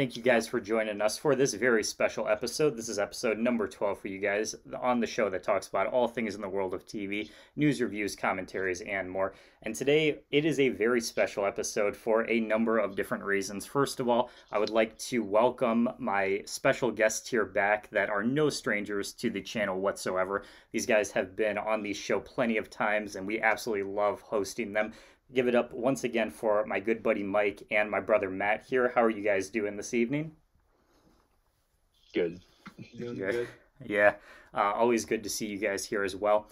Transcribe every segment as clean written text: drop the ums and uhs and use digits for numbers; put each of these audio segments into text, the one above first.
Thank you guys for joining us for this very special episode. This is episode number 12 for you guys on the show that talks about all things in the world of TV, news, reviews, commentaries, and more. And today it is a very special episode for a number of different reasons. First of all, I would like to welcome my special guests here back that are no strangers to the channel whatsoever. These guys have been on the show plenty of times, and we absolutely love hosting them. Give it up once again for my good buddy Mike and my brother Matt here. How are you guys doing this evening? Good. Doing good. Yeah, always good to see you guys here as well.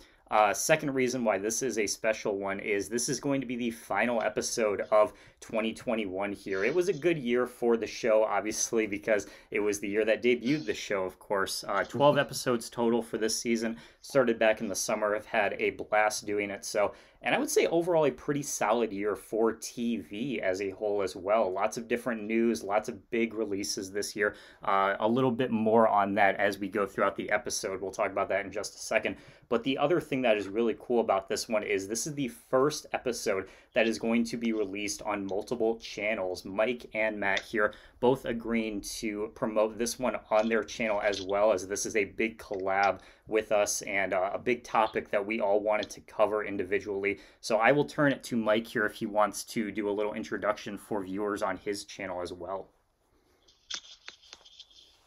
Second reason why this is a special one is this is going to be the final episode of 2021 here. It was a good year for the show, obviously, because it was the year that debuted the show, of course. 12 episodes total for this season. Started back in the summer. I've had a blast doing it. And I would say overall a pretty solid year for TV as a whole as well. Lots of different news, lots of big releases this year. A little bit more on that as we go throughout the episode. We'll talk about that in just a second. But the other thing that is really cool about this one is this is the first episode that is going to be released on multiple channels. Mike and Matt here both agreeing to promote this one on their channel as well, as this is a big collab with us and a big topic that we all wanted to cover individually. So I will turn it to Mike here if he wants to do a little introduction for viewers on his channel as well.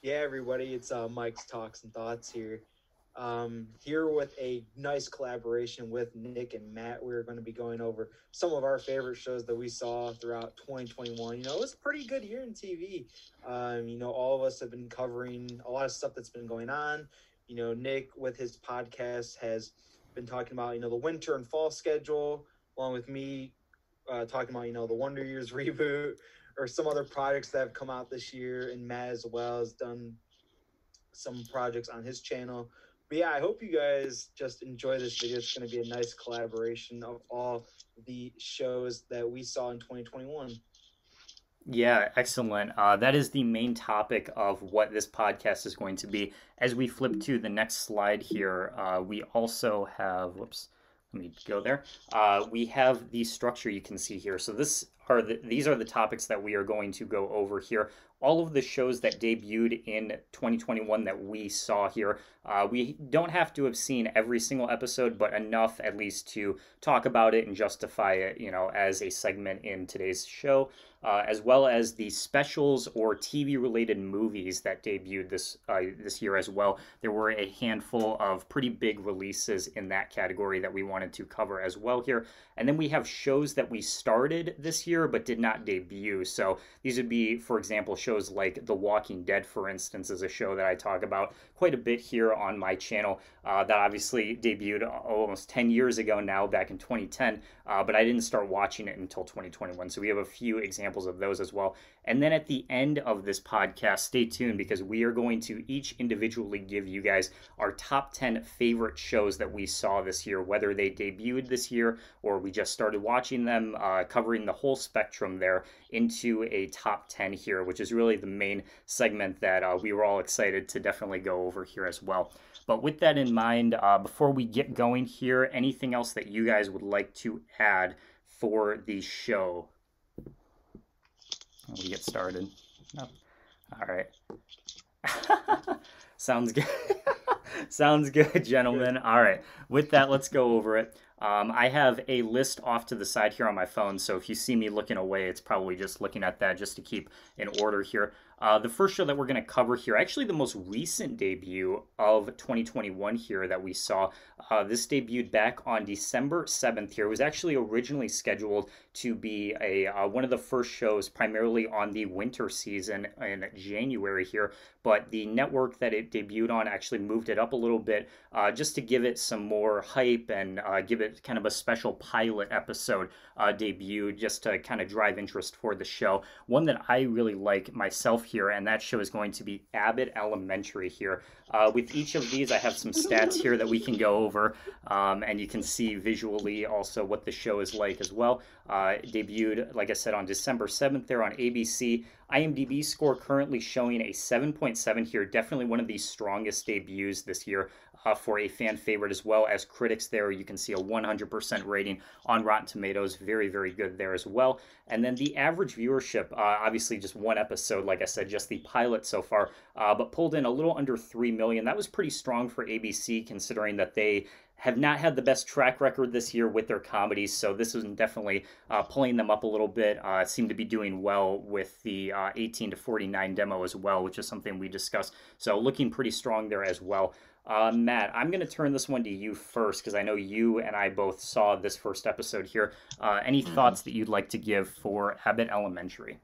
Yeah, everybody, it's Mike's Talks and Thoughts here. Here with a nice collaboration with Nick and Matt. We're going to be going over some of our favorite shows that we saw throughout 2021. It was a pretty good year in TV. All of us have been covering a lot of stuff that's been going on. Nick with his podcast has been talking about, the winter and fall schedule, along with me talking about, the Wonder Years reboot or some other projects that have come out this year. And Matt as well has done some projects on his channel. But yeah, I hope you guys just enjoy this video. It's going to be a nice collaboration of all the shows that we saw in 2021. Yeah, excellent. That is the main topic of what this podcast is going to be. As we flip to the next slide here, we also have, whoops, let me go there. We have the structure you can see here. So these are the topics that we are going to go over here. All of the shows that debuted in 2021 that we saw here. We don't have to have seen every single episode, but enough at least to talk about it and justify it, as a segment in today's show, as well as the specials or TV-related movies that debuted this year as well. There were a handful of pretty big releases in that category that we wanted to cover as well here. And then we have shows that we started this year but did not debut. So these would be, for example, shows like The Walking Dead, for instance, is a show that I talk about quite a bit here on my channel that obviously debuted almost 10 years ago now, back in 2010, but I didn't start watching it until 2021. So we have a few examples of those as well. And then at the end of this podcast, stay tuned because we are going to each individually give you guys our top 10 favorite shows that we saw this year, whether they debuted this year or we just started watching them, covering the whole spectrum there into a top 10 here, which is really the main segment that we were all excited to definitely go over here as well. But with that in mind, before we get going here, anything else that you guys would like to add for the show? We get started. Oh. All right. Sounds good. Sounds good, gentlemen. All right. With that, let's go over it. I have a list off to the side here on my phone, so if you see me looking away, it's probably just looking at that just to keep in order here. The first show that we're going to cover here, actually the most recent debut of 2021 here that we saw, this debuted back on December 7th here. It was actually originally scheduled to be one of the first shows primarily on the winter season in January here, but the network that it debuted on actually moved it up a little bit just to give it some more hype and give it kind of a special pilot episode debut just to kind of drive interest for the show. One that I really like myself here, and that show is going to be Abbott Elementary here. With each of these, I have some stats here that we can go over, and you can see visually also what the show is like as well. It debuted, like I said, on December 7th there on ABC. IMDb score currently showing a 7.7 here. Definitely one of the strongest debuts this year. for a fan favorite as well as critics there. You can see a 100% rating on Rotten Tomatoes. Very, very good there as well. And then the average viewership, obviously just one episode, like I said, just the pilot so far, but pulled in a little under 3 million. That was pretty strong for ABC considering that they have not had the best track record this year with their comedies, so this is definitely pulling them up a little bit. Seem to be doing well with the 18 to 49 demo as well, which is something we discussed. So looking pretty strong there as well. Matt, I'm going to turn this one to you first because I know you and I both saw this first episode here. Any thoughts that you'd like to give for Abbott Elementary?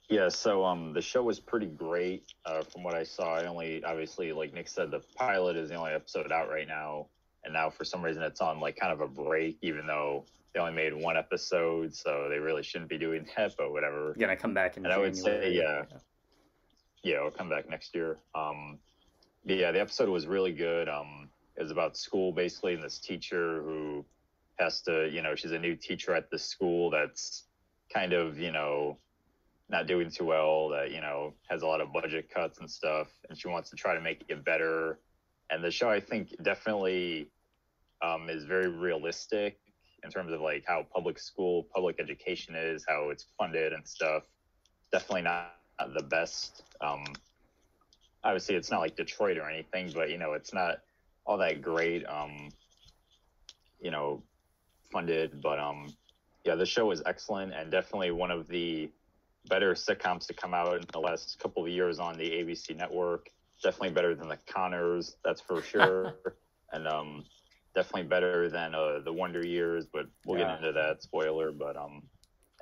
Yeah, so the show was pretty great from what I saw. I only, obviously, like Nick said, the pilot is the only episode out right now. And now for some reason it's on like kind of a break, even though they only made one episode. So they really shouldn't be doing that, but whatever. You're going to come back in And January. I would say, yeah, I'll come back next year. Yeah, the episode was really good. It was about school basically, and this teacher who has to, she's a new teacher at the school that's kind of, not doing too well, that, has a lot of budget cuts and stuff, and she wants to try to make it better. And the show, I think, definitely is very realistic in terms of like how public education is, how it's funded and stuff. Definitely not the best. Obviously, it's not like Detroit or anything, but, it's not all that great, funded. But, yeah, the show was excellent and definitely one of the better sitcoms to come out in the last couple of years on the ABC network. Definitely better than the Connors, that's for sure. And definitely better than the Wonder Years, but we'll get into that, spoiler. But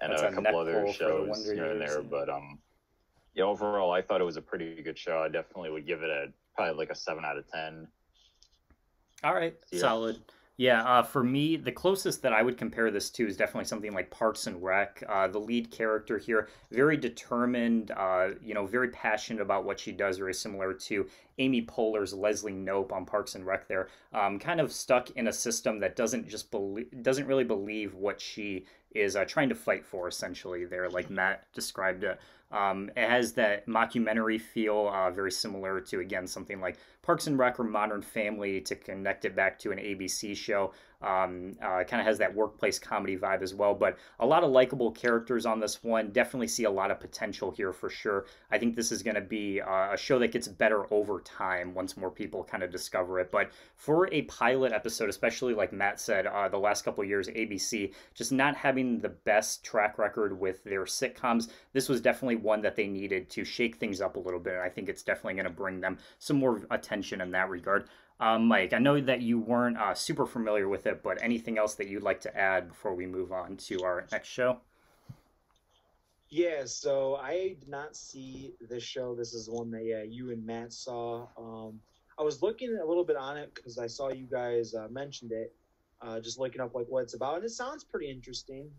and a couple other shows here and there. But yeah, overall, I thought it was a pretty good show. I definitely would give it probably like a 7 out of 10. All right, solid. Yeah, for me, the closest that I would compare this to is definitely something like Parks and Rec. The lead character here, very determined, very passionate about what she does, very similar to Amy Poehler's Leslie Knope on Parks and Rec there. Kind of stuck in a system that doesn't really believe what she is trying to fight for, essentially, there, like Matt described it. It has that mockumentary feel, very similar to, again, something like Parks and Rec or Modern Family, to connect it back to an ABC show. Kind of has that workplace comedy vibe as well, but a lot of likable characters on this one. Definitely see a lot of potential here for sure. I think this is going to be a show that gets better over time once more people kind of discover it. But for a pilot episode, especially like Matt said, the last couple of years, ABC just not having the best track record with their sitcoms, this was definitely one that they needed to shake things up a little bit. And I think it's definitely going to bring them some more attention in that regard. Mike, I know that you weren't super familiar with it, but anything else that you'd like to add before we move on to our next show? Yeah, so I did not see this show. This is one that, you and Matt saw. I was looking a little bit on it because I saw you guys mentioned it, just looking up like what it's about, and it sounds pretty interesting.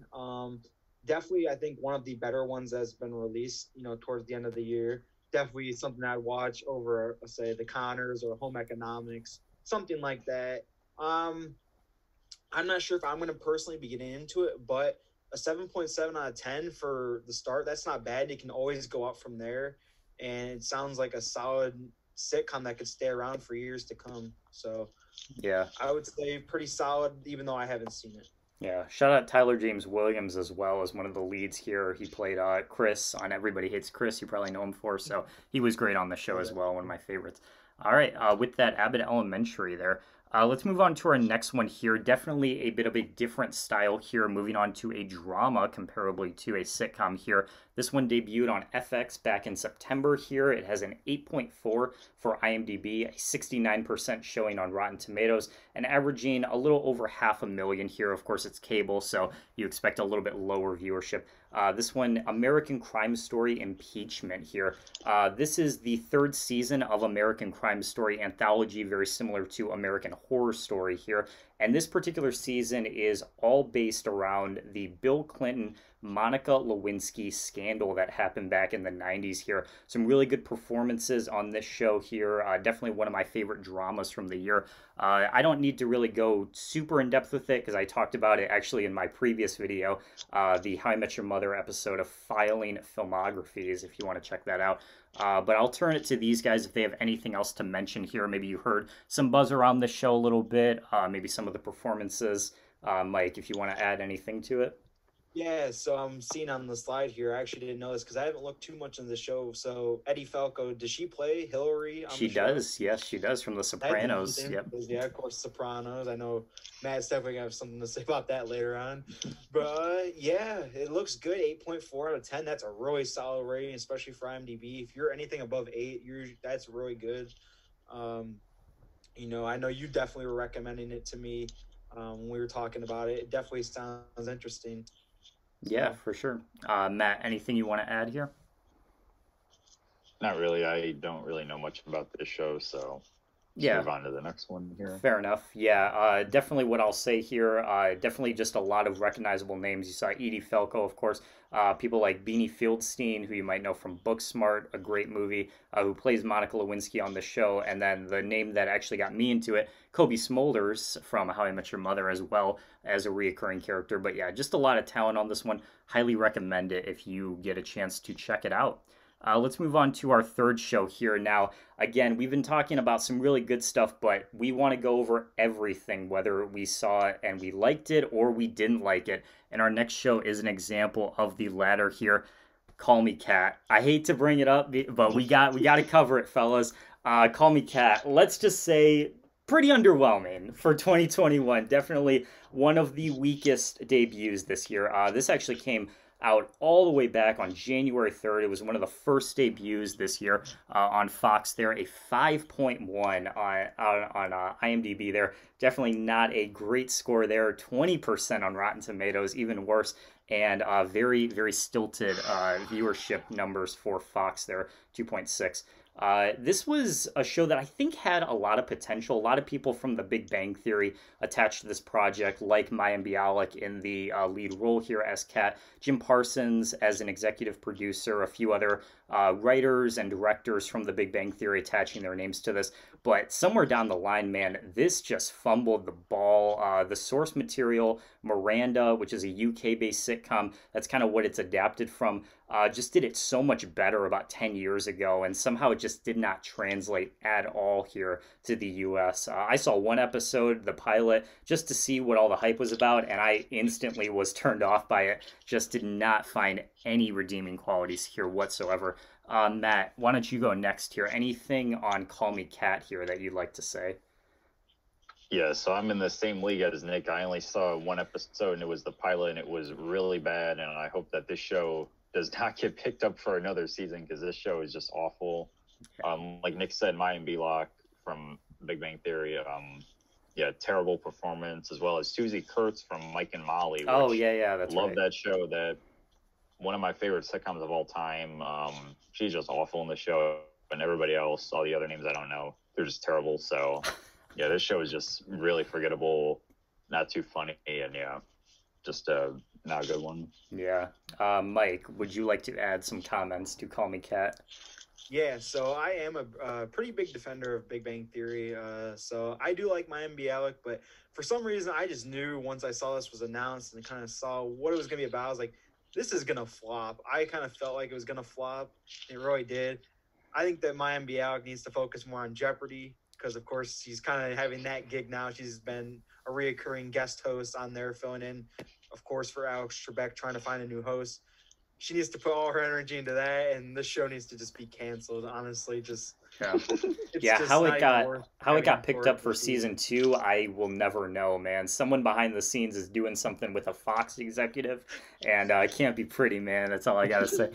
Definitely, I think one of the better ones that's been released, towards the end of the year. Definitely something I'd watch over, say, The Connors or Home Economics, something like that. I'm not sure if I'm going to personally be getting into it, but a 7.7 out of 10 for the start, that's not bad. It can always go up from there, and it sounds like a solid sitcom that could stay around for years to come. So yeah, I would say pretty solid, even though I haven't seen it. Yeah, shout out Tyler James Williams as well as one of the leads here. He played Chris on Everybody Hates Chris. You probably know him for, so he was great on the show as well, one of my favorites. All right, with that, Abbott Elementary there. Let's move on to our next one here. Definitely a bit of a different style here, moving on to a drama comparably to a sitcom here. This one debuted on FX back in September here. It has an 8.4 for IMDb, a 69% showing on Rotten Tomatoes, and averaging a little over 500,000 here. Of course, it's cable, so you expect a little bit lower viewership. This one, American Crime Story Impeachment here. This is the third season of American Crime Story anthology, very similar to American Horror Story here. And this particular season is all based around the Bill Clinton Monica Lewinsky scandal that happened back in the 90s here. Some really good performances on this show here. Definitely one of my favorite dramas from the year. I don't need to really go super in depth with it because I talked about it actually in my previous video, the How I Met Your Mother episode of Filing Filmographies, if you want to check that out. But I'll turn it to these guys if they have anything else to mention here. Maybe you heard some buzz around the show a little bit, maybe some of the performances. Mike, if you want to add anything to it. Yeah, so I'm seeing on the slide here. I actually didn't know this because I haven't looked too much into the show. So Eddie Falco, does she play Hillary on She the show? does, yes, she does, from The Sopranos. Yep. Yeah, of course, Sopranos. I know Matt's definitely gonna have something to say about that later on. But yeah, it looks good. 8.4 out of 10. That's a really solid rating, especially for IMDb. If you're anything above 8, that's really good. You know, I know you definitely were recommending it to me when we were talking about it. It definitely sounds interesting. Yeah, for sure. Matt, anything you want to add here? Not really. I don't really know much about this show, so Yeah, move on to the next one here. fair enough. Yeah, definitely what I'll say here, definitely just a lot of recognizable names. You saw Edie Falco, of course, people like Beanie Fieldstein, who you might know from Booksmart, a great movie, who plays Monica Lewinsky on the show, and then the name that actually got me into it, Kobe Smulders from How I Met Your Mother as well as a reoccurring character. But yeah, just a lot of talent on this one. Highly recommend it if you get a chance to check it out. Let's move on to our third show here now. Again, we've been talking about some really good stuff, but we want to go over everything, whether we saw it and we liked it or we didn't like it. And our next show is an example of the latter here. Call Me Kat. I hate to bring it up, but we got to cover it, fellas. Call Me Kat. Let's just say pretty underwhelming for 2021. Definitely one of the weakest debuts this year. This actually came out all the way back on January 3rd. It was one of the first debuts this year on Fox there. A 5.1 on IMDb there. Definitely not a great score there. 20% on Rotten Tomatoes, even worse. And very, very stilted viewership numbers for Fox there, 2.6. This was a show that I think had a lot of potential. A lot of people from The Big Bang Theory attached to this project, like Mayim Bialik in the lead role here as Kat, Jim Parsons as an executive producer, a few other writers and directors from The Big Bang Theory attaching their names to this. But somewhere down the line, man, this just fumbled the ball. The source material, Miranda, which is a UK-based sitcom, that's kind of what it's adapted from, just did it so much better about 10 years ago, and somehow it just did not translate at all here to the US. I saw one episode, the pilot, just to see what all the hype was about, and I instantly was turned off by it. Just did not find any redeeming qualities here whatsoever. Matt, why don't you go next here? Anything on Call Me Kat here that you'd like to say? Yeah, so I'm in the same league as Nick. I only saw one episode, and it was the pilot, and it was really bad, and I hope that this show does not get picked up for another season because this show is just awful. Like Nick said, Mayim Bialik from Big Bang Theory, yeah, terrible performance, as well as Susie Kurtz from Mike and Molly. Oh, yeah, that's love right. that show. That one of my favorite sitcoms of all time. She's just awful in the show, and everybody else, all the other names I don't know, they're just terrible. So, yeah, this show is just really forgettable, not too funny, and yeah, just not a good one. Yeah. Mike, would you like to add some comments to Call Me Kat? Yeah, so I am a pretty big defender of Big Bang Theory. So I do like Mayim Bialik, but for some reason I just knew once I saw this was announced and kind of saw what it was going to be about, I was like, this is going to flop. I kind of felt like it was going to flop. It really did. I think that Mayim Bialik needs to focus more on Jeopardy because, of course, she's kind of having that gig now. She's been a reoccurring guest host on there, filling in, of course, for Alex Trebek, trying to find a new host. She needs to put all her energy into that, and this show needs to just be canceled. Honestly, just yeah. How it got picked up for season 2, I will never know, man. Someone behind the scenes is doing something with a Fox executive, and it can't be pretty, man. That's all I gotta say.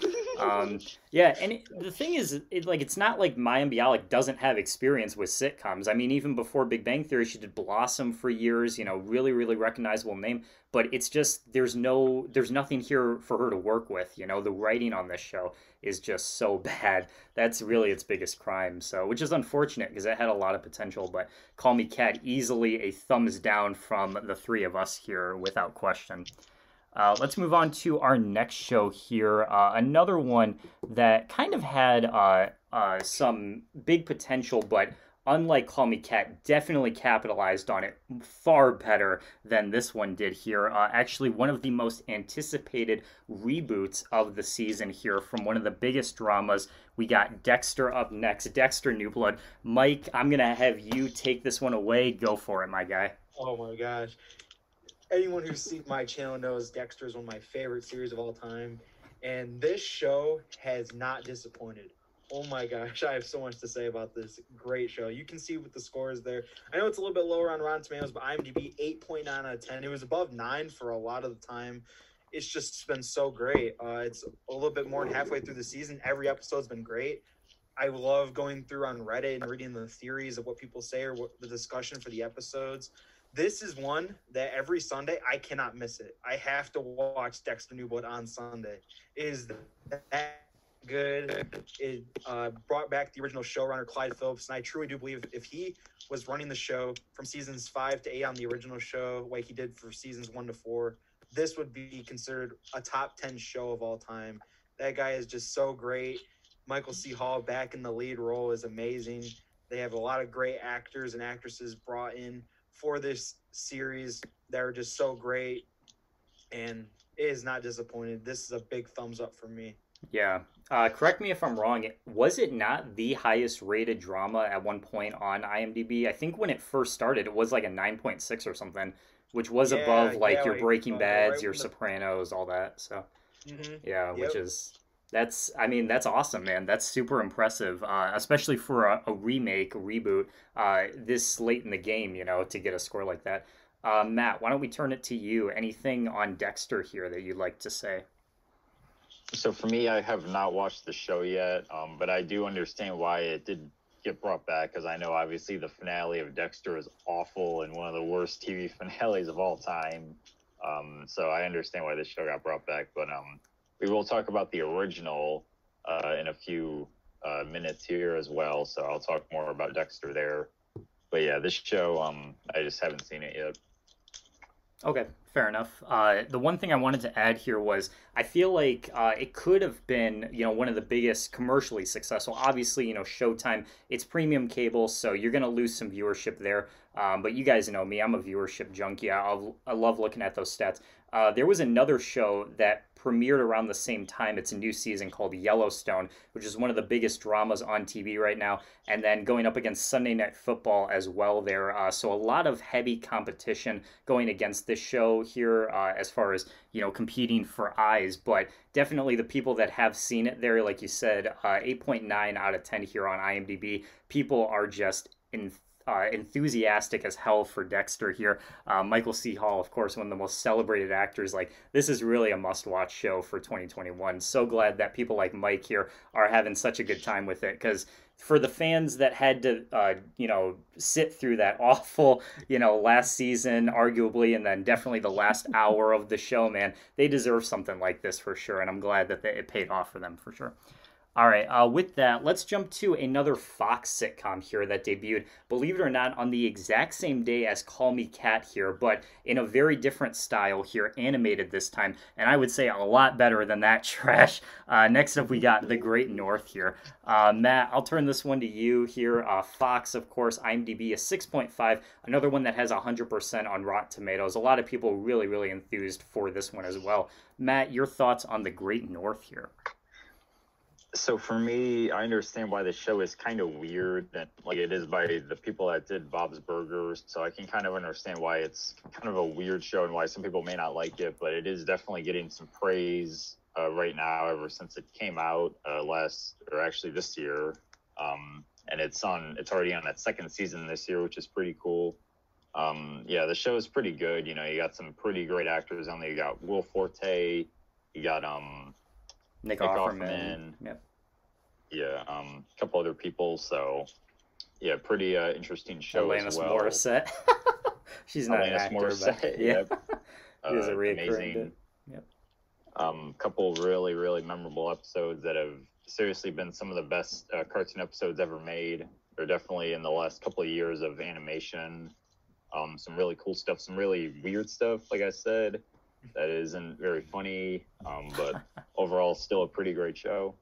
Yeah, and the thing is, it's not like Mayim Bialik doesn't have experience with sitcoms. I mean, even before Big Bang Theory, she did Blossom for years. You know, really, really recognizable name. But it's just there's nothing here for her to work with. You know, the writing on this show is just so bad. That's really its biggest crime. So, which is unfortunate because it had a lot of potential. But Call Me Kat, easily a thumbs down from the three of us here, without question. Let's move on to our next show here. Another one that kind of had some big potential, but unlike Call Me Cat, definitely capitalized on it far better than this one did here. Actually, one of the most anticipated reboots of the season here from one of the biggest dramas. We got Dexter up next. Dexter New Blood. Mike, I'm going to have you take this one away. Go for it, my guy. Oh my gosh. Anyone who's seen my channel knows Dexter is one of my favorite series of all time. And this show has not disappointed. Oh my gosh, I have so much to say about this great show. You can see with the scores there. I know it's a little bit lower on Rotten Tomatoes, but IMDb 8.9 out of 10. It was above 9 for a lot of the time. It's just been so great. It's a little bit more than halfway through the season. Every episode's been great. I love going through on Reddit and reading the theories of what people say or what the discussion for the episodes. This is one that every Sunday I cannot miss it. I have to watch Dexter New Blood on Sunday. It is that good. It brought back the original showrunner Clyde Phillips, and I truly do believe if he was running the show from seasons 5 to 8 on the original show, like he did for seasons 1 to 4, this would be considered a top 10 show of all time. That guy is just so great. Michael C. Hall back in the lead role is amazing. They have a lot of great actors and actresses brought in for this series that are just so great, and it is not disappointed. This is a big thumbs up for me. Yeah. Correct me if I'm wrong. Was it not the highest rated drama at one point on IMDb? I think when it first started, it was like a 9.6 or something, which was above like your Breaking Bads, right, your Sopranos, all that. So, which is that's awesome, man. That's super impressive, especially for a reboot this late in the game, to get a score like that. Matt, why don't we turn it to you? Anything on Dexter here that you'd like to say? So for me, I have not watched the show yet, but I do understand why it did get brought back, because I know obviously the finale of Dexter is awful and one of the worst TV finales of all time. So I understand why this show got brought back, but we will talk about the original in a few minutes here as well, so I'll talk more about Dexter there. But yeah, this show, I just haven't seen it yet. Okay, fair enough. The one thing I wanted to add here was I feel like it could have been, one of the biggest commercially successful. Obviously, Showtime, it's premium cable, so you're going to lose some viewership there. But you guys know me, I'm a viewership junkie. I love looking at those stats. There was another show that premiered around the same time. It's a new season called Yellowstone, which is one of the biggest dramas on TV right now, and then going up against Sunday Night Football as well there. So a lot of heavy competition going against this show here as far as, competing for eyes, but definitely the people that have seen it there, like you said, 8.9 out of 10 here on IMDb. People are just enthusiastic as hell for Dexter here. Michael C. Hall, of course, one of the most celebrated actors. Like, this is really a must-watch show for 2021. So glad that people like Mike here are having such a good time with it, because for the fans that had to, sit through that awful, last season, arguably, and then definitely the last hour of the show, man, they deserve something like this for sure, and I'm glad that it paid off for them for sure. All right, with that, let's jump to another Fox sitcom here that debuted, believe it or not, on the exact same day as Call Me Cat here, but in a very different style here, animated this time, and I would say a lot better than that trash. Next up, we got The Great North here. Matt, I'll turn this one to you here. Fox, of course, IMDb is 6.5, another one that has 100% on Rotten Tomatoes. A lot of people really, really enthused for this one as well. Matt, your thoughts on The Great North here? So for me, I understand why the show is kind of weird, and like it is by the people that did Bob's Burgers. So I can kind of understand why it's kind of a weird show and why some people may not like it. But it is definitely getting some praise right now ever since it came out this year. And it's already on its second season this year, which is pretty cool. The show is pretty good. You got some pretty great actors on there. You got Will Forte. You got Nick Offerman. Yep. Yeah, a couple other people. So, yeah, pretty interesting show Alanis as well. Morissette. She's not an actor, Morissette, but yeah. She's a amazing. Yep. Couple really, really memorable episodes that have seriously been some of the best cartoon episodes ever made. They're definitely in the last couple of years of animation. Some really cool stuff, some really weird stuff, like I said. that isn't very funny, but overall still a pretty great show.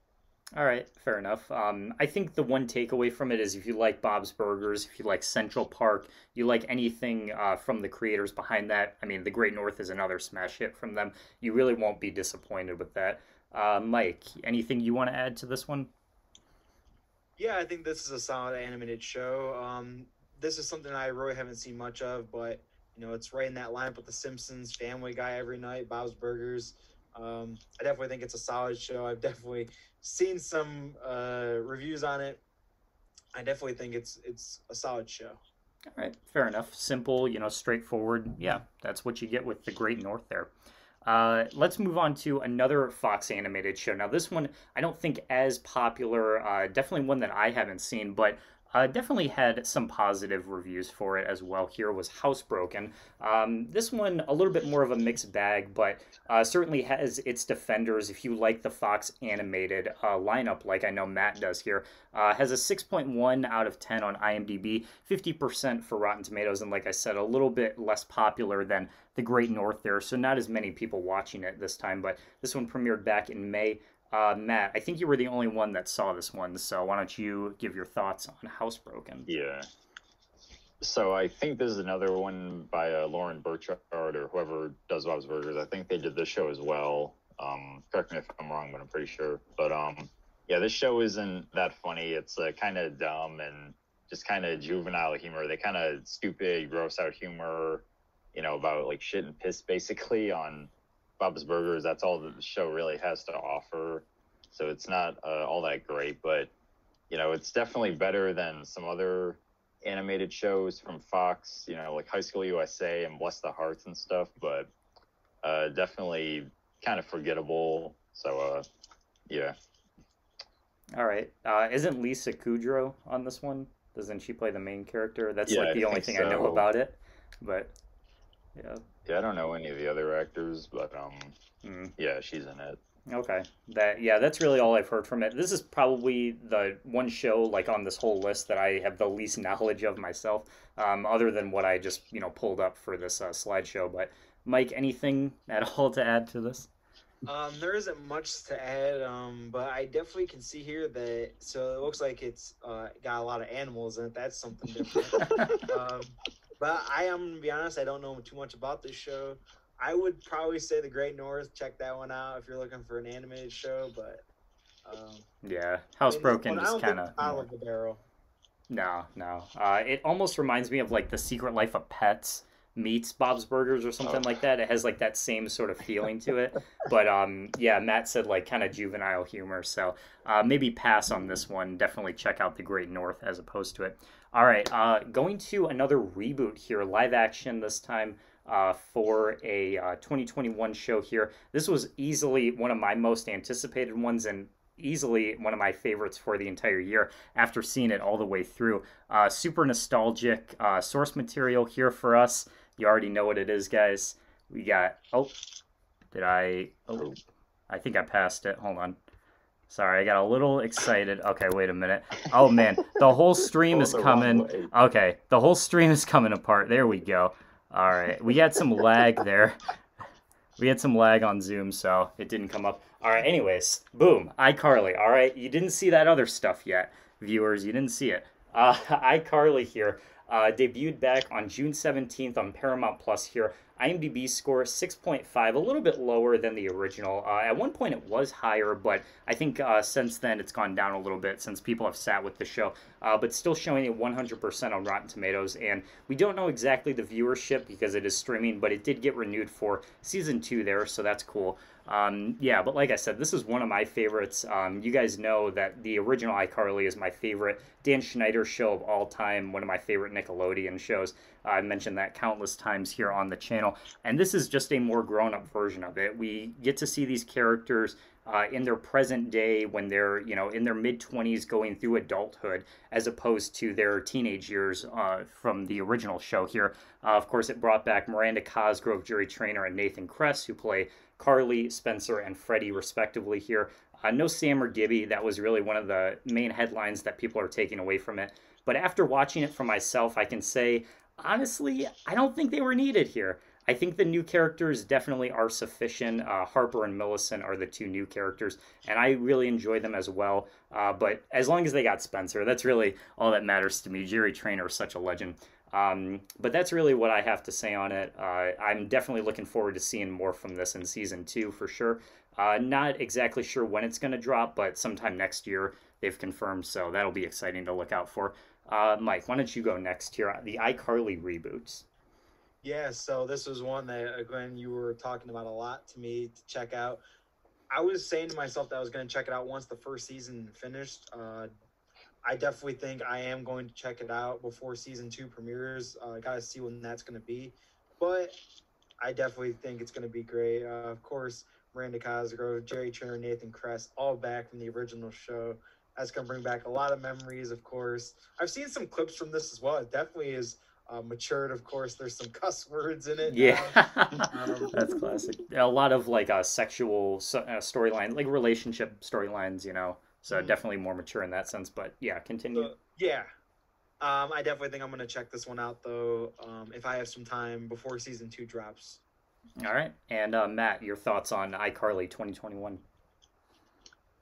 All right, fair enough. I think the one takeaway from it is if you like Bob's Burgers, if you like Central Park, you like anything from the creators behind that. I mean, The Great North is another smash hit from them. You really won't be disappointed with that. Mike, anything you want to add to this one? Yeah, I think this is a solid animated show. This is something I really haven't seen much of, but it's right in that lineup with The Simpsons, Family Guy every night, Bob's Burgers. I definitely think it's a solid show. I've definitely seen some reviews on it. I definitely think it's a solid show. All right, fair enough. Simple, straightforward. Yeah, that's what you get with The Great North there. Let's move on to another Fox animated show. Now, this one I don't think as popular. Definitely one that I haven't seen, but definitely had some positive reviews for it as well. Here was Housebroken. This one a little bit more of a mixed bag, but certainly has its defenders. If you like the Fox animated lineup, like I know Matt does here, has a 6.1 out of 10 on IMDb, 50% for Rotten Tomatoes, and like I said, a little bit less popular than The Great North there, so not as many people watching it this time, but this one premiered back in May. Matt, I think you were the only one that saw this one, so why don't you give your thoughts on Housebroken? Yeah. So I think this is another one by Lauren Burchard or whoever does Bob's Burgers. I think they did this show as well. Correct me if I'm wrong, but I'm pretty sure. But yeah, this show isn't that funny. It's kind of dumb and just kind of juvenile humor. They kind of stupid, gross out humor, about like shit and piss basically on Bob's Burgers. That's all that the show really has to offer. So it's not all that great, but it's definitely better than some other animated shows from Fox, like High School USA and Bless the Hearts and stuff, but definitely kind of forgettable. So yeah. All right. Isn't Lisa Kudrow on this one? Doesn't she play the main character? That's Yeah, like the I only think thing I know so. about it. But yeah. Yeah, I don't know any of the other actors, but yeah, she's in it. Okay. That's really all I've heard from it. This is probably the one show like on this whole list that I have the least knowledge of myself, other than what I just pulled up for this slideshow. But Mike, anything at all to add to this? There isn't much to add, but I definitely can see here that so it looks like it's got a lot of animals in it. That's something different. But I am gonna be honest, I don't know too much about this show. I would probably say The Great North. Check that one out if you're looking for an animated show. But Yeah, Housebroken is kind of out of the barrel. No. It almost reminds me of like The Secret Life of Pets meets Bob's Burgers or something like that. It has like that same sort of feeling to it. But yeah, Matt said like kind of juvenile humor. So maybe pass on this one. Definitely check out The Great North as opposed to it. All right, going to another reboot here, live action this time. For a 2021 show here. This was easily one of my most anticipated ones and easily one of my favorites for the entire year after seeing it all the way through. Super nostalgic source material here for us. You already know what it is, guys. We got... I think I passed it. Hold on. Sorry, I got a little excited. Okay, wait a minute. Oh, man. The whole stream is coming. Okay, the whole stream is coming apart. There we go. All right, we had some lag there. We had some lag on Zoom, so it didn't come up. All right, anyways, boom, iCarly. All right, you didn't see that other stuff yet, viewers. You didn't see it. iCarly here debuted back on June 17th on Paramount Plus here. IMDb score 6.5, a little bit lower than the original. At one point it was higher, but I think since then it's gone down a little bit since people have sat with the show. But still showing it 100% on Rotten Tomatoes, and we don't know exactly the viewership because it is streaming, but it did get renewed for season 2 there, so that's cool. Yeah, but like I said, this is one of my favorites. You guys know that the original iCarly is my favorite Dan Schneider show of all time, one of my favorite Nickelodeon shows. I mentioned that countless times here on the channel, and this is just a more grown-up version of it. We get to see these characters in their present day when they're, in their mid-20s going through adulthood, as opposed to their teenage years from the original show here. Of course, it brought back Miranda Cosgrove, Jerry Trainor, and Nathan Kress, who play Carly, Spencer, and Freddie, respectively here. No Sam or Gibby. That was really one of the main headlines that people are taking away from it. But after watching it for myself, I can say, honestly, I don't think they were needed here. I think the new characters definitely are sufficient. Harper and Millicent are the two new characters, and I really enjoy them as well. But as long as they got Spencer, that's really all that matters to me. Jerry Trainer is such a legend. But that's really what I have to say on it. I'm definitely looking forward to seeing more from this in season 2 for sure. Not exactly sure when it's going to drop, but sometime next year they've confirmed, so that'll be exciting to look out for. Mike, why don't you go next here? The iCarly reboots. Yeah, so this was one that, Glenn, you were talking about a lot to me to check out. I was saying to myself that I was going to check it out once the first season finished. I definitely think I am going to check it out before season 2 premieres. Got to see when that's going to be. But I definitely think it's going to be great. Of course, Miranda Cosgrove, Jerry Trainer, Nathan Kress, all back from the original show. That's going to bring back a lot of memories, of course. I've seen some clips from this as well. It definitely is matured, of course. There's some cuss words in it. Yeah, that's classic. A lot of like sexual storyline, like relationship storylines, you know. So definitely more mature in that sense. But yeah, continue. Yeah. I definitely think I'm going to check this one out, though, if I have some time before season 2 drops. All right. And Matt, your thoughts on iCarly 2021?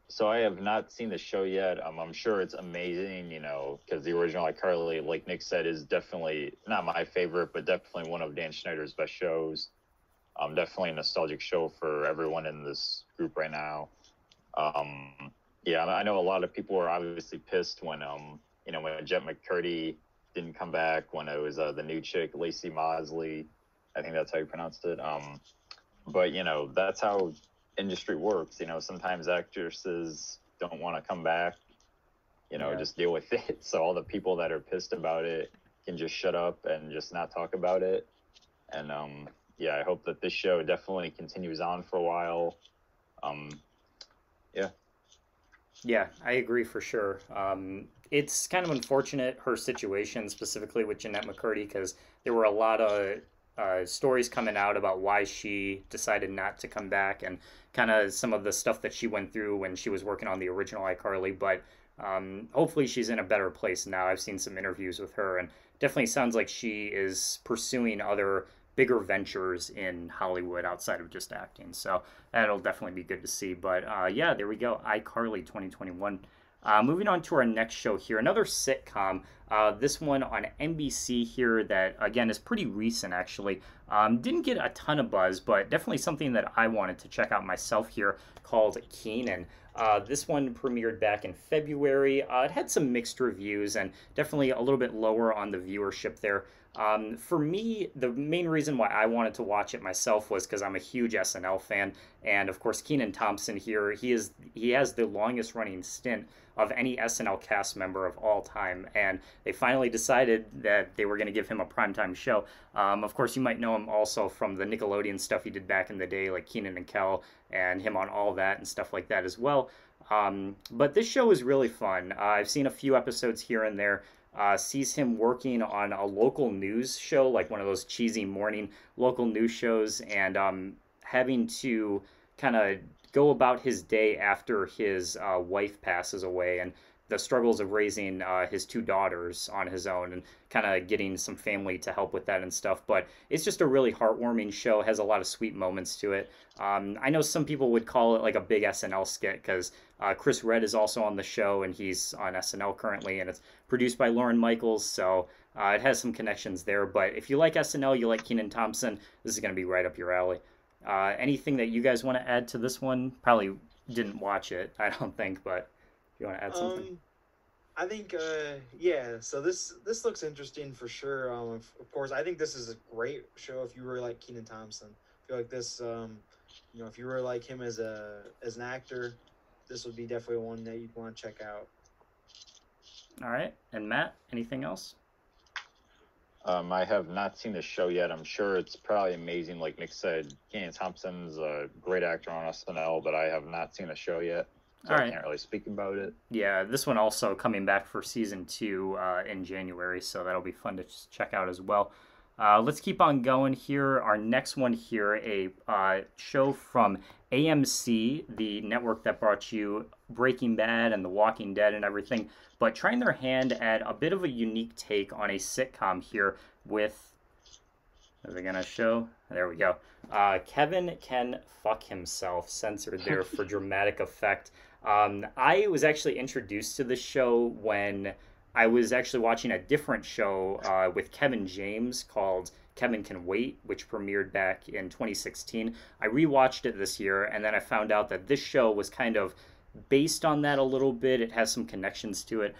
So I have not seen the show yet. I'm sure it's amazing, you know, because the original iCarly, like Nick said, is definitely not my favorite, but definitely one of Dan Schneider's best shows. Definitely a nostalgic show for everyone in this group right now. Yeah, I know a lot of people were obviously pissed when, you know, when Jet McCurdy didn't come back, when it was the new chick, Lacey Mosley. I think that's how you pronounced it. But, you know, that's how industry works. You know, sometimes actresses don't want to come back, you know, just deal with it. So all the people that are pissed about it can just shut up and just not talk about it. And, yeah, I hope that this show definitely continues on for a while. Yeah. Yeah, I agree for sure. It's kind of unfortunate, her situation, specifically with Jeanette McCurdy, because there were a lot of stories coming out about why she decided not to come back and kind of some of the stuff that she went through when she was working on the original iCarly. But hopefully she's in a better place now. I've seen some interviews with her, and definitely sounds like she is pursuing other bigger ventures in Hollywood outside of just acting. So that'll definitely be good to see. But yeah, there we go. iCarly 2021. Moving on to our next show here, another sitcom. This one on NBC here that, again, is pretty recent, actually. Didn't get a ton of buzz, but definitely something that I wanted to check out myself here, called Keenan. This one premiered back in February. It had some mixed reviews and definitely a little bit lower on the viewership there. For me, the main reason why I wanted to watch it myself was because I'm a huge SNL fan, and of course Keenan Thompson here, he has the longest running stint of any SNL cast member of all time, and they finally decided that they were going to give him a primetime show. Of course, you might know him also from the Nickelodeon stuff he did back in the day, like Keenan and Kel, and him on All That and stuff like that as well. But this show is really fun. I've seen a few episodes here and there. Sees him working on a local news show, like one of those cheesy morning local news shows, and having to kind of go about his day after his wife passes away, and the struggles of raising his 2 daughters on his own, and kind of getting some family to help with that and stuff. But it's just a really heartwarming show, has a lot of sweet moments to it. I know some people would call it like a big SNL skit, because Chris Redd is also on the show, and he's on SNL currently, and it's produced by Lauren Michaels, so it has some connections there. But if you like SNL, you like Keenan Thompson, this is going to be right up your alley. Anything that you guys want to add to this one? Probably didn't watch it, I don't think, but if you want to add something. I think, yeah, so this looks interesting for sure. Of course, I think this is a great show if you really like Keenan Thompson. I feel like this, you know, if you really like him as an actor, this would be definitely one that you'd want to check out. All right. And Matt, anything else? I have not seen the show yet. I'm sure it's probably amazing. Like Nick said, Keenan Thompson's a great actor on SNL, but I have not seen the show yet. So I can't really speak about it. Yeah, this one also coming back for season 2 in January, so that'll be fun to check out as well. Let's keep on going here. Our next one here, a show from AMC, the network that brought you Breaking Bad and The Walking Dead and everything, but trying their hand at a bit of a unique take on a sitcom here with... Is it gonna show? There we go. Kevin can fuck himself, censored there for dramatic effect. I was actually introduced to this show when I was actually watching a different show with Kevin James called Kevin Can Wait, which premiered back in 2016. I rewatched it this year, and then I found out that this show was kind of based on that a little bit. It has some connections to it.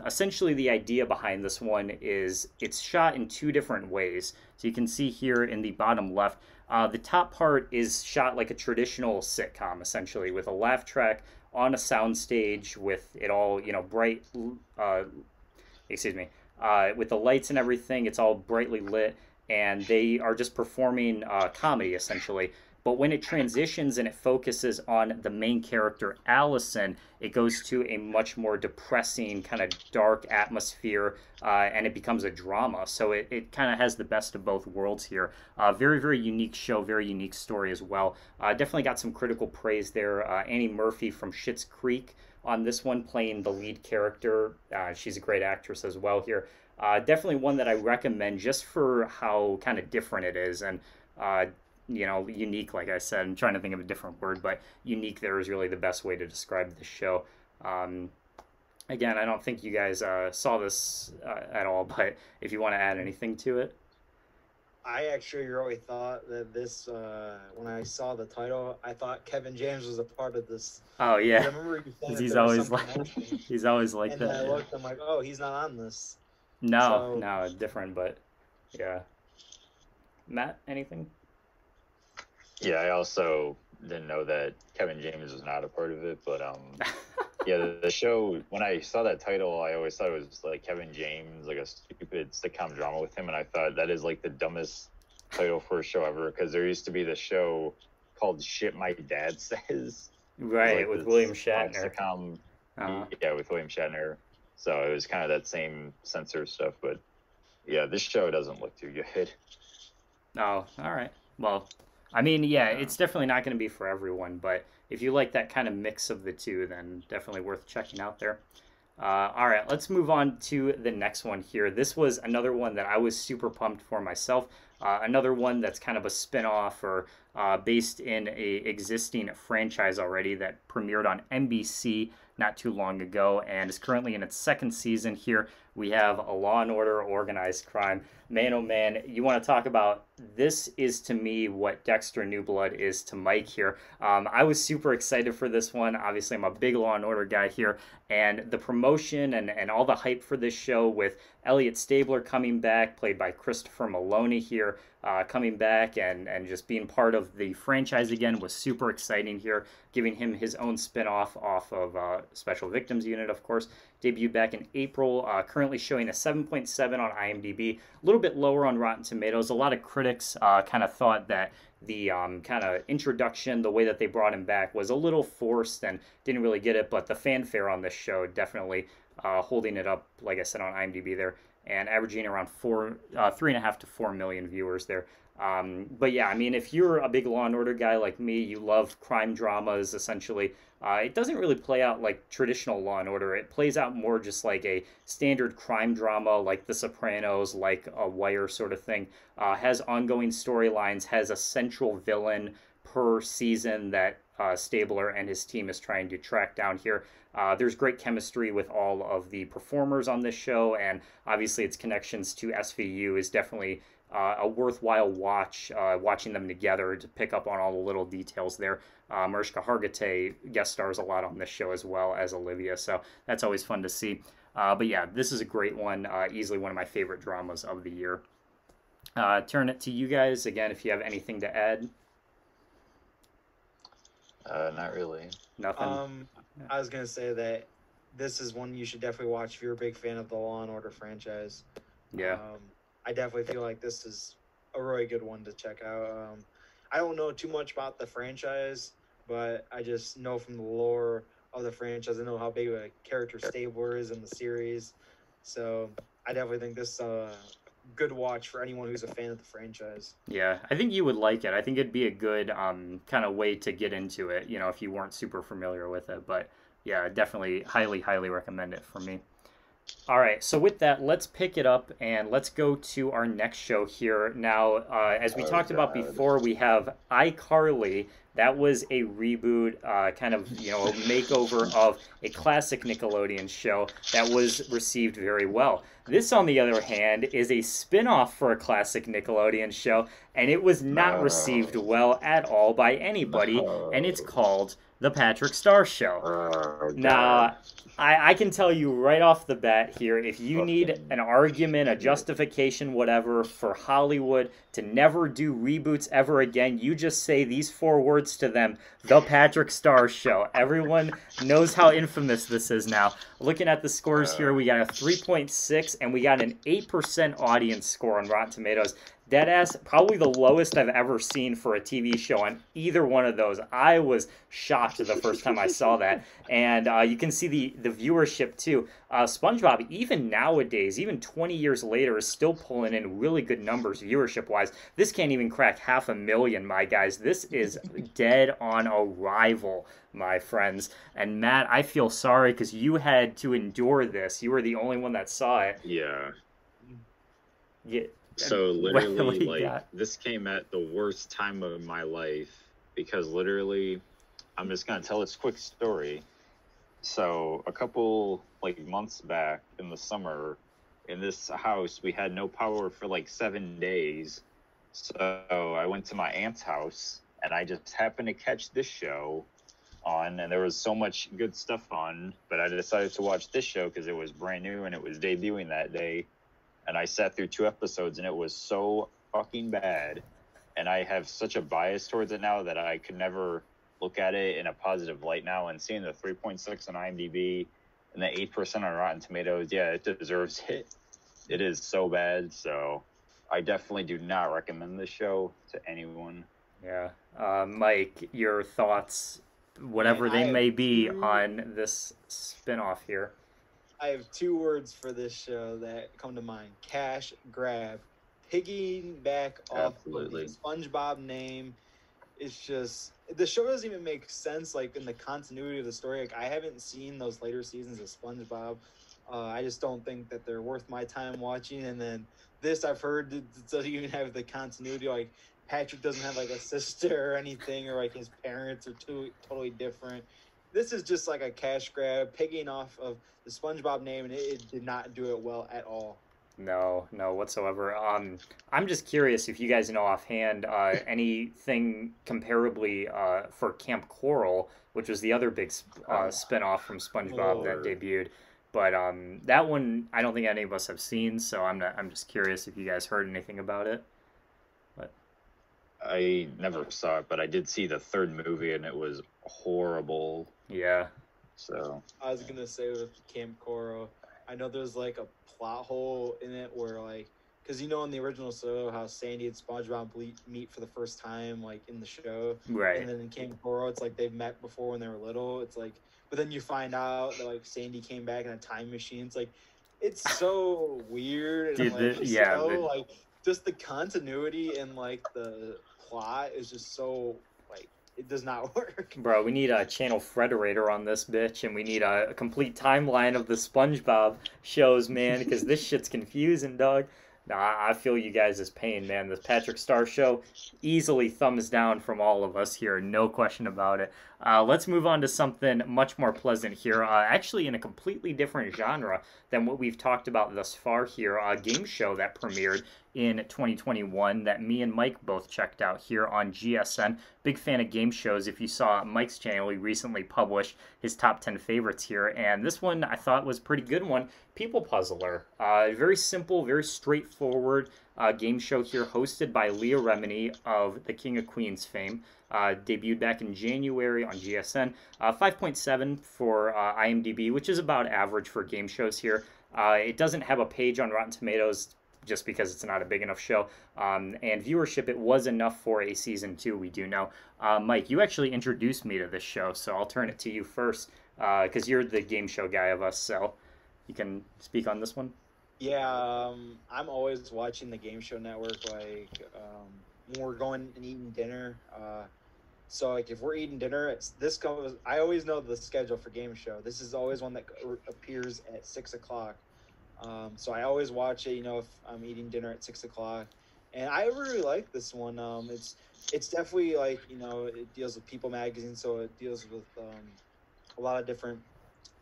Essentially, the idea behind this one is it's shot in two different ways. So you can see here in the bottom left, the top part is shot like a traditional sitcom, essentially, with a laugh track on a soundstage with it all, bright, with the lights and everything. It's all brightly lit, and they are just performing comedy, essentially. But when it transitions and it focuses on the main character, Allison, it goes to a much more depressing, kind of dark atmosphere, and it becomes a drama. So it kind of has the best of both worlds here. Very, very unique show, very unique story as well. Definitely got some critical praise there. Annie Murphy from Schitt's Creek on this one, playing the lead character. She's a great actress as well here. Definitely one that I recommend just for how kind of different it is. And unique, like I said. I'm trying to think of a different word, but unique there is really the best way to describe the show. Again, I don't think you guys saw this at all, but if you want to add anything to it. I actually really thought that this, when I saw the title, I thought Kevin James was a part of this. Oh, yeah. I remember you saying he's always like and that. then I looked, I'm like, oh, he's not on this. No, different, but yeah. Matt, anything? Yeah, I also didn't know that Kevin James was not a part of it, but yeah, the show, when I saw that title, I always thought it was like Kevin James, like a stupid sitcom drama with him, and I thought that is like the dumbest title for a show ever, because there used to be the show called Shit My Dad Says. Right, with William Shatner. Sitcom, yeah, with William Shatner. So it was kind of that same censor stuff, but yeah, this show doesn't look too good. Oh, all right. Well, I mean, yeah, it's definitely not going to be for everyone, but if you like that kind of mix of the two, then definitely worth checking out there. All right, let's move on to the next one here. This was another one that I was super pumped for myself. Another one that's kind of a spin-off or based in a existing franchise already that premiered on NBC not too long ago and is currently in its second season here. We have a Law and Order Organized Crime. Man, oh man, you want to talk about, this is to me what Dexter New Blood is to Mike here. I was super excited for this one. Obviously, I'm a big Law and Order guy here, and the promotion and all the hype for this show with Elliot Stabler coming back, played by Christopher Maloney here, coming back and just being part of the franchise again was super exciting here, giving him his own spin-off off of Special Victims Unit, of course. Debuted back in April, currently showing a 7.7 on IMDb, a little bit lower on Rotten Tomatoes. A lot of critics kind of thought that the kind of introduction, the way that they brought him back was a little forced and didn't really get it, but the fanfare on this show definitely holding it up, like I said, on IMDb there, and averaging around 3.5 to 4 million viewers there. But yeah, I mean, if you're a big Law and Order guy like me, you love crime dramas, essentially. It doesn't really play out like traditional Law and Order. It plays out more just like a standard crime drama, like The Sopranos, like a Wire sort of thing. Has ongoing storylines, has a central villain per season that Stabler and his team is trying to track down here. There's great chemistry with all of the performers on this show, and obviously its connections to SVU is definitely a worthwhile watch, watching them together to pick up on all the little details there. Mariska Hargitay guest stars a lot on this show as well as Olivia, so that's always fun to see. But yeah, this is a great one, easily one of my favorite dramas of the year. Turn it to you guys, again, if you have anything to add. Not really. Nothing? I was going to say that this is one you should definitely watch if you're a big fan of the Law and Order franchise. Yeah. I definitely feel like this is a really good one to check out. I don't know too much about the franchise, but I just know from the lore of the franchise, I know how big of a character Stabler is in the series. So I definitely think this is a good watch for anyone who's a fan of the franchise. Yeah, I think you would like it. I think it'd be a good kind of way to get into it, if you weren't super familiar with it. But yeah, definitely highly, highly recommend it for me. All right, so with that, let's pick it up and let's go to our next show here. Now, as we Oh talked about God. before, we have iCarly. That was a reboot, kind of, a makeover of a classic Nickelodeon show that was received very well. This, on the other hand, is a spin off for a classic Nickelodeon show, and it was not received No. well at all by anybody, and it's No. called The Patrick Star Show. Oh God. Now, I can tell you right off the bat here, if you need Fucking an argument, a idiot. justification, whatever, for Hollywood to never do reboots ever again, you just say these four words to them: The Patrick Star Show. Everyone knows how infamous this is now. Looking at the scores here, we got a 3.6 and we got an 8% audience score on Rotten Tomatoes. Deadass, probably the lowest I've ever seen for a TV show on either one of those. I was shocked the first time I saw that. And you can see the viewership too. SpongeBob, even nowadays, even 20 years later, is still pulling in really good numbers viewership wise. This can't even crack 500,000, my guys. This is dead on arrival, my friends. And Matt, I feel sorry because you had to endure this. You were the only one that saw it. Yeah. Yeah. So What do literally, you like, got? this came at the worst time of my life because literally, I'm just gonna tell this quick story. So a couple like months back in the summer, in this house, we had no power for like 7 days. So I went to my aunt's house and I just happened to catch this show on, and there was so much good stuff on, but I decided to watch this show because it was brand new and it was debuting that day. And I sat through 2 episodes and it was so fucking bad. And I have such a bias towards it now that I could never look at it in a positive light now. And seeing the 3.6 on IMDb and the 8% on Rotten Tomatoes, yeah, it deserves it. It is so bad. So I definitely do not recommend this show to anyone. Yeah. Mike, your thoughts, whatever Man, they I have may be, two on this spin-off here. I have two words for this show that come to mind: cash grab. Piggyback off of the Absolutely. SpongeBob name. It's just the show doesn't even make sense, like in the continuity of the story. Like I haven't seen those later seasons of SpongeBob. I just don't think that they're worth my time watching. And then this, I've heard, it doesn't even have the continuity. Like Patrick doesn't have like a sister or anything, or like his parents are totally different. This is just like a cash grab, pigging off of the SpongeBob name, and it did not do it well at all. No, no whatsoever. I'm just curious if you guys know offhand anything comparably for Camp Coral, which was the other big spin-off from SpongeBob that Lord. debuted. But that one, I don't think any of us have seen, so I'm just curious if you guys heard anything about it. But I never saw it, but I did see the third movie and it was horrible. yeah, So I was gonna say with Camp Coral, I know there's like a plot hole in it where like, because you know in the original show how Sandy and SpongeBob meet for the first time like in the show, right. and then in Camp Coral it's like they've met before when they were little. It's like, but then you find out that like Sandy came back in a time machine. It's like, it's so weird and Dude, like yeah, so like just the continuity and like the plot is just so like it does not work. bro, we need a channel Frederator on this bitch, and we need a complete timeline of the SpongeBob shows, man, because this shit's confusing, dog. Nah, I feel you guys' pain, man. The Patrick Star Show, easily thumbs down from all of us here, no question about it. Let's move on to something much more pleasant here, actually in a completely different genre than what we've talked about thus far here. A game show that premiered in 2021 that me and Mike both checked out here on GSN. Big fan of game shows. If you saw Mike's channel, he recently published his top 10 favorites here, and this one I thought was a pretty good one. People Puzzler. Very simple, very straightforward game show here, hosted by Leah Remini of the King of Queens fame. Debuted back in January on GSN. 5.7 for IMDb, which is about average for game shows here. It doesn't have a page on Rotten Tomatoes just because it's not a big enough show. And viewership, it was enough for a season 2, we do know. Mike, you actually introduced me to this show, so I'll turn it to you first, because you're the game show guy of us, so you can speak on this one. Yeah, I'm always watching the Game Show Network, like when we're going and eating dinner. So like if we're eating dinner, this goes. I always know the schedule for Game Show. This is always one that appears at 6 o'clock. So I always watch it, if I'm eating dinner at 6 o'clock. And I really like this one. It's definitely like, it deals with People magazine, so it deals with a lot of different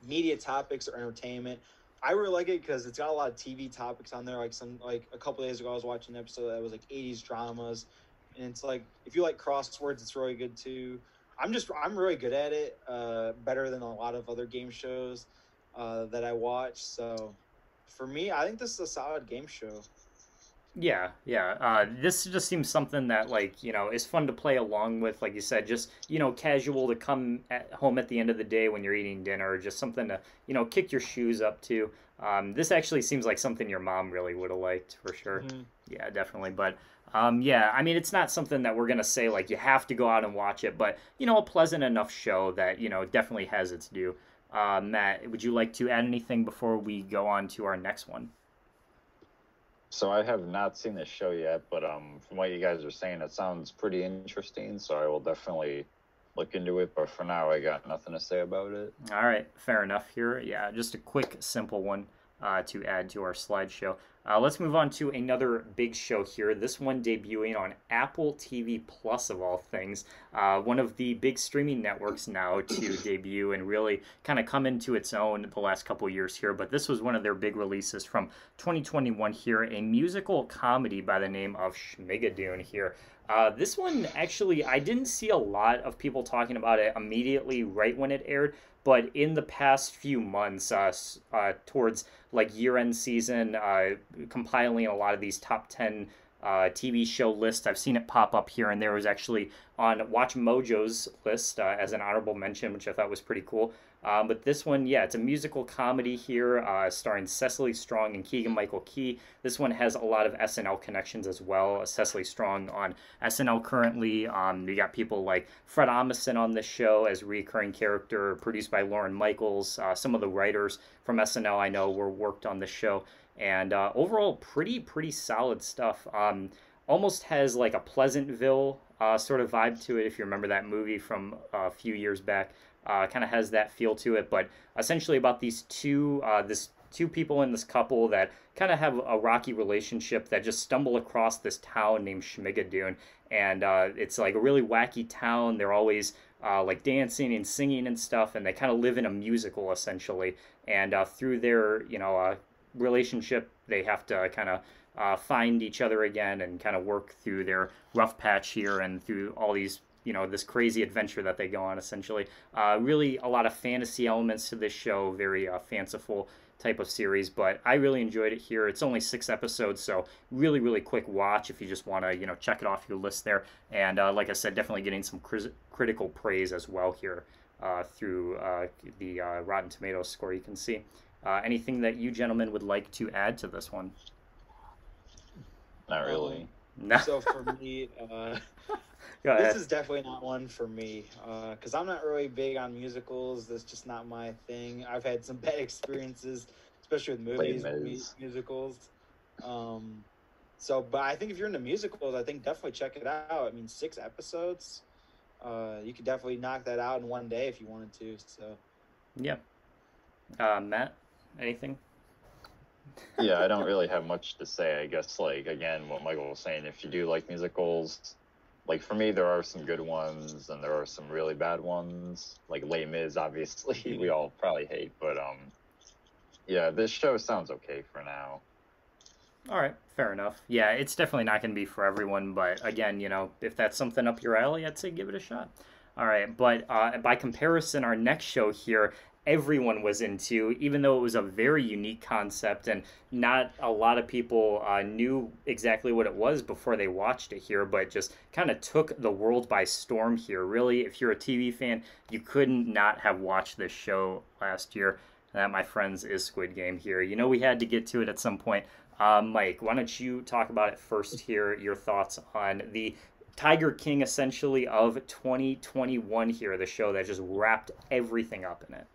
media topics or entertainment. I really like it because it's got a lot of TV topics on there. Like a couple days ago, I was watching an episode that was like 80s dramas, and it's like if you like crosswords, it's really good too. I'm really good at it, better than a lot of other game shows that I watch. So for me, I think this is a solid game show. Yeah, yeah. This just seems something that, like, is fun to play along with, like you said, just, casual to come at home at the end of the day when you're eating dinner, or just something to, kick your shoes up to. This actually seems like something your mom really would have liked, for sure. Mm-hmm. Yeah, definitely. But, yeah, I mean, it's not something that we're going to say, like, you have to go out and watch it, but, a pleasant enough show that, definitely has its due. Matt, would you like to add anything before we go on to our next one? So I have not seen this show yet, but from what you guys are saying, it sounds pretty interesting. So I will definitely look into it. But for now, I got nothing to say about it. All right, fair enough here. Yeah, just a quick, simple one to add to our slideshow. Let's move on to another big show here. This one debuting on Apple TV Plus, of all things. One of the big streaming networks now to debut and really kind of come into its own the last couple years here. But this was one of their big releases from 2021 here, a musical comedy by the name of Schmigadoon here. This one, actually, I didn't see a lot of people talking about it immediately right when it aired, but in the past few months, towards like year-end season, compiling a lot of these top 10 TV show lists, I've seen it pop up here and there. It was actually on Watch Mojo's list as an honorable mention, which I thought was pretty cool. But this one, yeah, it's a musical comedy here, starring Cecily Strong and Keegan-Michael Key. This one has a lot of SNL connections as well. Cecily Strong on SNL currently. We got people like Fred Armisen on this show as a recurring character, produced by Lauren Michaels. Some of the writers from SNL I know were worked on this show. And overall, pretty solid stuff. Almost has like a Pleasantville sort of vibe to it, if you remember that movie from a few years back. Kind of has that feel to it, but essentially about these two people in this couple that kind of have a rocky relationship that just stumble across this town named Schmigadoon, and it's like a really wacky town. They're always like dancing and singing and stuff, and they kind of live in a musical essentially. And through their relationship, they have to kind of find each other again and kind of work through their rough patch here and through all these this crazy adventure that they go on, essentially. Really a lot of fantasy elements to this show, very fanciful type of series, but I really enjoyed it here. It's only 6 episodes, so really quick watch if you just want to, check it off your list there. And like I said, definitely getting some critical praise as well here through the Rotten Tomatoes score you can see. Anything that you gentlemen would like to add to this one? Not really. No. So for me, this is definitely not one for me because I'm not really big on musicals. That's just not my thing. I've had some bad experiences, especially with movies, musicals. But I think if you're into musicals, I think definitely check it out. I mean, 6 episodes. You could definitely knock that out in one day if you wanted to. So, yeah. Matt, anything? Yeah, I don't really have much to say. I guess, like, again, what Michael was saying, if you do like musicals, like, for me, there are some good ones and there are some really bad ones. Like Les Mis, obviously, we all probably hate. But, yeah, this show sounds okay for now. All right, fair enough. Yeah, it's definitely not going to be for everyone. But, again, if that's something up your alley, I'd say give it a shot. All right, but by comparison, our next show here, everyone was into, even though it was a very unique concept and not a lot of people knew exactly what it was before they watched it here, but just kind of took the world by storm here. Really, if you're a TV fan, you couldn't not have watched this show last year. That, my friends, is Squid Game here. We had to get to it at some point. Mike, why don't you talk about it first here, your thoughts on the Tiger King, essentially, of 2021 here, the show that just wrapped everything up in it.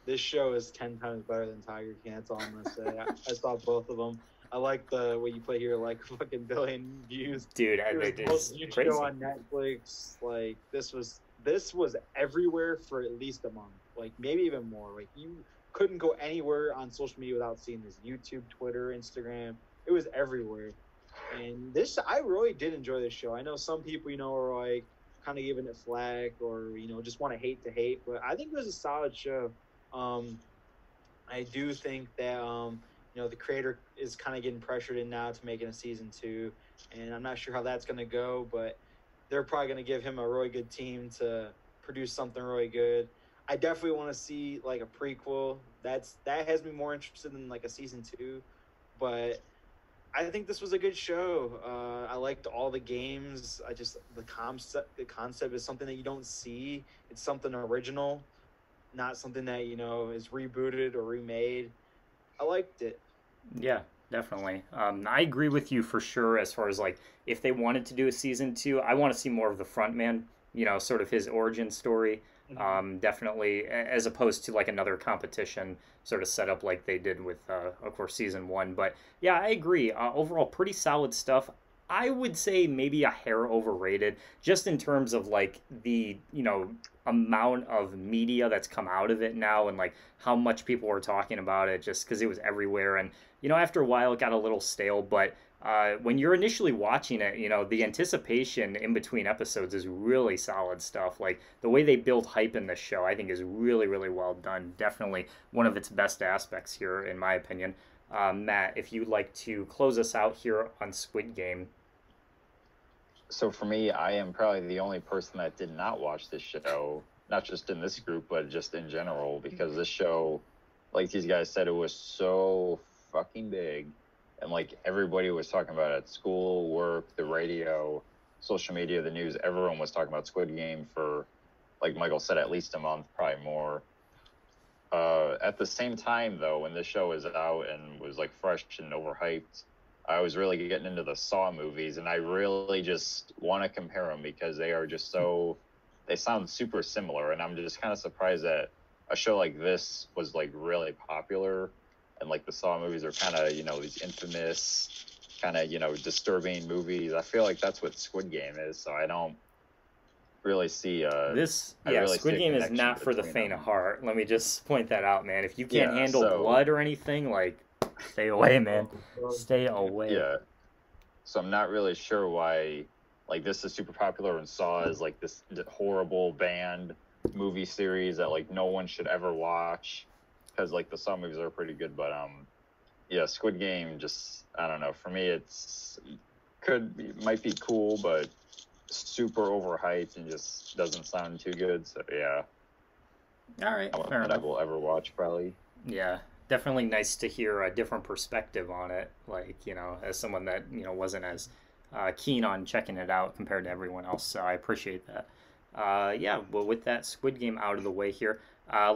This show is 10 times better than Tiger King. That's all I'm going to say. I saw both of them. I like the what you play here, like fucking billion views. Dude, it's crazy. Show on Netflix. Like, this was everywhere for at least a month. Like, maybe even more. Like, couldn't go anywhere on social media without seeing this. YouTube, Twitter, Instagram. It was everywhere. And this, I really did enjoy this show. I know some people, are like kind of giving it flack or, just want to hate, but I think it was a solid show. I do think that, the creator is kind of getting pressured in now to making a season 2, and I'm not sure how that's going to go, but they're probably going to give him a really good team to produce something really good. I definitely want to see like a prequel. That has me more interested in like a season 2, but I think this was a good show. I liked all the games. The concept is something that you don't see. It's something original, not something that is rebooted or remade. I liked it. Yeah, definitely. I agree with you for sure as far as like if they wanted to do a season 2, I want to see more of the front man, sort of his origin story. Definitely, as opposed to like another competition sort of setup like they did with, of course, season 1. But yeah, I agree. Overall, pretty solid stuff. I would say maybe a hair overrated, just in terms of like the amount of media that's come out of it now, and like how much people were talking about it, just because it was everywhere. And after a while, it got a little stale. But when you're initially watching it, the anticipation in between episodes is really solid stuff. Like the way they build hype in this show, I think is really, really well done. Definitely one of its best aspects here, in my opinion. Matt, if you'd like to close us out here on Squid Game. So for me, I am probably the only person that did not watch this show, not just in this group, but just in general, because this show, like these guys said, it was so fucking big. And like everybody was talking about it at school, work, the radio, social media, the news. Everyone was talking about Squid Game for, like Michael said, at least a month, probably more. At the same time, though, when this show was out and was like fresh and overhyped, I was really getting into the Saw movies, and I really just want to compare them because they are just they sound super similar. And I'm just kind of surprised that a show like this was like really popular. And like the Saw movies are kind of, these infamous, kind of, disturbing movies. I feel like that's what Squid Game is. So I don't really see Squid Game is not for the faint of heart. Let me just point that out, man. If you can't handle blood or anything, like, stay away, man. Stay away. Yeah. So I'm not really sure why, like, this is super popular and Saw is like this horrible banned movie series that like no one should ever watch. Because like the Saw movies are pretty good, but Squid Game just, I don't know. For me, might be cool, but super overhyped and just doesn't sound too good. So yeah. All right, fair enough. I will ever watch probably. Yeah, definitely nice to hear a different perspective on it. Like as someone that wasn't as keen on checking it out compared to everyone else. So I appreciate that. Well, with that Squid Game out of the way here.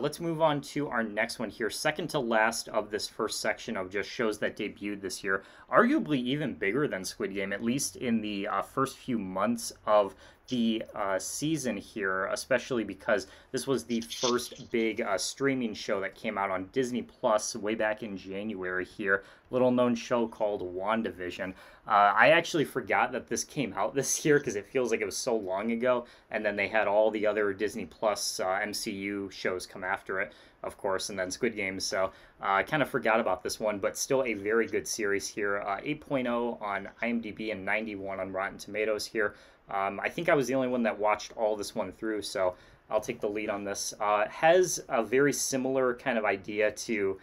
Let's move on to our next one here. Second to last of this first section of just shows that debuted this year. Arguably even bigger than Squid Game, at least in the first few months of the season here, especially because this was the first big streaming show that came out on Disney Plus way back in January here. Little known show called Wandavision. I actually forgot that this came out this year because it feels like it was so long ago, and then they had all the other Disney Plus MCU shows come after it, of course, and then Squid Game, so I kind of forgot about this one, but still a very good series here. 8.0 on IMDb and 91 on Rotten Tomatoes here. I think I was the only one that watched all this one through, so I'll take the lead on this. Has a very similar kind of idea to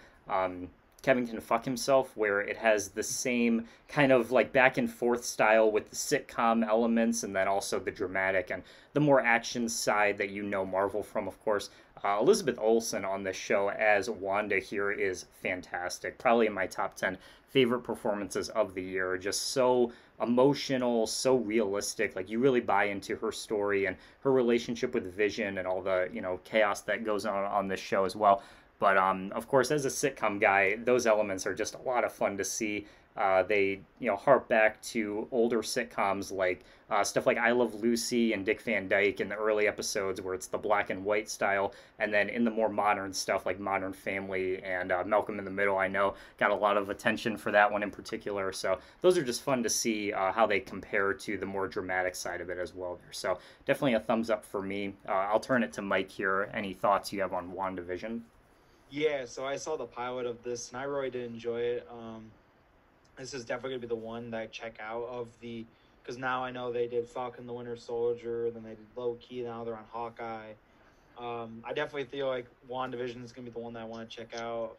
Kevin Can Fuck Himself, where it has the same kind of like back and forth style with the sitcom elements and then also the dramatic and the more action side that Marvel from, of course. Elizabeth Olsen on this show as Wanda here is fantastic. Probably in my top 10 favorite performances of the year. Just so emotional, so realistic. Like you really buy into her story and her relationship with Vision and all the, chaos that goes on this show as well. But of course, as a sitcom guy, those elements are just a lot of fun to see. They harp back to older sitcoms like stuff like I Love Lucy and Dick Van Dyke in the early episodes where it's the black and white style, and then in the more modern stuff like Modern Family and Malcolm in the Middle, I know got a lot of attention for that one in particular. So those are just fun to see how they compare to the more dramatic side of it as well there. So definitely a thumbs up for me. I'll turn it to Mike here. Any thoughts you have on WandaVision? Yeah, so I saw the pilot of this, and I really did enjoy it. This is definitely gonna be the one that I check out of the, because now I know they did Falcon the Winter Soldier, then they did Loki, now they're on Hawkeye. I definitely feel like WandaVision is gonna be the one that I want to check out.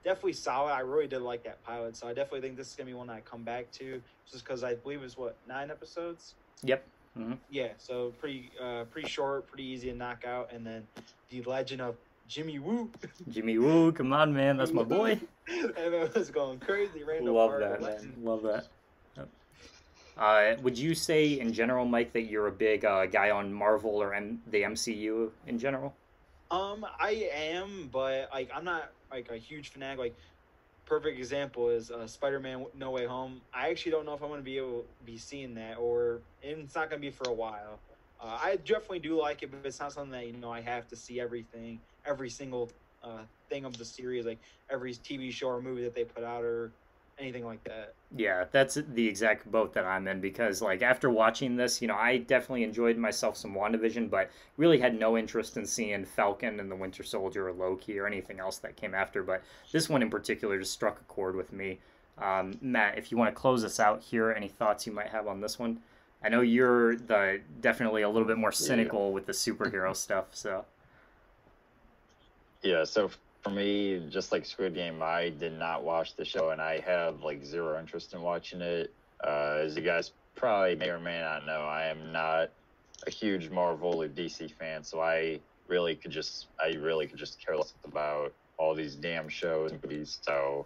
Definitely solid. I really did like that pilot, so I definitely think this is gonna be one that I come back to, just because I believe it's what, 9 episodes. Yep. Mm-hmm. Yeah, so pretty short, pretty easy to knock out, and then the Legend of Jimmy Woo. Jimmy Woo, come on, man, that's my boy. Everyone was going crazy. Randall Love Park, that, legend. man. Love that. Yep. Would you say in general, Mike, that you're a big guy on Marvel or the MCU in general? I am, but like I'm not like a huge fanatic. Like perfect example is Spider-Man No Way Home. I actually don't know if I'm going to be able to be seeing that, and it's not going to be for a while. I definitely do like it, but it's not something that I have to see everything, every single thing of the series, like every TV show or movie that they put out or anything like that. Yeah, that's the exact boat that I'm in because, like, after watching this, I definitely enjoyed myself some WandaVision, but really had no interest in seeing Falcon and the Winter Soldier or Loki or anything else that came after. But this one in particular just struck a chord with me. Matt, if you want to close us out here, any thoughts you might have on this one? I know you're definitely a little bit more cynical with the superhero stuff, so. Yeah, so for me, just like Squid Game, I did not watch the show, and I have like zero interest in watching it. As you guys probably may or may not know, I am not a huge Marvel or DC fan, so I really could just care less about all these damn shows and movies. So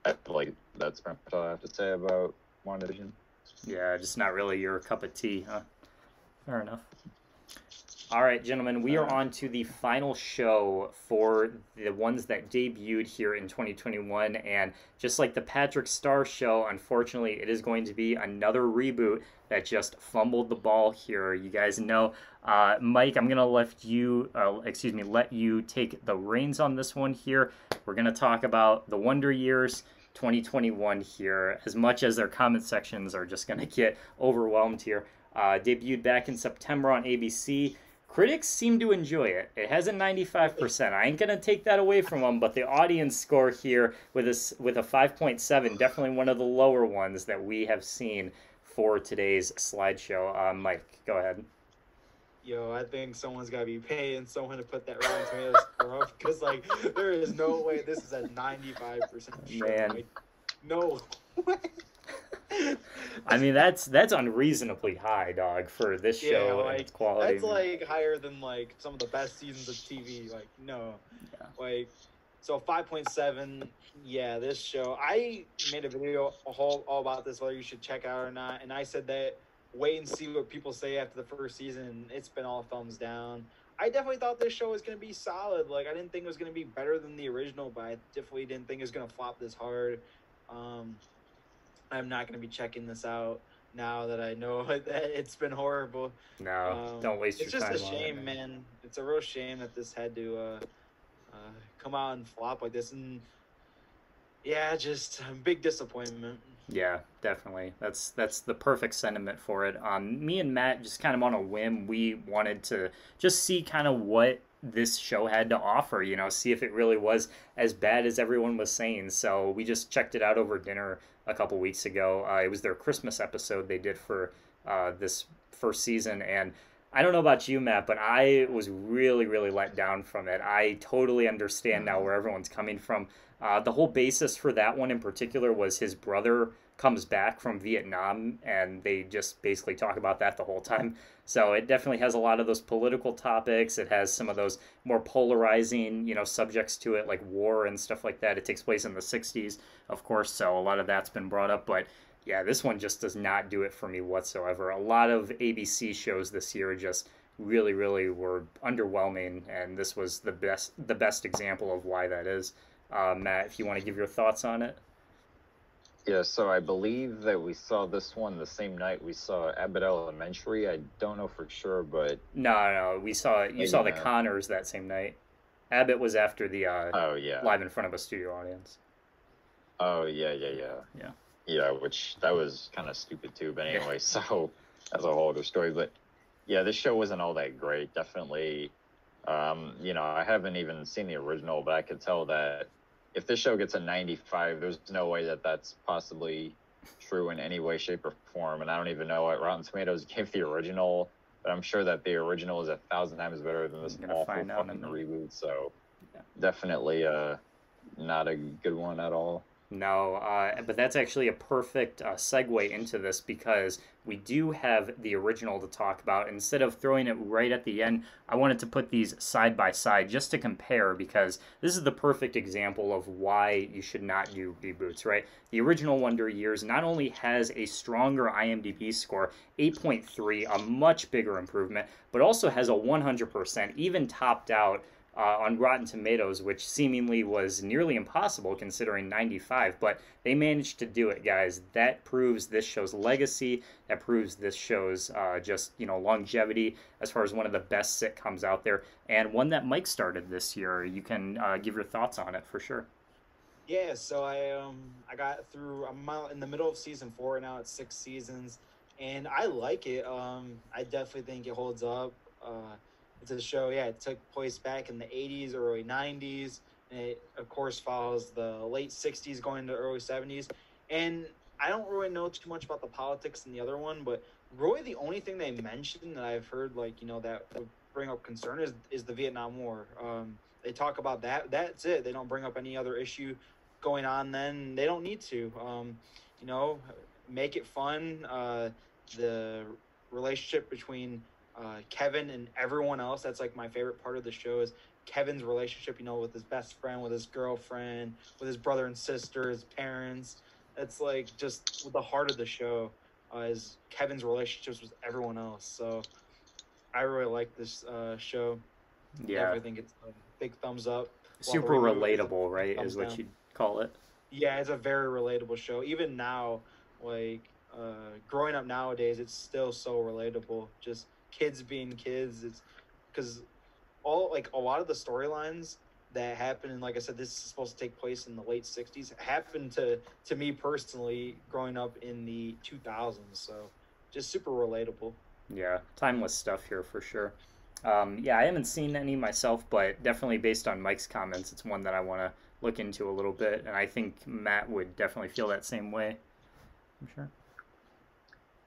I feel like that's pretty much all I have to say about WandaVision. Yeah, just not really your cup of tea, huh? Fair enough. All right, gentlemen, we are on to the final show for the ones that debuted here in 2021. And just like the Patrick Star show, unfortunately, it is going to be another reboot that just fumbled the ball here. You guys know, Mike, I'm going to let you take the reins on this one here. We're going to talk about the Wonder Years 2021 here, as much as their comment sections are just going to get overwhelmed here. Debuted back in September on ABC. Critics seem to enjoy it. It has a 95%. I ain't gonna take that away from them, but the audience score here with a 5.7, definitely one of the lower ones that we have seen for today's slideshow. Mike, go ahead. Yo, I think someone's got to be paying someone to put that Rotten Tomatoes score up because, like, there is no way this is a 95% show. Man. Like, no way. I mean, that's unreasonably high, dog, for this show and its quality. That's like higher than like some of the best seasons of TV. Like, no, like, so 5.7. Yeah, this show. I made a video all about this, whether you should check out or not, and I said that wait and see what people say after the first season. It's been all thumbs down. I definitely thought this show was going to be solid. Like, I didn't think it was going to be better than the original, but I definitely didn't think it was going to flop this hard. I'm not going to be checking this out now that I know that it's been horrible. No, don't waste your time. It's just a shame, man. It's a real shame that this had to come out and flop like this. And yeah, just a big disappointment. Yeah, definitely. That's the perfect sentiment for it. Me and Matt, just kind of on a whim, we wanted to just see kind of what this show had to offer, see if it really was as bad as everyone was saying. So we just checked it out over dinner a couple weeks ago. It was their Christmas episode they did for this first season, and I don't know about you, Matt, but I was really, really let down from it. I totally understand now where everyone's coming from. The whole basis for that one in particular was his brother comes back from Vietnam, and they just basically talk about that the whole time. So it definitely has a lot of those political topics. It has some of those more polarizing, subjects to it, like war and stuff like that. It takes place in the 60s, of course, so a lot of that's been brought up. But yeah, this one just does not do it for me whatsoever. A lot of ABC shows this year just really, really were underwhelming, and this was the best example of why that is. Matt, if you want to give your thoughts on it. Yeah, so I believe that we saw this one the same night we saw Abbott Elementary. I don't know for sure, but no, you saw the Connors that same night. Abbott was after the live in front of a studio audience. Oh yeah, which that was kind of stupid too. But anyway, so that's a whole other story. But yeah, this show wasn't all that great. Definitely You know, I haven't even seen the original, but I could tell that if this show gets a 95, there's no way that that's possibly true in any way, shape, or form. And I don't even know what Rotten Tomatoes gave the original, but I'm sure that the original is 1,000 times better than this awful fucking reboot. So definitely not a good one at all. No, but that's actually a perfect segue into this because we do have the original to talk about. Instead of throwing it right at the end, I wanted to put these side by side just to compare because this is the perfect example of why you should not do reboots, right? The original Wonder Years not only has a stronger IMDb score, 8.3, a much bigger improvement, but also has a 100%, even topped out on Rotten Tomatoes, which seemingly was nearly impossible considering 95, but they managed to do it, guys. That proves this show's legacy. That proves this show's just, you know, longevity as far as one of the best sitcoms out there, and one that Mike started this year. You can give your thoughts on it for sure. Yeah, so I got through. I'm in the middle of season 4 now. It's 6 seasons, and I like it. I definitely think it holds up. It's a show, yeah, it took place back in the 80s, early 90s, and it, of course, follows the late 60s going into early 70s. And I don't really know too much about the politics in the other one, but really the only thing they mentioned that I've heard, like, you know, that would bring up concern is the Vietnam War. They talk about that. That's it. They don't bring up any other issue going on then. They don't need to. You know, make it fun. The relationship between Kevin and everyone else, that's like my favorite part of the show, is Kevin's relationship, you know, with his best friend, with his girlfriend, with his brother and sister, his parents. It's like just the heart of the show is Kevin's relationships with everyone else. So I really like this show. Yeah, I think it's a big thumbs up. Super relatable, right, is what you'd call it. Yeah, it's a very relatable show. Even now, like growing up nowadays, it's still so relatable. Just kids being kids. It's because a lot of the storylines that happen, and like I said, this is supposed to take place in the late 60s, happened to me personally growing up in the 2000s. So just super relatable. Yeah, timeless stuff here for sure. Yeah, I haven't seen any myself, but definitely based on Mike's comments, it's one that I want to look into a little bit, and I think Matt would definitely feel that same way. I'm sure.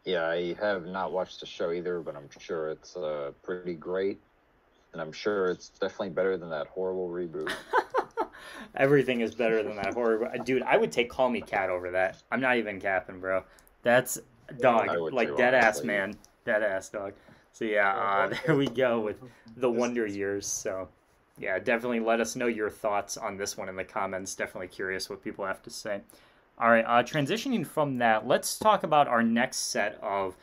Yeah, I have not watched the show either, but I'm sure it's pretty great, and I'm sure it's definitely better than that horrible reboot. Everything is better than that horrible. Dude, I would take Call Me Cat over that. I'm not even capping, bro. That's dog, like dead ass, man, dead ass dog. So yeah, there we go with the Wonder Years. So yeah, definitely let us know your thoughts on this one in the comments. Definitely curious what people have to say. All right, transitioning from that, let's talk about our next set of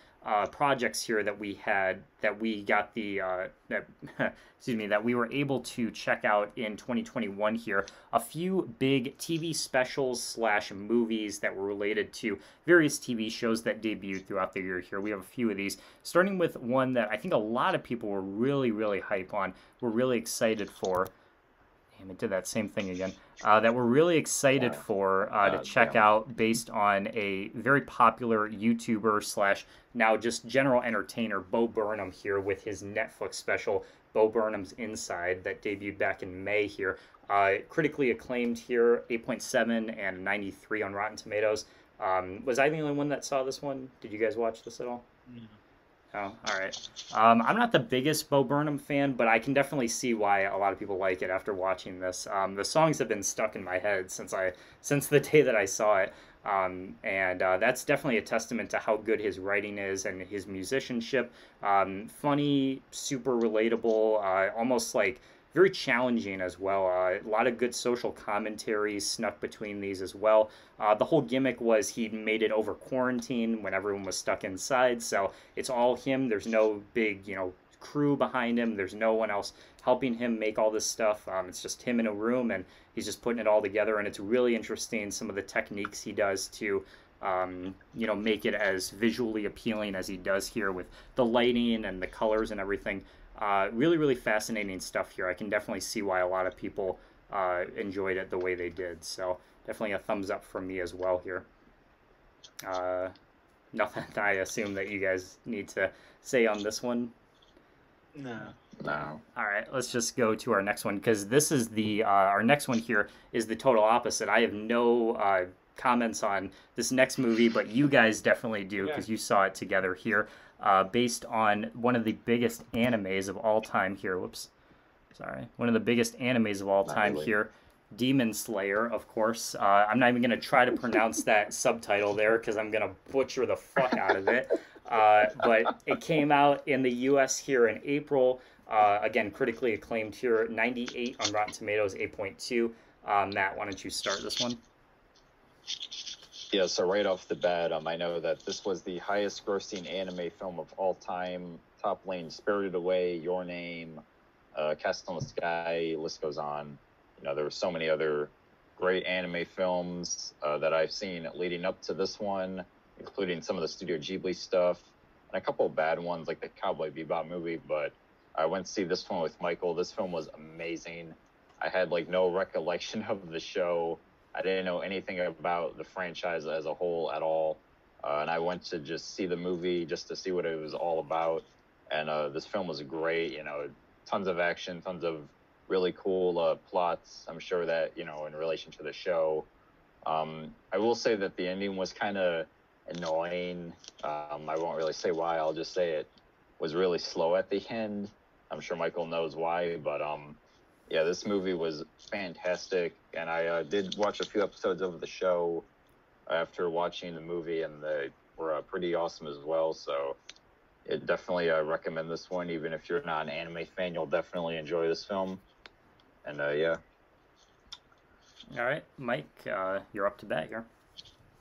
projects here that we had, that we got the, that we were able to check out in 2021 here. A few big TV specials slash movies that were related to various TV shows that debuted throughout the year here. We have a few of these, starting with one that I think a lot of people were really, really hype on, were really excited for. Damn, it did that same thing again. That we're really excited for to check out, based on a very popular YouTuber slash now just general entertainer, Bo Burnham here, with his Netflix special, Bo Burnham's Inside, that debuted back in May here. Critically acclaimed here, 8.7 and 93 on Rotten Tomatoes. Was I the only one that saw this one? Did you guys watch this at all? No. Oh, all right. I'm not the biggest Bo Burnham fan, but I can definitely see why a lot of people like it after watching this. The songs have been stuck in my head since the day that I saw it, and that's definitely a testament to how good his writing is and his musicianship. Funny, super relatable, almost like very challenging as well. A lot of good social commentary snuck between these as well. The whole gimmick was he made it over quarantine when everyone was stuck inside, so it's all him. There's no big, crew behind him. There's no one else helping him make all this stuff. It's just him in a room, and he's just putting it all together, and it's really interesting, some of the techniques he does to make it as visually appealing as he does here with the lighting and the colors and everything. Really, really fascinating stuff here. I can definitely see why a lot of people enjoyed it the way they did. So definitely a thumbs up from me as well here. Nothing I assume that you guys need to say on this one. No. No. All right, let's just go to our next one because this is the our next one here is the total opposite. I have no comments on this next movie, but you guys definitely do because you saw it together here. Based on one of the biggest animes of all time here. Whoops, sorry, one of the biggest animes of all time here. Demon Slayer, of course. I'm not even gonna try to pronounce that subtitle there because I'm gonna butcher the fuck out of it. But it came out in the U.S. here in April. Again, critically acclaimed here, 98 on Rotten Tomatoes, 8.2. Matt, why don't you start this one? Yeah, so right off the bat, I know that this was the highest grossing anime film of all time. Top lane, Spirited Away, Your Name, Cast on the Sky, list goes on. You know, there were so many other great anime films that I've seen leading up to this one, including some of the Studio Ghibli stuff, and a couple of bad ones like the Cowboy Bebop movie, but I went to see this one with Michael. This film was amazing. I had like no recollection of the show. I didn't know anything about the franchise as a whole at all. And I went to just see the movie just to see what it was all about. And this film was great, you know, tons of action, tons of really cool plots. I'm sure that, you know, in relation to the show, I will say that the ending was kind of annoying. I won't really say why. I'll just say it was really slow at the end. I'm sure Michael knows why, but yeah, this movie was fantastic, and I did watch a few episodes of the show after watching the movie, and they were pretty awesome as well. So, it definitely recommend this one. Even if you're not an anime fan, you'll definitely enjoy this film. And yeah. All right, Mike, you're up to bat here.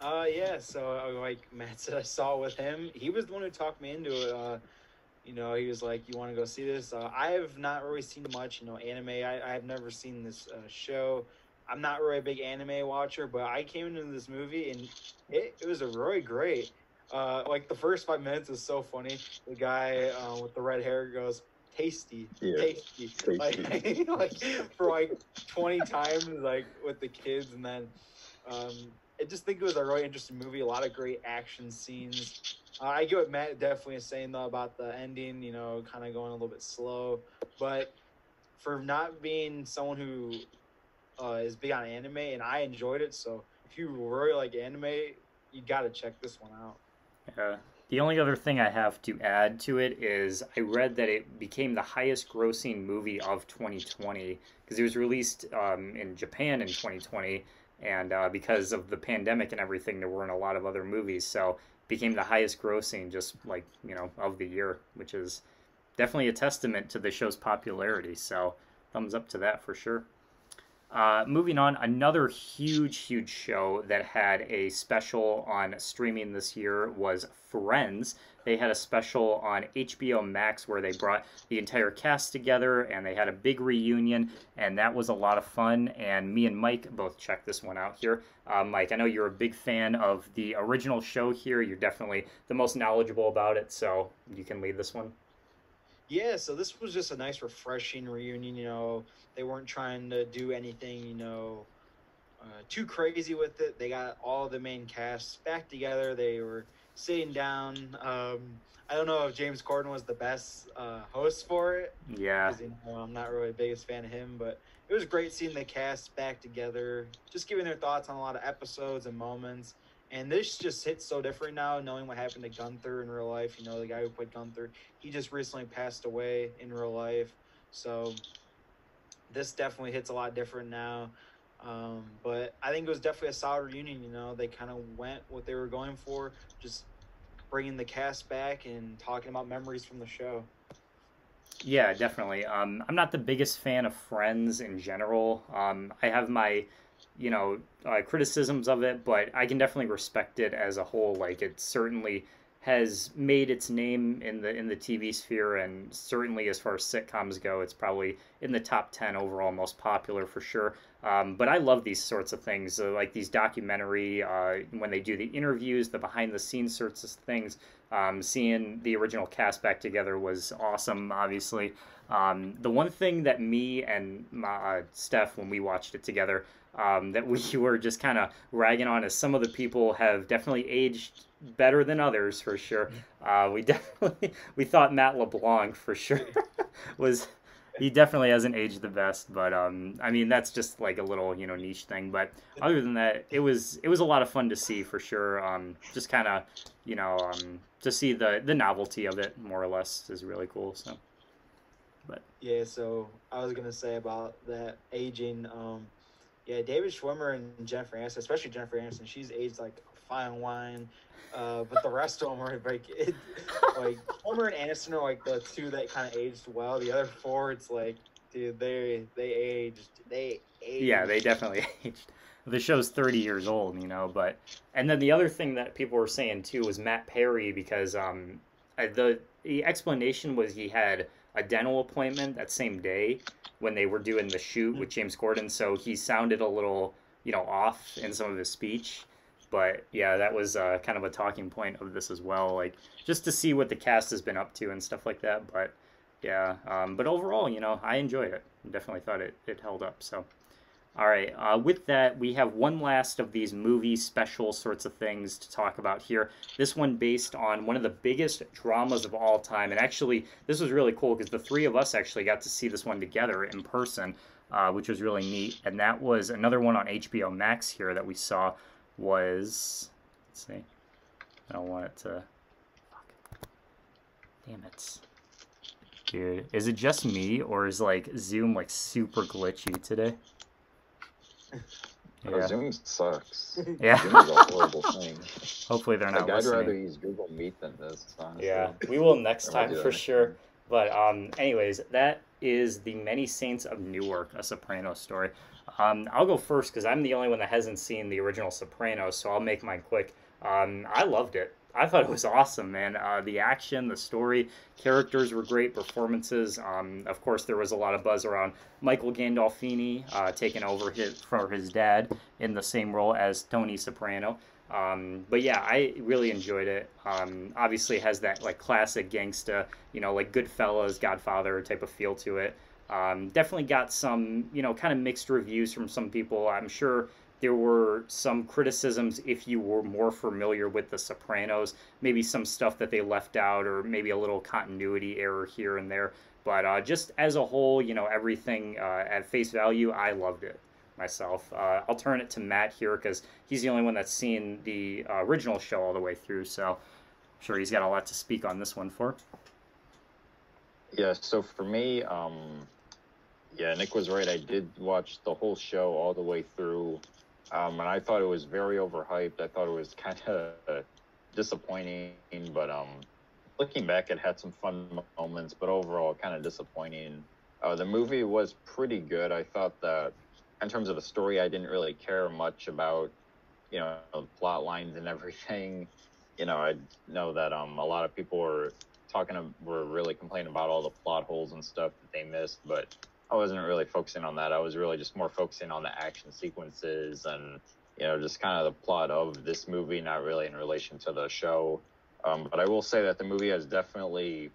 Yeah. So like Matt said, I saw it with him. He was the one who talked me into it. You know, he was like, "You want to go see this?" I have not really seen much, you know, anime. I have never seen this show. I'm not really a big anime watcher, but I came into this movie and it was a really great. Like the first 5 minutes is so funny. The guy with the red hair goes, "Tasty, tasty," like, like for like 20 times, like with the kids, and then I just think it was a really interesting movie. A lot of great action scenes. I get what Matt definitely is saying though about the ending, you know, kind of going a little bit slow. But for not being someone who is big on anime, and I enjoyed it, so if you really like anime, you got to check this one out. The only other thing I have to add to it is I read that it became the highest grossing movie of 2020 because it was released in Japan in 2020, and because of the pandemic and everything, there weren't a lot of other movies, so became the highest grossing just like, you know, of the year, which is definitely a testament to the show's popularity. So thumbs up to that for sure. Moving on, another huge show that had a special on streaming this year was Friends. They had a special on HBO Max where they brought the entire cast together and they had a big reunion, and that was a lot of fun. And me and Mike both checked this one out here. Mike, I know you're a big fan of the original show here. You're definitely the most knowledgeable about it, so you can lead this one. Yeah, so this was just a nice, refreshing reunion. You know, they weren't trying to do anything, you know, too crazy with it. They got all the main casts back together. They were sitting down. I don't know if James Corden was the best host for it. Yeah. You know, I'm not really the biggest fan of him, but it was great seeing the cast back together, just giving their thoughts on a lot of episodes and moments. And this just hits so different now, knowing what happened to Gunther in real life. You know, the guy who played Gunther, he just recently passed away in real life. So this definitely hits a lot different now. But I think it was definitely a solid reunion. You know, they kind of went what they were going for, just bringing the cast back and talking about memories from the show. Yeah, definitely. I'm not the biggest fan of Friends in general. I have my, you know, criticisms of it, but I can definitely respect it as a whole. Like, it certainly has made its name in the TV sphere, and certainly as far as sitcoms go, it's probably in the top 10 overall most popular for sure. But I love these sorts of things, like these documentary, when they do the interviews, the behind the scenes sorts of things. Seeing the original cast back together was awesome, obviously. The one thing that me and Steph, when we watched it together, that we were just kind of ragging on is some of the people have definitely aged better than others for sure. We thought Matt LeBlanc for sure was he definitely hasn't aged the best, but I mean that's just like a little niche thing. But other than that, it was a lot of fun to see for sure. Just kind of to see the novelty of it more or less is really cool. So, but Yeah, so I was gonna say about that aging. Yeah, David Schwimmer and Jennifer Aniston, especially Jennifer Aniston, she's aged like fine wine. But the rest of them are like Schwimmer and Aniston are like the two that kind of aged well. The other four, it's like, dude, they yeah, aged. they definitely aged. The show's 30 years old, but and then the other thing that people were saying too was Matt Perry because the explanation was he had a dental appointment that same day when they were doing the shoot with James Corden, so he sounded a little off in some of his speech. But yeah, that was kind of a talking point of this as well, like just to see what the cast has been up to and stuff like that. But yeah, but overall, I enjoyed it. Definitely thought it held up. So. All right. With that, we have one last of these movie special sorts of things to talk about here. This one based on one of the biggest dramas of all time. And actually, this was really cool because the three of us actually got to see this one together in person, which was really neat. And that was another one on HBO Max here that we saw was, let's see. I don't want it to, fuck. Damn it. Dude, is it just me or is like Zoom like super glitchy today? Yeah. Zoom sucks. Yeah. Zoom is a horrible thing. Hopefully they're not listening. I'd rather use Google Meet than this, honestly. Yeah, we will next time for sure. But anyways, that is The Many Saints of Newark, a Sopranos story. I'll go first because I'm the only one that hasn't seen the original Sopranos, so I'll make mine quick. I loved it. I thought it was awesome, man. The action, the story, characters were great, performances. Of course, there was a lot of buzz around Michael Gandolfini taking over for his dad in the same role as Tony Soprano. But yeah, I really enjoyed it. Obviously, it has that like classic gangsta, like Goodfellas, Godfather type of feel to it. Definitely got some, kind of mixed reviews from some people. I'm sure there were some criticisms if you were more familiar with The Sopranos, maybe some stuff that they left out or maybe a little continuity error here and there. But just as a whole, everything at face value, I loved it myself. I'll turn it to Matt here because he's the only one that's seen the original show all the way through, so I'm sure he's got a lot to speak on this one for. Yeah, so for me, yeah, Nick was right. I did watch the whole show all the way through. And I thought it was very overhyped. I thought it was kind of disappointing, but looking back, it had some fun moments, but overall, kind of disappointing. The movie was pretty good. I thought that in terms of the story, I didn't really care much about, the plot lines and everything. I know that a lot of people were really complaining about all the plot holes and stuff that they missed, but I wasn't really focusing on that. I was really just more focusing on the action sequences and, just kind of the plot of this movie, not really in relation to the show. But I will say that the movie has definitely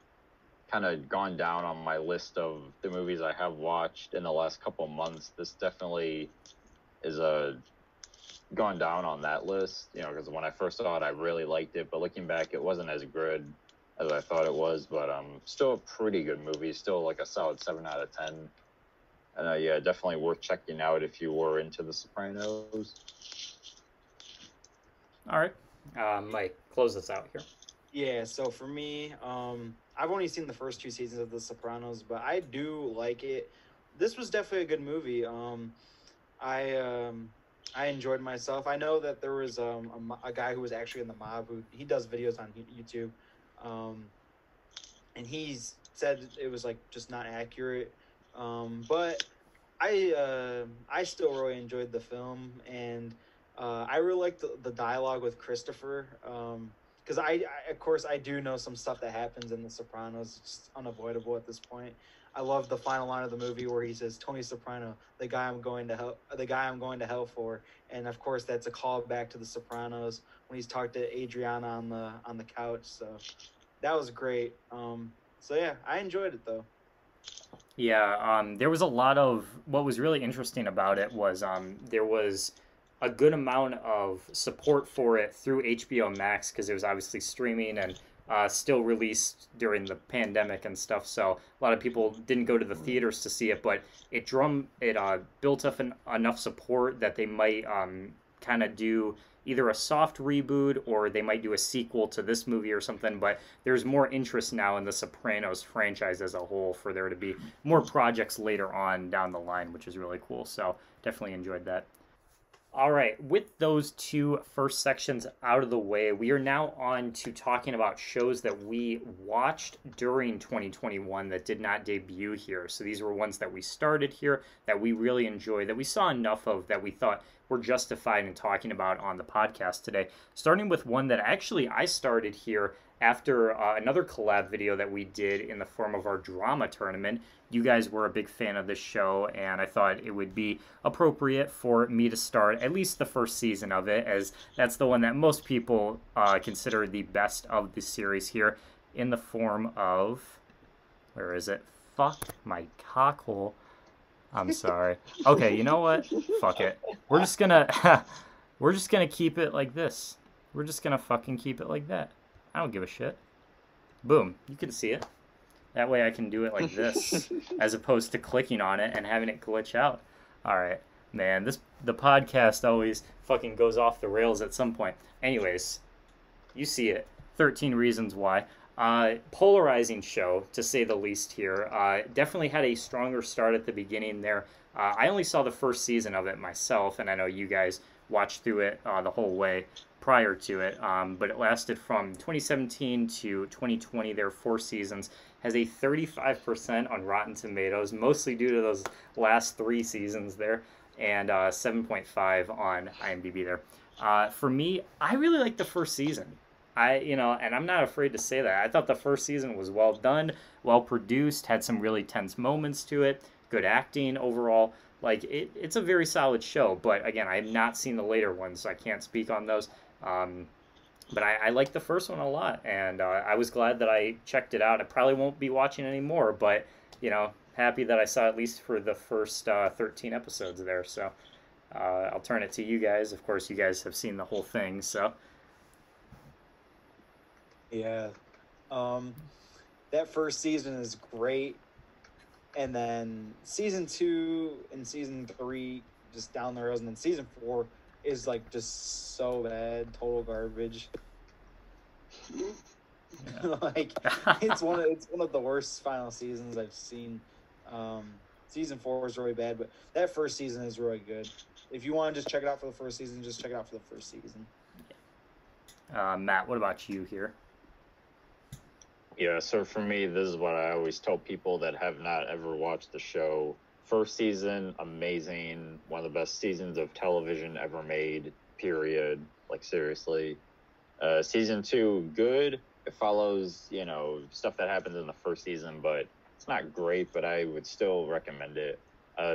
kind of gone down on my list of the movies I have watched in the last couple of months. This definitely is gone down on that list, because when I first saw it, I really liked it. But looking back, it wasn't as good as I thought it was. But still a pretty good movie. Still like a solid 7 out of 10. And yeah, definitely worth checking out if you were into The Sopranos. All right. Mike, close this out here. Yeah, so for me, I've only seen the first 2 seasons of The Sopranos, but I do like it. This was definitely a good movie. I enjoyed myself. I know that there was a guy who was actually in the mob he does videos on YouTube, and he said it was like just not accurate. But I still really enjoyed the film, and I really liked the dialogue with Christopher. Because I of course I do know some stuff that happens in The Sopranos. It's just unavoidable at this point. I love the final line of the movie where he says, "Tony Soprano, the guy I'm going to hell for," and of course that's a call back to The Sopranos when he's talked to Adriana on the couch. So that was great. So yeah, I enjoyed it though. Yeah, there was a lot of what was really interesting about it was there was a good amount of support for it through HBO Max because it was obviously streaming and still released during the pandemic and stuff. So a lot of people didn't go to the theaters to see it, but it built up enough support that they might kind of do either a soft reboot or they might do a sequel to this movie or something. But there's more interest now in the Sopranos franchise as a whole for there to be more projects later on down the line, which is really cool. So definitely enjoyed that. All right, with those two first sections out of the way, we are now on to talking about shows that we watched during 2021 that did not debut here. So these were ones that we started here, that we really enjoyed, that we saw enough of, that we thought were justified in talking about on the podcast today. Starting with one that actually I started here after another collab video that we did in the form of our drama tournament. You guys were a big fan of this show, and I thought it would be appropriate for me to start at least the first season of it, as that's the one that most people consider the best of the series here, in the form of, where is it? Fuck my cockhole. I'm sorry. Okay, you know what? Fuck it. We're just gonna keep it like this. We're just gonna fucking keep it like that. I don't give a shit. Boom. You can see it. That way I can do it like this, as opposed to clicking on it and having it glitch out. All right, man, the podcast always fucking goes off the rails at some point. Anyways, you see it. 13 Reasons Why. Polarizing show, to say the least here. Definitely had a stronger start at the beginning there. I only saw the first season of it myself, and I know you guys watched through it the whole way prior to it, but it lasted from 2017 to 2020. There, 4 seasons. Has a 35% on Rotten Tomatoes, mostly due to those last 3 seasons there, and 7.5 on IMDb there. For me, I really liked the first season. And I'm not afraid to say that. I thought the first season was well done, well produced, had some really tense moments to it, good acting overall. Like, it's a very solid show, but again, I have not seen the later ones, so I can't speak on those. But I liked the first one a lot, and I was glad that I checked it out. I probably won't be watching anymore, but, happy that I saw at least for the first 13 episodes there. So I'll turn it to you guys. Of course, you guys have seen the whole thing, so. Yeah. That first season is great. And then season 2 and season 3 just down the road, and then season 4 is like just so bad, total garbage. Yeah. Like it's one of the worst final seasons I've seen. Season 4 is really bad, but that first season is really good. If you want to just check it out for the first season, just check it out for the first season. Matt, what about you here? Yeah, so for me, this is what I always tell people that have not ever watched the show. First season, amazing. One of the best seasons of television ever made, period. Like, seriously. Season 2, good. It follows, stuff that happens in the first season, but it's not great, but I would still recommend it.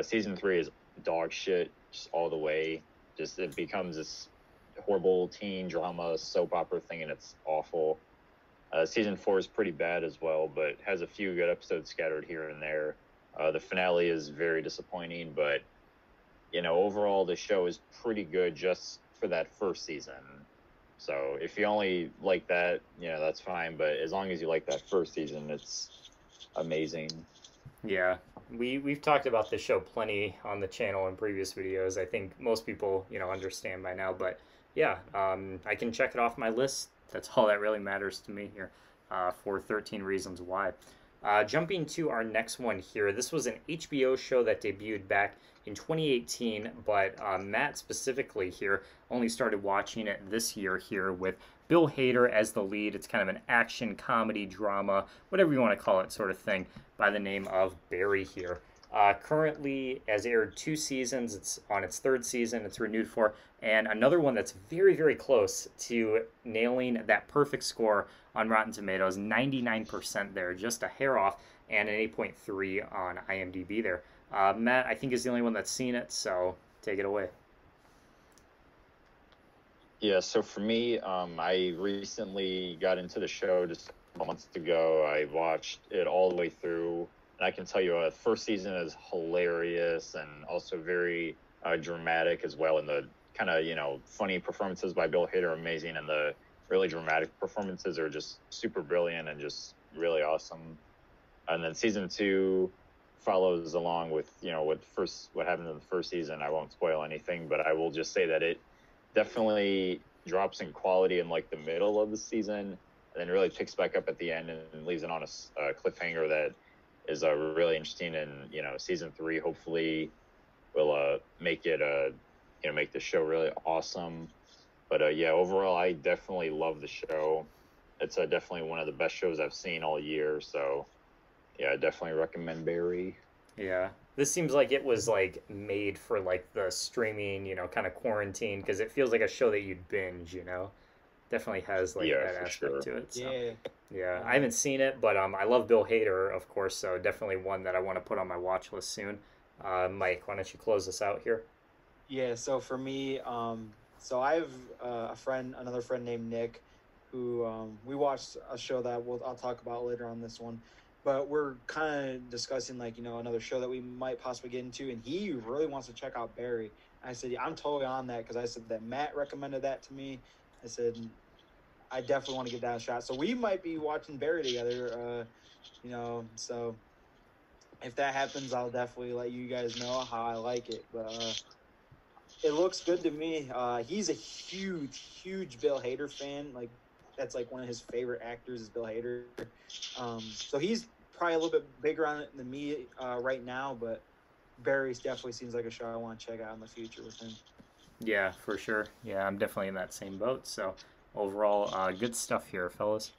Season 3 is dog shit, just all the way. Just, it becomes this horrible teen drama soap opera thing, and it's awful. Season 4 is pretty bad as well, but has a few good episodes scattered here and there. The finale is very disappointing, but, overall the show is pretty good just for that first season. So if you only like that, that's fine. But as long as you like that first season, it's amazing. Yeah, we've talked about this show plenty on the channel in previous videos. I think most people, understand by now. But yeah, I can check it off my list. That's all that really matters to me here for 13 Reasons Why. Jumping to our next one here. This was an HBO show that debuted back in 2018, but Matt specifically here only started watching it this year here with Bill Hader as the lead. It's kind of an action, comedy, drama, whatever you want to call it sort of thing, by the name of Barry here. Currently has aired 2 seasons. It's on its 3rd season. It's renewed for, and another one that's very, very close to nailing that perfect score on Rotten Tomatoes, 99% there, just a hair off, and an 8.3 on IMDb there. Matt, I think, is the only one that's seen it, so take it away. Yeah, so for me, I recently got into the show just a couple months ago. I watched it all the way through. And I can tell you, the first season is hilarious and also very dramatic as well in the kind of, funny performances by Bill Hader are amazing, and the really dramatic performances are just super brilliant and just really awesome. And then season 2 follows along with, what happened in the first season. I won't spoil anything, but I will just say that it definitely drops in quality in like the middle of the season, and then really picks back up at the end and leaves it on a cliffhanger that is really interesting. And season 3 hopefully will make it make the show really awesome. But overall, I definitely love the show. It's definitely one of the best shows I've seen all year. So yeah, I definitely recommend Barry. Yeah. This seems like it was like made for like the streaming, kind of quarantine, because it feels like a show that you'd binge, Definitely has like that aspect sure. to it. So. Yeah. Yeah, I haven't seen it, but I love Bill Hader, of course, so definitely one that I want to put on my watch list soon. Mike, why don't you close us out here? Yeah, so for me, so I have another friend named Nick, who we watched a show that I'll talk about later on this one, but we're kind of discussing like another show that we might possibly get into, and he really wants to check out Barry. I said, yeah, I'm totally on that, because I said that Matt recommended that to me. I said, I definitely want to give that a shot. So we might be watching Barry together, so if that happens, I'll definitely let you guys know how I like it. But it looks good to me. He's a huge Bill Hader fan. Like, that's like one of his favorite actors is Bill Hader. So he's probably a little bit bigger on it than me right now, but Barry's definitely seems like a show I want to check out in the future with him. Yeah, for sure. Yeah, I'm definitely in that same boat. So overall, good stuff here, fellas.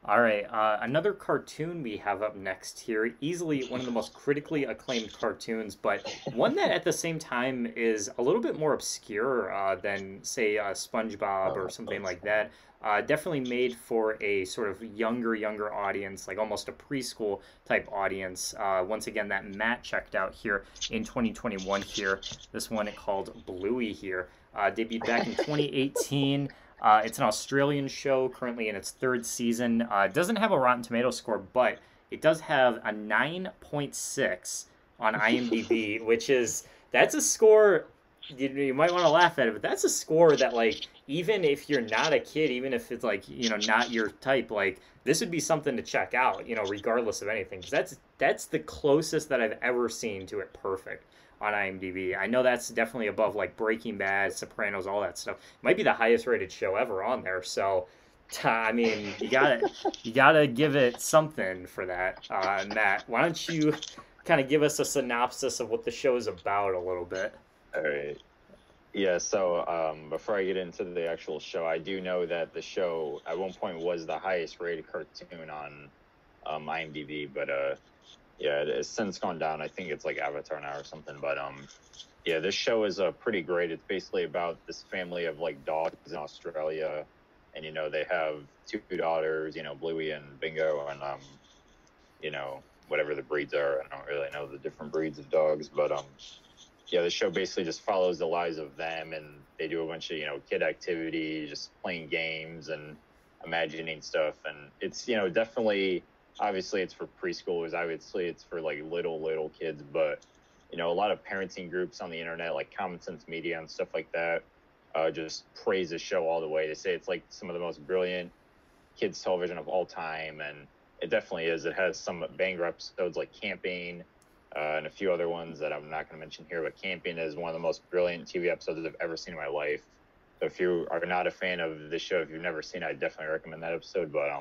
All right, another cartoon we have up next here, easily one of the most critically acclaimed cartoons, but one that at the same time is a little bit more obscure than, say, SpongeBob or something like that. Definitely made for a sort of younger audience, like almost a preschool type audience. Once again, that Matt checked out here in 2021 here. This one called Bluey here. Debuted back in 2018. It's an Australian show, currently in its 3rd season. It doesn't have a Rotten Tomatoes score, but it does have a 9.6 on IMDb, that's a score, you might want to laugh at it, but that's a score that, like, even if you're not a kid, even if it's, like, not your type, like, this would be something to check out, regardless of anything. Because that's the closest that I've ever seen to it perfect on IMDb. I know that's definitely above like Breaking Bad, Sopranos, all that stuff. It might be the highest rated show ever on there. So, I mean, you gotta give it something for that. Matt, why don't you kind of give us a synopsis of what the show is about a little bit? All right. Yeah, so before I get into the actual show, I do know that the show at one point was the highest rated cartoon on IMDb, but yeah, it has since gone down. I think it's like Avatar now or something. But yeah, this show is pretty great. It's basically about this family of like dogs in Australia, and they have 2 daughters, Bluey and Bingo, and whatever the breeds are. I don't really know the different breeds of dogs, but yeah, the show basically just follows the lives of them, and they do a bunch of kid activities, just playing games and imagining stuff, and it's definitely. Obviously, it's for preschoolers. Obviously, it's for like little kids. But a lot of parenting groups on the internet, like Common Sense Media and stuff like that, just praise the show all the way. They say it's like some of the most brilliant kids television of all time, and it definitely is. It has some banger episodes like Camping, and a few other ones that I'm not going to mention here. But Camping is one of the most brilliant TV episodes I've ever seen in my life. So if you are not a fan of this show, if you've never seen it, I definitely recommend that episode. But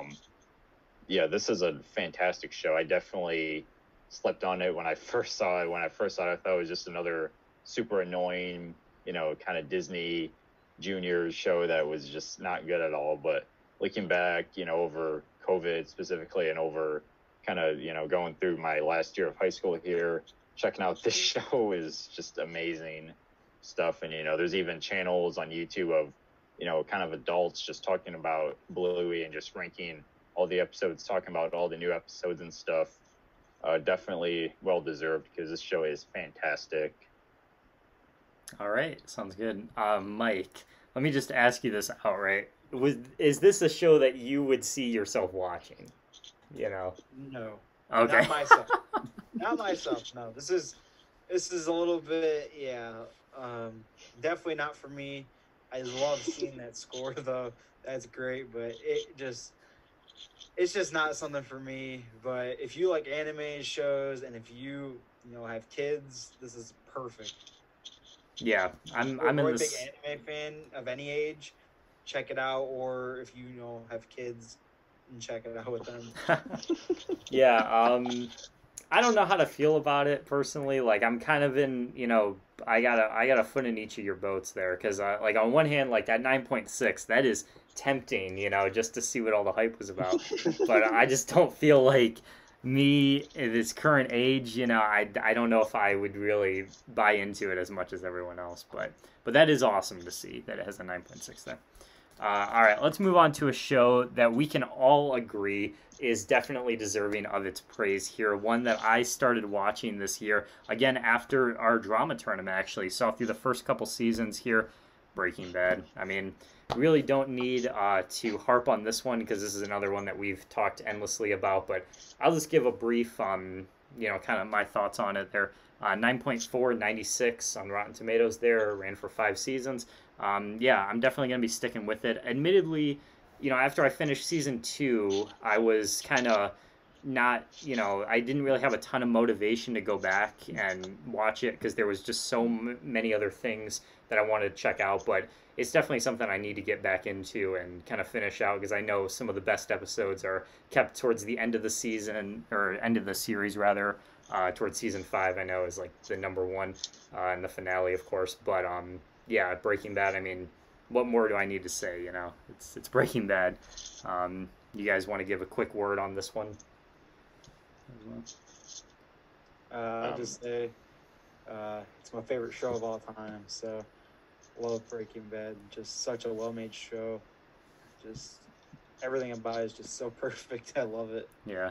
yeah, this is a fantastic show. I definitely slept on it when I first saw it. When I first saw it, I thought it was just another super annoying, kind of Disney Junior show that was just not good at all. But looking back, over COVID specifically and over kind of, going through my last year of high school here, checking out this show is just amazing stuff. And, there's even channels on YouTube of, kind of adults just talking about Bluey and just ranking all the episodes, talking about all the new episodes and stuff. Definitely well deserved, because this show is fantastic. All right, sounds good. Mike, let me just ask you this outright: is this a show that you would see yourself watching? No. Okay. Not myself. No. This is a little bit, yeah. Definitely not for me. I love seeing that score though. That's great, but it's just not something for me. But if you like anime shows and if you have kids, this is perfect. Yeah, If you're a I'm in really big this. anime fan of any age, check it out. Or if have kids, and check it out with them. Yeah, I don't know how to feel about it personally. Like I'm kind of in, I got a foot in each of your boats there because like on one hand, like that 9.6, that is tempting, just to see what all the hype was about. But I just don't feel like me at this current age, I don't know if I would really buy into it as much as everyone else. But that is awesome to see that it has a 9.6 there. All right, let's move on to a show that we can all agree is definitely deserving of its praise here. One that I started watching this year, again, after our drama tournament, actually. Saw through the first couple seasons here. Breaking Bad. I mean, really don't need to harp on this one because this is another one that we've talked endlessly about, but I'll just give a brief, kind of my thoughts on it there. 9.4, 96 on Rotten Tomatoes there, ran for 5 seasons. Yeah, I'm definitely going to be sticking with it. Admittedly, after I finished season 2, I was kind of not, I didn't really have a ton of motivation to go back and watch it because there was just so many other things that I wanted to check out. But it's definitely something I need to get back into and kind of finish out because I know some of the best episodes are kept towards the end of the season, or end of the series rather. Towards season 5, I know is like the number one, and the finale, of course. But yeah, Breaking Bad. I mean, what more do I need to say? It's Breaking Bad. You guys want to give a quick word on this one? I'll just say it's my favorite show of all time. So love Breaking Bad. Just such a well-made show. Just everything about it is just so perfect. I love it. Yeah.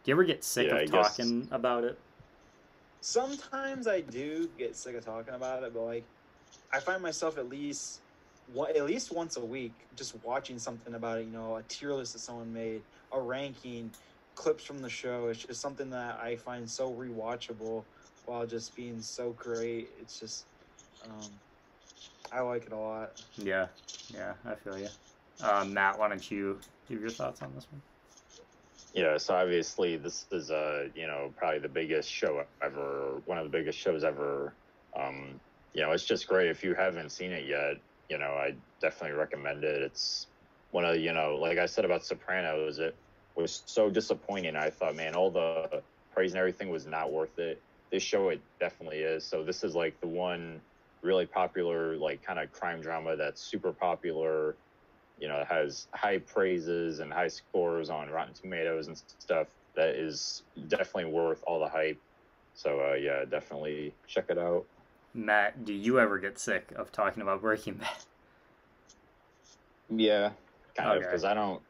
Do you ever get sick of talking about it? Sometimes I do get sick of talking about it, but like I find myself at least once a week just watching something about it. A tier list that someone made, a ranking, clips from the show. It's just something that I find so rewatchable while just being so great. It's just I like it a lot. Yeah, I feel you. Matt, why don't you give your thoughts on this one? Yeah, so obviously this is probably the biggest show ever, one of the biggest shows ever. It's just great. If you haven't seen it yet, I definitely recommend it. It's one of, like I said about Sopranos, it was so disappointing. I thought, man, all the praise and everything was not worth it. This show, it definitely is. So this is like the one really popular, like kind of crime drama that's super popular. It has high praises and high scores on Rotten Tomatoes and stuff. That is definitely worth all the hype. So, yeah, definitely check it out. Matt, do you ever get sick of talking about Breaking Bad? Yeah, kind of, because I don't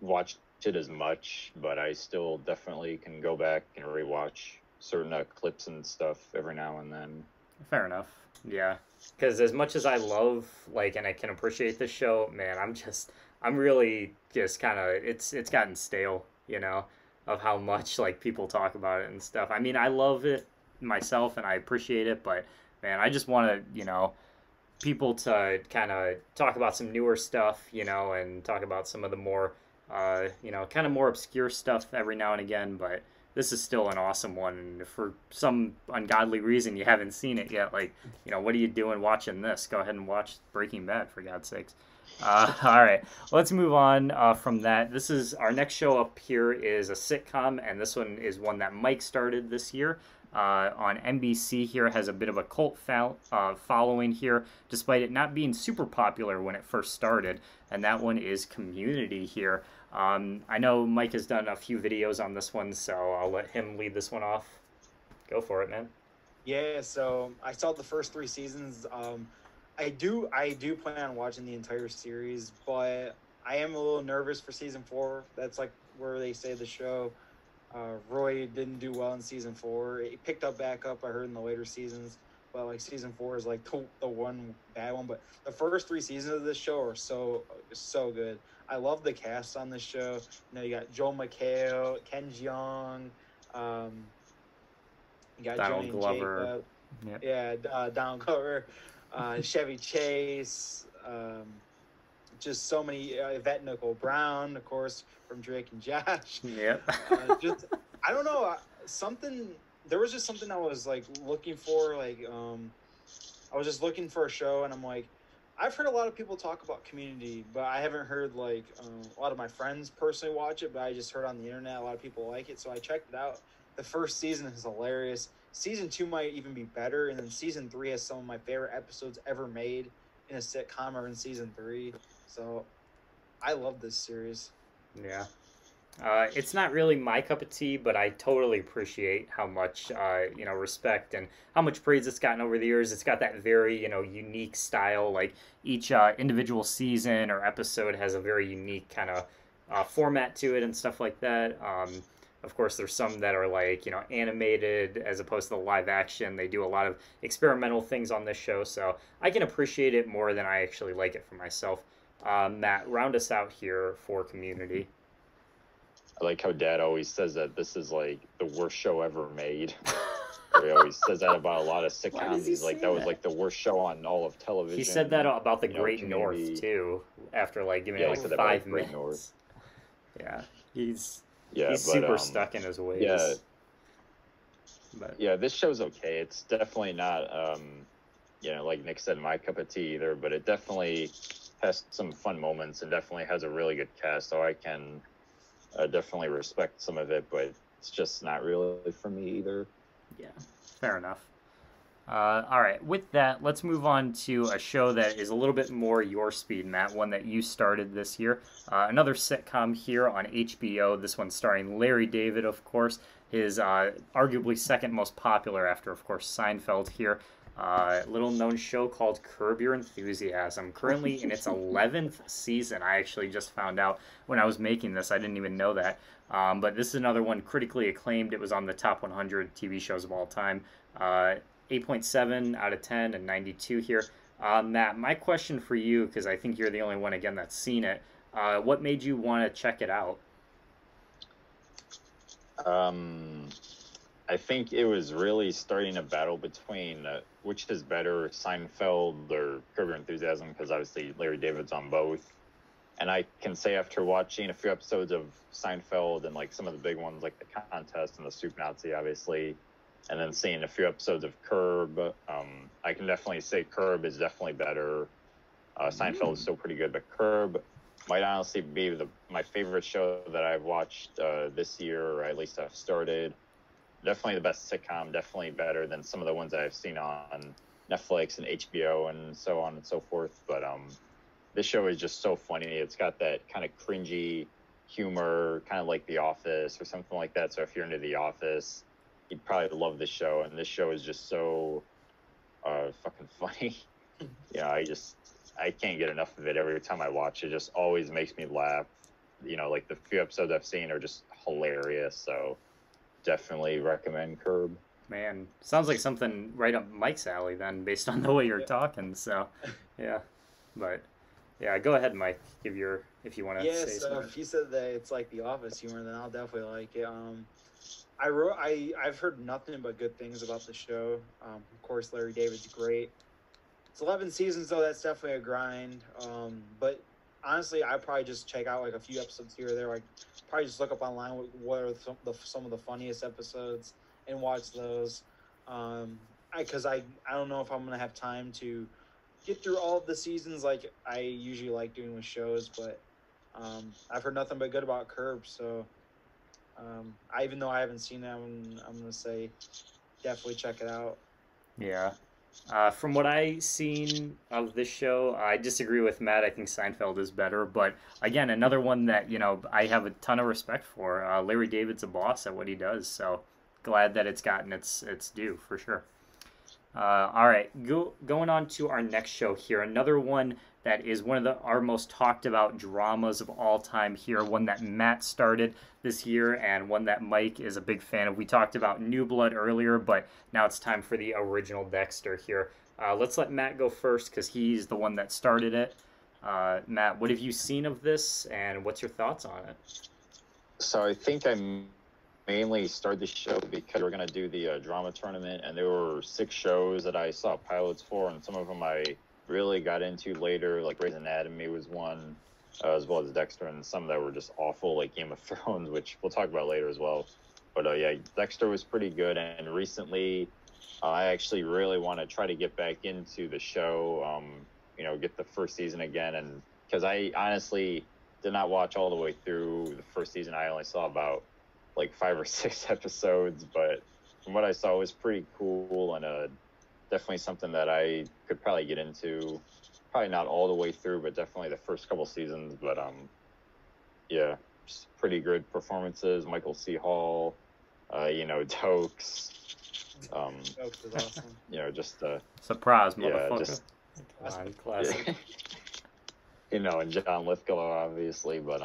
watch it as much, but I still definitely can go back and rewatch certain clips and stuff every now and then. Fair enough. Yeah, because as much as I love, and I can appreciate this show, man, I'm really just kind of, it's gotten stale, of how much, people talk about it and stuff. I mean, I love it myself and I appreciate it, but, man, I just want to, people to kind of talk about some newer stuff, and talk about some of the more, kind of more obscure stuff every now and again, but this is still an awesome one. And if for some ungodly reason you haven't seen it yet, what are you doing watching this? Go ahead and watch Breaking Bad, for God's sakes. All right, let's move on from that. This is our next show up here is a sitcom, and this one is one that Mike started this year. On NBC here, has a bit of a cult following here, despite it not being super popular when it first started, and that one is Community here. I know Mike has done a few videos on this one, so I'll let him lead this one off. Go for it, man. Yeah, so I saw the first 3 seasons. I do plan on watching the entire series, but I am a little nervous for season 4. That's like where they say the show. Roy didn't do well in season 4. It picked up back up, I heard, in the later seasons, but season 4 is the one bad one. But the first 3 seasons of this show are so good. I love the cast on this show. You got Joel McHale, Ken Jeong, you got Donald Johnny Glover. Jacob. Yep. Yeah, Donald Glover, Chevy Chase, just so many. Yvette Nicole Brown, of course, from Drake and Josh. Yep. Just I don't know something. There was just something I was like looking for. I was just looking for a show, and I'm like, I've heard a lot of people talk about Community, but I haven't heard like a lot of my friends personally watch it. But I just heard on the internet a lot of people like it, so I checked it out. The first season is hilarious. Season 2 might even be better, and then season 3 has some of my favorite episodes ever made in a sitcom or in season 3. So I love this series. Yeah. It's not really my cup of tea, but I totally appreciate how much respect and how much praise it's gotten over the years. It's got that very unique style. Like each individual season or episode has a very unique kind of format to it and stuff like that. Of course, there's some that are like animated as opposed to the live action. They do a lot of experimental things on this show, so I can appreciate it more than I actually like it for myself. Matt, round us out here for Community. I like how Dad always says that this is like the worst show ever made. He always says that about a lot of sitcoms. He's like, that was like the worst show on all of television. He said that about the Great Community. North too. After like giving it he said like that about 5 Great minutes. North. Yeah, he's but, super stuck in his ways. Yeah, but yeah, this show's okay. It's definitely not, like Nick said, my cup of tea either. But it definitely has some fun moments and definitely has a really good cast. So I can definitely respect some of it, but it's just not really for me either. Yeah, fair enough. All right, with that, let's move on to a show that is a little bit more your speed, Matt, one that you started this year. Another sitcom here on HBO, this one starring Larry David, of course, his arguably second most popular after, of course, Seinfeld here. Little known show called Curb Your Enthusiasm, currently in its 11th season. I actually just found out when I was making this. I didn't even know that. But this is another one critically acclaimed. It was on the top 100 TV shows of all time. 8.7 out of 10 and 92 here. Matt, my question for you, because I think you're the only one, again, that's seen it. What made you want to check it out? I think it was really starting a battle between which is better, Seinfeld or Curb Your Enthusiasm, because obviously Larry David's on both. And I can say after watching a few episodes of Seinfeld and like some of the big ones like The Contest and The Soup Nazi, obviously, and then seeing a few episodes of Curb, I can definitely say Curb is definitely better. Seinfeld is still pretty good, but Curb might honestly be my favorite show that I've watched this year, or at least I've started. Definitely the best sitcom, definitely better than some of the ones that I've seen on Netflix and HBO and so on and so forth. But this show is just so funny. It's got that kind of cringy humor, kind of like The Office or something like that. So if you're into The Office, you'd probably love this show. And this show is just so fucking funny. I can't get enough of it every time I watch it. It just always makes me laugh. Like the few episodes I've seen are just hilarious. So definitely recommend Curb. Man, sounds like something right up Mike's alley then, based on the way you're talking. So, yeah. But, yeah, go ahead, Mike. If you want to say something. So if you said that it's like The Office humor, then I'll definitely like it. I've heard nothing but good things about the show. Of course, Larry David's great. It's 11 seasons, though. That's definitely a grind. But honestly, I probably just check out like a few episodes here or there. Like probably just look up online what are some of the funniest episodes and watch those. Because I don't know if I'm gonna have time to get through all of the seasons like I usually like doing with shows. But I've heard nothing but good about Curb, so even though I haven't seen it, I'm gonna say definitely check it out. Yeah. From what I've seen of this show, I disagree with Matt. I think Seinfeld is better. But again, another one that, I have a ton of respect for. Larry David's a boss at what he does. So glad that it's gotten its due for sure. All right, going on to our next show here. Another one that is one of our most talked about dramas of all time here. One that Matt started this year and one that Mike is a big fan of. We talked about New Blood earlier, but now it's time for the original Dexter here. Let's let Matt go first because he's the one that started it. Matt, what have you seen of this and what's your thoughts on it? So I think I mainly started the show because we were gonna do the drama tournament, and there were 6 shows that I saw pilots for, and some of them I really got into later, like Grey's Anatomy was one, as well as Dexter, and some that were just awful, like Game of Thrones, which we'll talk about later as well. But yeah, Dexter was pretty good, and recently I actually really want to try to get back into the show, get the first season again, and because I honestly did not watch all the way through the first season. I only saw about like 5 or 6 episodes, but from what I saw, it was pretty cool, and definitely something that I could probably get into. Probably not all the way through, but definitely the first couple seasons. But yeah, just pretty good performances. Michael C. Hall, Tokes. Jokes is awesome. Just Surprise, yeah, motherfucker. just Classic. And John Lithgow, obviously, but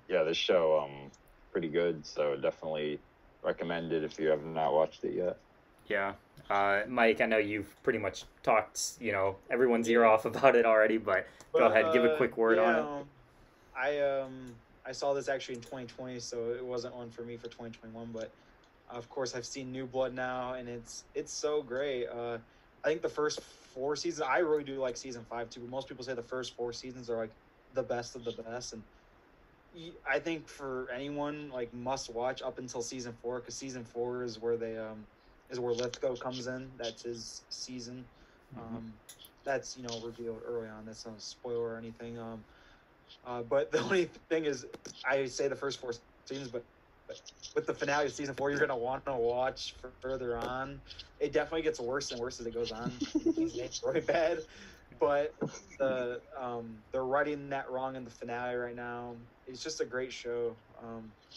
yeah, this show pretty good, so definitely recommend it if you have not watched it yet. Yeah. Mike, I know you've pretty much talked, everyone's ear off about it already, but go ahead, give a quick word on it. I saw this actually in 2020, so it wasn't one for me for 2021, but of course I've seen New Blood now, and it's so great. I think the first 4 seasons, I really do like season 5 too, but most people say the first 4 seasons are like the best of the best, and I think for anyone, like, must watch up until season 4, because season 4 is where is where Lithgow comes in. That's his season. That's revealed early on. That's not a spoiler or anything. But the only thing is, I say the first 4 seasons, but with the finale of season 4, you're gonna want to watch further on. It definitely gets worse and worse as it goes on. It's really bad, but they're writing that wrong in the finale right now. It's just a great show.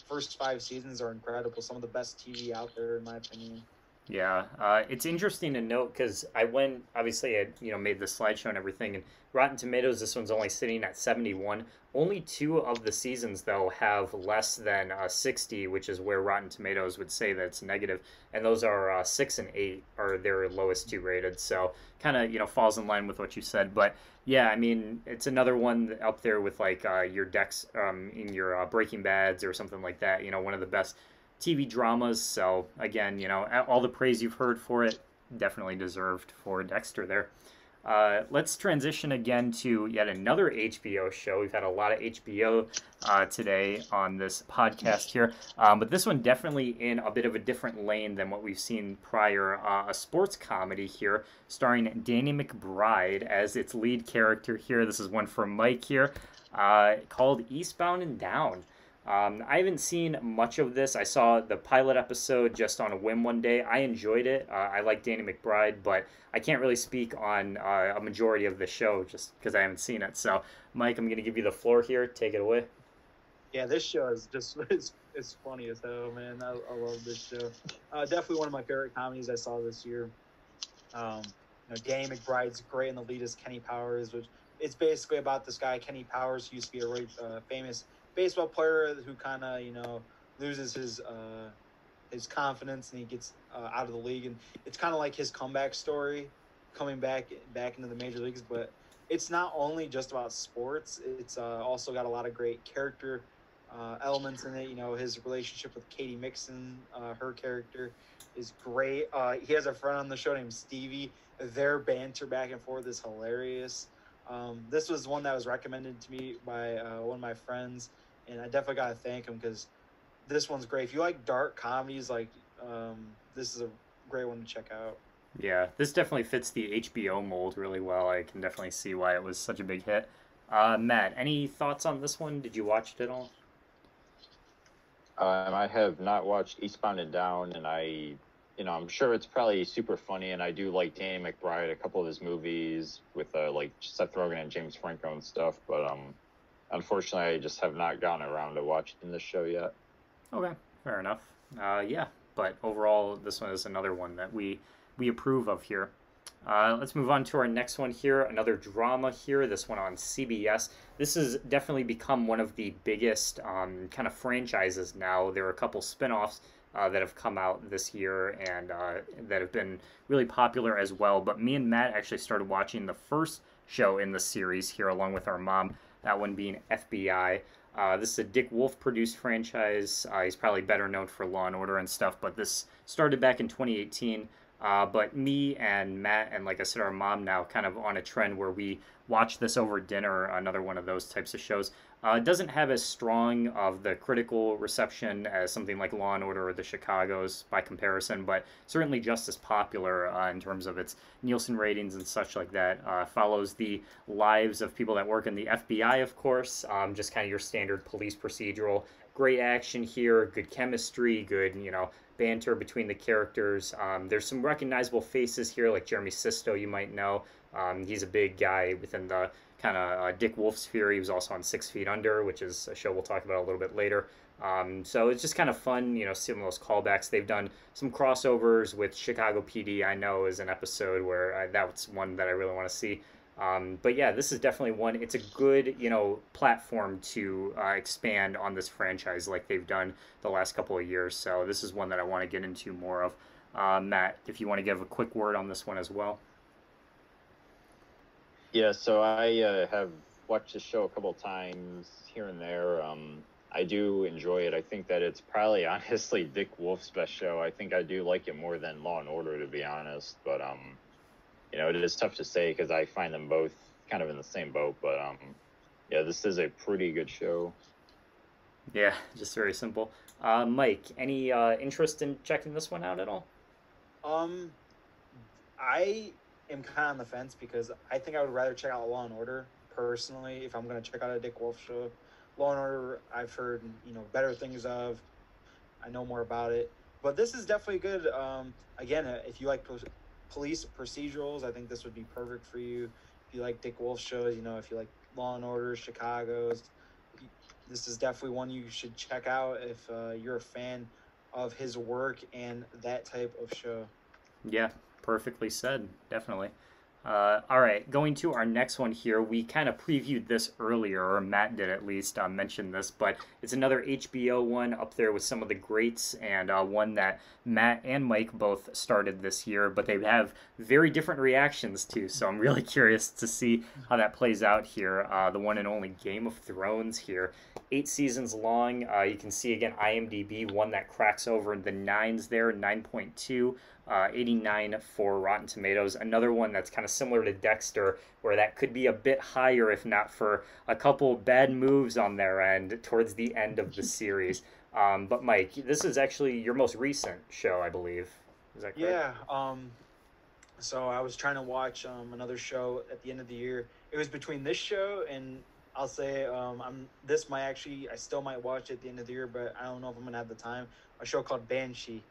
First 5 seasons are incredible. Some of the best TV out there, in my opinion. Yeah, it's interesting to note because I made the slideshow and everything, and Rotten Tomatoes, this one's only sitting at 71. Only 2 of the seasons, though, have less than 60, which is where Rotten Tomatoes would say that it's negative, and those are 6 and 8 are their lowest 2 rated, so kind of, falls in line with what you said. But yeah, I mean, it's another one up there with like your in your Breaking Bads or something like that, one of the best TV dramas. So again, all the praise you've heard for it, definitely deserved for Dexter there. Let's transition again to yet another HBO show. We've had a lot of HBO today on this podcast here, but this one definitely in a bit of a different lane than what we've seen prior. A sports comedy here starring Danny McBride as its lead character here. This is one for Mike here, called Eastbound and Down. I haven't seen much of this. I saw the pilot episode just on a whim one day. I enjoyed it. I like Danny McBride, but I can't really speak on a majority of the show just because I haven't seen it. So, Mike, I'm going to give you the floor here. Take it away. Yeah, this show is just it's funny as hell, man. I love this show. Definitely one of my favorite comedies I saw this year. Danny McBride's great, and the lead is Kenny Powers, which it's basically about this guy, Kenny Powers, who used to be a really famous baseball player who kind of loses his confidence, and he gets out of the league, and it's kind of like his comeback story, coming back into the major leagues. But it's not only just about sports; it's also got a lot of great character elements in it. His relationship with Katie Mixon, her character is great. He has a friend on the show named Stevie. Their banter back and forth is hilarious. This was one that was recommended to me by one of my friends, and I definitely got to thank him because this one's great. If you like dark comedies, this is a great one to check out. Yeah, this definitely fits the HBO mold really well. I can definitely see why it was such a big hit. Matt, any thoughts on this one? Did you watch it at all? I have not watched Eastbound and Down, and I'm sure it's probably super funny, and I do like Danny McBride, a couple of his movies with like Seth Rogen and James Franco and stuff, but unfortunately I just have not gotten around to watching this show yet. Okay, fair enough. Yeah, but overall this one is another one that we approve of here. Let's move on to our next one here, another drama here, this one on CBS. This has definitely become one of the biggest kind of franchises now. There are a couple spin-offs that have come out this year and that have been really popular as well. But me and Matt actually started watching the first show in the series here along with our mom, that one being FBI. This is a Dick Wolf produced franchise. He's probably better known for Law and Order and stuff, but this started back in 2018. But me and Matt and, like I said, our mom now kind of on a trend where we watch this over dinner, another one of those types of shows. It doesn't have as strong of the critical reception as something like Law and Order or The Chicago's by comparison, but certainly just as popular in terms of its Nielsen ratings and such like that. Follows the lives of people that work in the FBI, of course, just kind of your standard police procedural. Great action here, good chemistry, good, banter between the characters. There's some recognizable faces here, like Jeremy Sisto, you might know. He's a big guy within the kind of Dick Wolf sphere. He was also on 6 Feet Under, which is a show we'll talk about a little bit later. So it's just kind of fun, seeing those callbacks. They've done some crossovers with Chicago PD, I know, is an episode where that's one that I really want to see. But yeah, this is definitely one. It's a good, platform to expand on this franchise like they've done the last couple of years. So this is one that I want to get into more of. Matt, if you want to give a quick word on this one as well. Yeah, so I have watched the show a couple times here and there. I do enjoy it. I think that it's probably honestly Dick Wolf's best show. I think I do like it more than Law and Order, to be honest. But it is tough to say because I find them both kind of in the same boat. But yeah, this is a pretty good show. Yeah, just very simple. Mike, any interest in checking this one out at all? I am kind of on the fence because I think I would rather check out Law and Order personally if I'm going to check out a Dick Wolf show. Law and Order, I've heard better things of. I know more about it, but this is definitely good. Again, if you like police procedurals, I think this would be perfect for you. If you like Dick Wolf shows, if you like Law and Order, Chicago's, this is definitely one you should check out if you're a fan of his work and that type of show. Yeah, perfectly said. Definitely. All right, going to our next one here. We kind of previewed this earlier, or Matt did at least mention this, but it's another HBO one up there with some of the greats, and one that Matt and Mike both started this year, but they have very different reactions to, so I'm really curious to see how that plays out here. The one and only Game of Thrones here. 8 seasons long. You can see, again, IMDb, one that cracks over in the 9s there, 9.2. 89 for Rotten Tomatoes. Another one that's kind of similar to Dexter, where that could be a bit higher if not for a couple bad moves on their end towards the end of the series. But Mike, this is actually your most recent show, I believe. Is that correct? Yeah. So I was trying to watch another show at the end of the year. It was between this show and I'll say I still might watch it at the end of the year, but I don't know if I'm gonna have the time. A show called Banshee.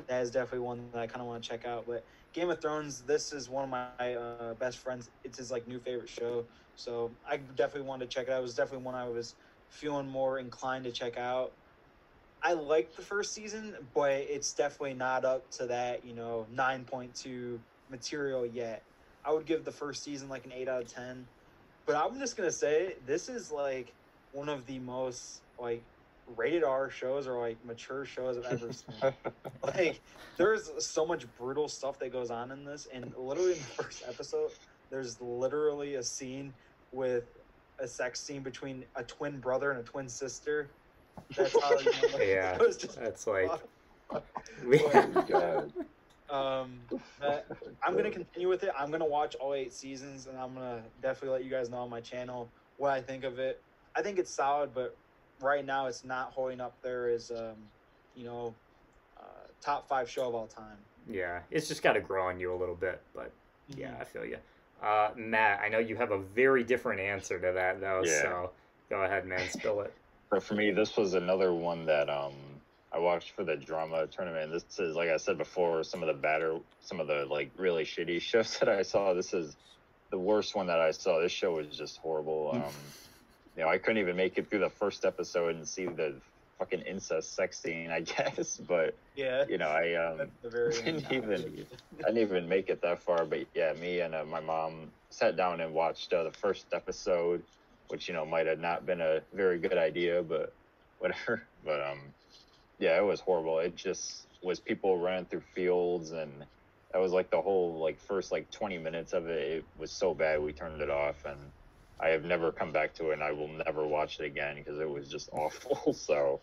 That is definitely one that I kind of want to check out. But Game of Thrones, this is one of my best friends. It's his new favorite show, so I definitely wanted to check it out. It was definitely one I was feeling more inclined to check out. I liked the first season, but it's definitely not up to that 9.2 material yet. I would give the first season an 8 out of 10. But I'm just gonna say this is one of the most rated R shows or mature shows I've ever seen. There's so much brutal stuff that goes on in this, and literally in the first episode there's literally a scene with a sex scene between a twin brother and a twin sister. That's how yeah, that's I'm gonna continue with it. I'm gonna watch all 8 seasons, and I'm gonna definitely let you guys know on my channel what I think of it. I think it's solid, but right now it's not holding up there as top 5 show of all time. Yeah, it's just got to grow on you a little bit, but yeah, I feel you. Matt, I know you have a very different answer to that though, so go ahead, man, spill it. But for me, this was another one that I watched for the drama tournament. This is, like I said before, some of the really shitty shows that I saw. This is the worst one that I saw. This show was just horrible. I couldn't even make it through the first episode and see the fucking incest sex scene, I guess. But yeah, I didn't even make it that far. But yeah, me and my mom sat down and watched the first episode, which might have not been a very good idea, but whatever. But yeah, it was horrible. It just was people running through fields, and that was the whole first 20 minutes of it. It was so bad we turned it off, and I have never come back to it, and I will never watch it again because it was just awful. So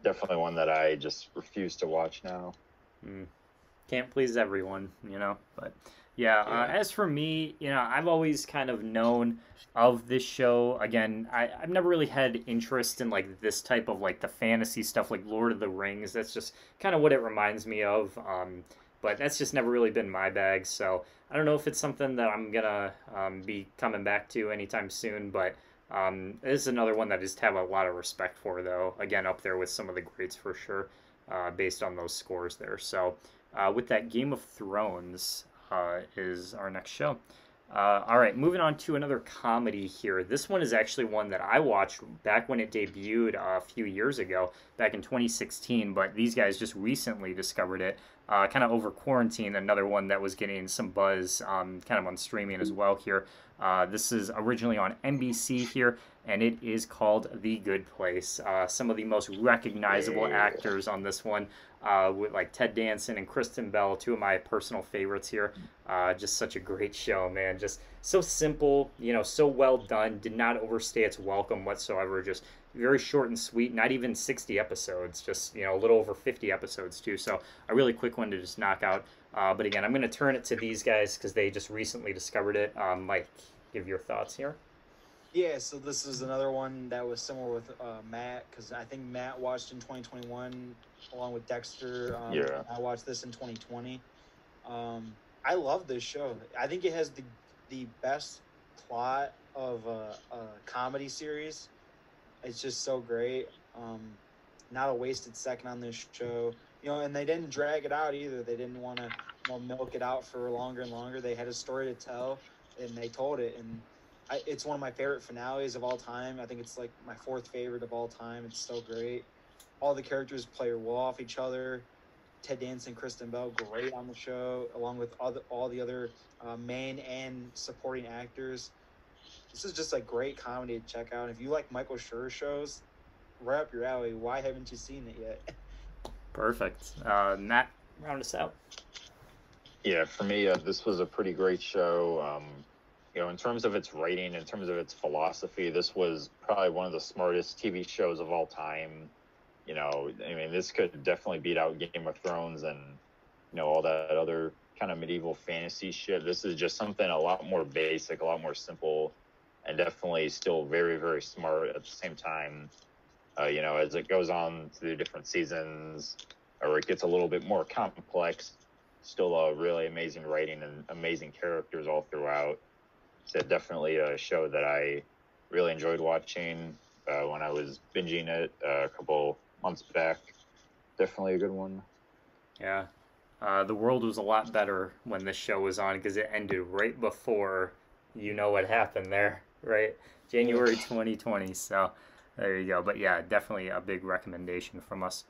definitely one that I just refuse to watch now. Can't please everyone, but yeah, as for me, I've always kind of known of this show. Again, I've never really had interest in like this type of like the fantasy stuff like Lord of the Rings. That's just kind of what it reminds me of. But that's just never really been my bag. So I don't know if it's something that I'm gonna be coming back to anytime soon. But this is another one that I just have a lot of respect for, though. Again, up there with some of the greats for sure, based on those scores there. So with that, Game of Thrones is our next show. All right, moving on to another comedy here. This one is actually one that I watched back when it debuted a few years ago, back in 2016, but these guys just recently discovered it, kind of over quarantine, another one that was getting some buzz kind of on streaming as well here. This is originally on NBC here, and it is called The Good Place. Some of the most recognizable actors on this one, with like Ted Danson and Kristen Bell, two of my personal favorites here. Just such a great show, man. Just so simple, so well done. Did not overstay its welcome whatsoever. Just very short and sweet. Not even 60 episodes. Just a little over 50 episodes too. So a really quick one to just knock out. But again, I'm going to turn it to these guys because they just recently discovered it. Mike, give your thoughts here. Yeah, so this is another one that was similar with Matt, because I think Matt watched in 2021 along with Dexter. I watched this in 2020. I love this show. I think it has the best plot of a comedy series. It's just so great. Not a wasted second on this show. And they didn't drag it out either. They didn't want to milk it out for longer and longer. They had a story to tell, and they told it. And it's one of my favorite finales of all time. I think it's like my fourth favorite of all time. It's so great. All the characters play well off each other. Ted Danson, Kristen Bell, great on the show, along with all the other main and supporting actors. This is just a great comedy to check out. If you like Michael Schur shows, right up your alley. Why haven't you seen it yet? Perfect. Matt, round us out. Yeah, for me, this was a pretty great show. In terms of its writing, in terms of its philosophy, this was probably one of the smartest TV shows of all time. This could definitely beat out Game of Thrones and, all that other kind of medieval fantasy shit. This is just something a lot more basic, a lot more simple, and definitely still very, very smart at the same time. As it goes on through different seasons, or it gets a little bit more complex, still a really amazing writing and amazing characters all throughout. So definitely a show that I really enjoyed watching when I was binging it a couple months back. Definitely a good one. Yeah. The world was a lot better when this show was on because it ended right before what happened there, right? January 2020. So there you go. But yeah, definitely a big recommendation from us.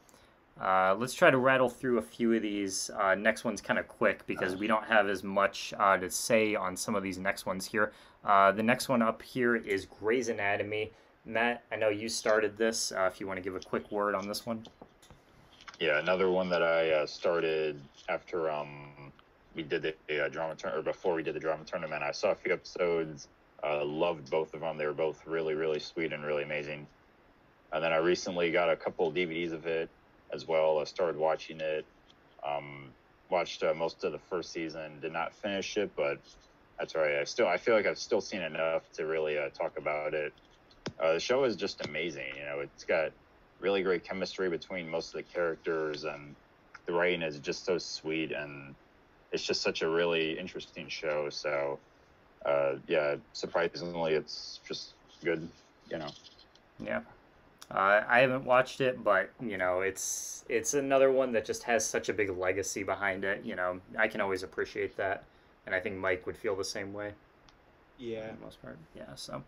Let's try to rattle through a few of these. Next one's kind of quick because we don't have as much to say on some of these next ones here. The next one up here is Grey's Anatomy. Matt, I know you started this. If you want to give a quick word on this one. Yeah, another one that I started after we did the drama tournament, or before we did the drama tournament. I saw a few episodes. Loved both of them. They were both really, really sweet and really amazing. And then I recently got a couple of DVDs of it as well. I started watching it. Watched most of the first season. Did not finish it, but that's all right. I feel like I've still seen enough to really talk about it. The show is just amazing. It's got really great chemistry between most of the characters, and the writing is just so sweet, and it's just such a really interesting show. So, surprisingly, it's just good. Yeah. I haven't watched it, but it's another one that just has such a big legacy behind it. I can always appreciate that, and I think Mike would feel the same way. Yeah, for the most part. Yeah. So,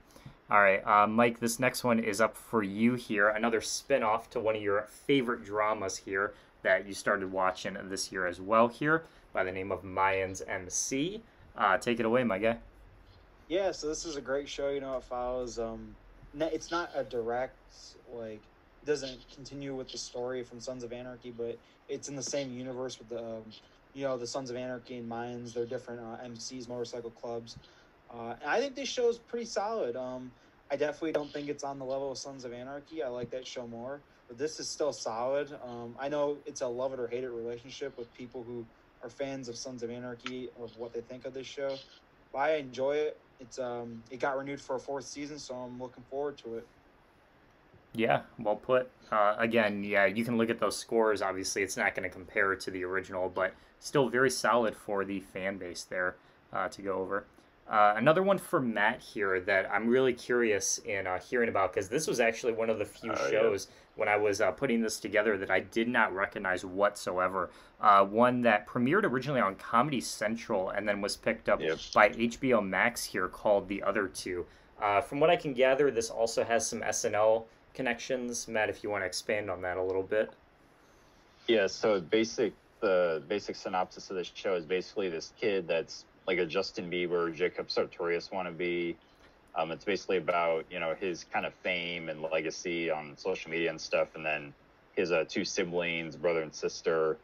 all right, Mike, this next one is up for you here. Another spin-off to one of your favorite dramas here that you started watching this year as well here, by the name of Mayans MC. Take it away, my guy. Yeah. So this is a great show. It follows. It's not a direct, it doesn't continue with the story from Sons of Anarchy, but it's in the same universe with the Sons of Anarchy and Mayans. They're different MCs, motorcycle clubs. And I think this show is pretty solid. I definitely don't think it's on the level of Sons of Anarchy. I like that show more, but this is still solid. I know it's a love it or hate it relationship with people who are fans of Sons of Anarchy of what they think of this show. But I enjoy it. It got renewed for a fourth season, so I'm looking forward to it. Yeah, well put. Again, yeah, you can look at those scores. Obviously, it's not going to compare to the original, but still very solid for the fan base there to go over. Another one for Matt here that I'm really curious in hearing about, because this was actually one of the few shows when I was putting this together that I did not recognize whatsoever. One that premiered originally on Comedy Central and then was picked up by HBO Max here, called The Other Two. From what I can gather, this also has some SNL connections. Matt, if you want to expand on that a little bit. Yeah, so the basic synopsis of this show is basically this kid that's like a Justin Bieber, Jacob Sartorius wannabe. It's basically about, his kind of fame and legacy on social media and stuff, and then his two siblings, brother and sister,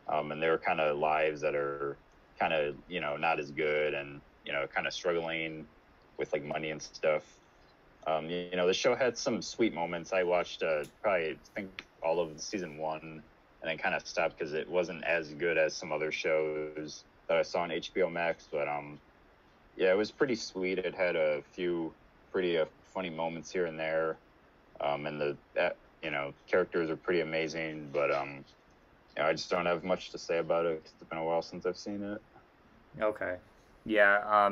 and their kind of lives that are kind of, not as good, and, kind of struggling with like money and stuff. The show had some sweet moments. I watched probably, I think, all of season 1, and then kind of stopped because it wasn't as good as some other shows that I saw on HBO Max. But yeah, it was pretty sweet. It had a few pretty funny moments here and there, and the characters are pretty amazing. But I just don't have much to say about it because it's been a while since I've seen it. Okay. Yeah,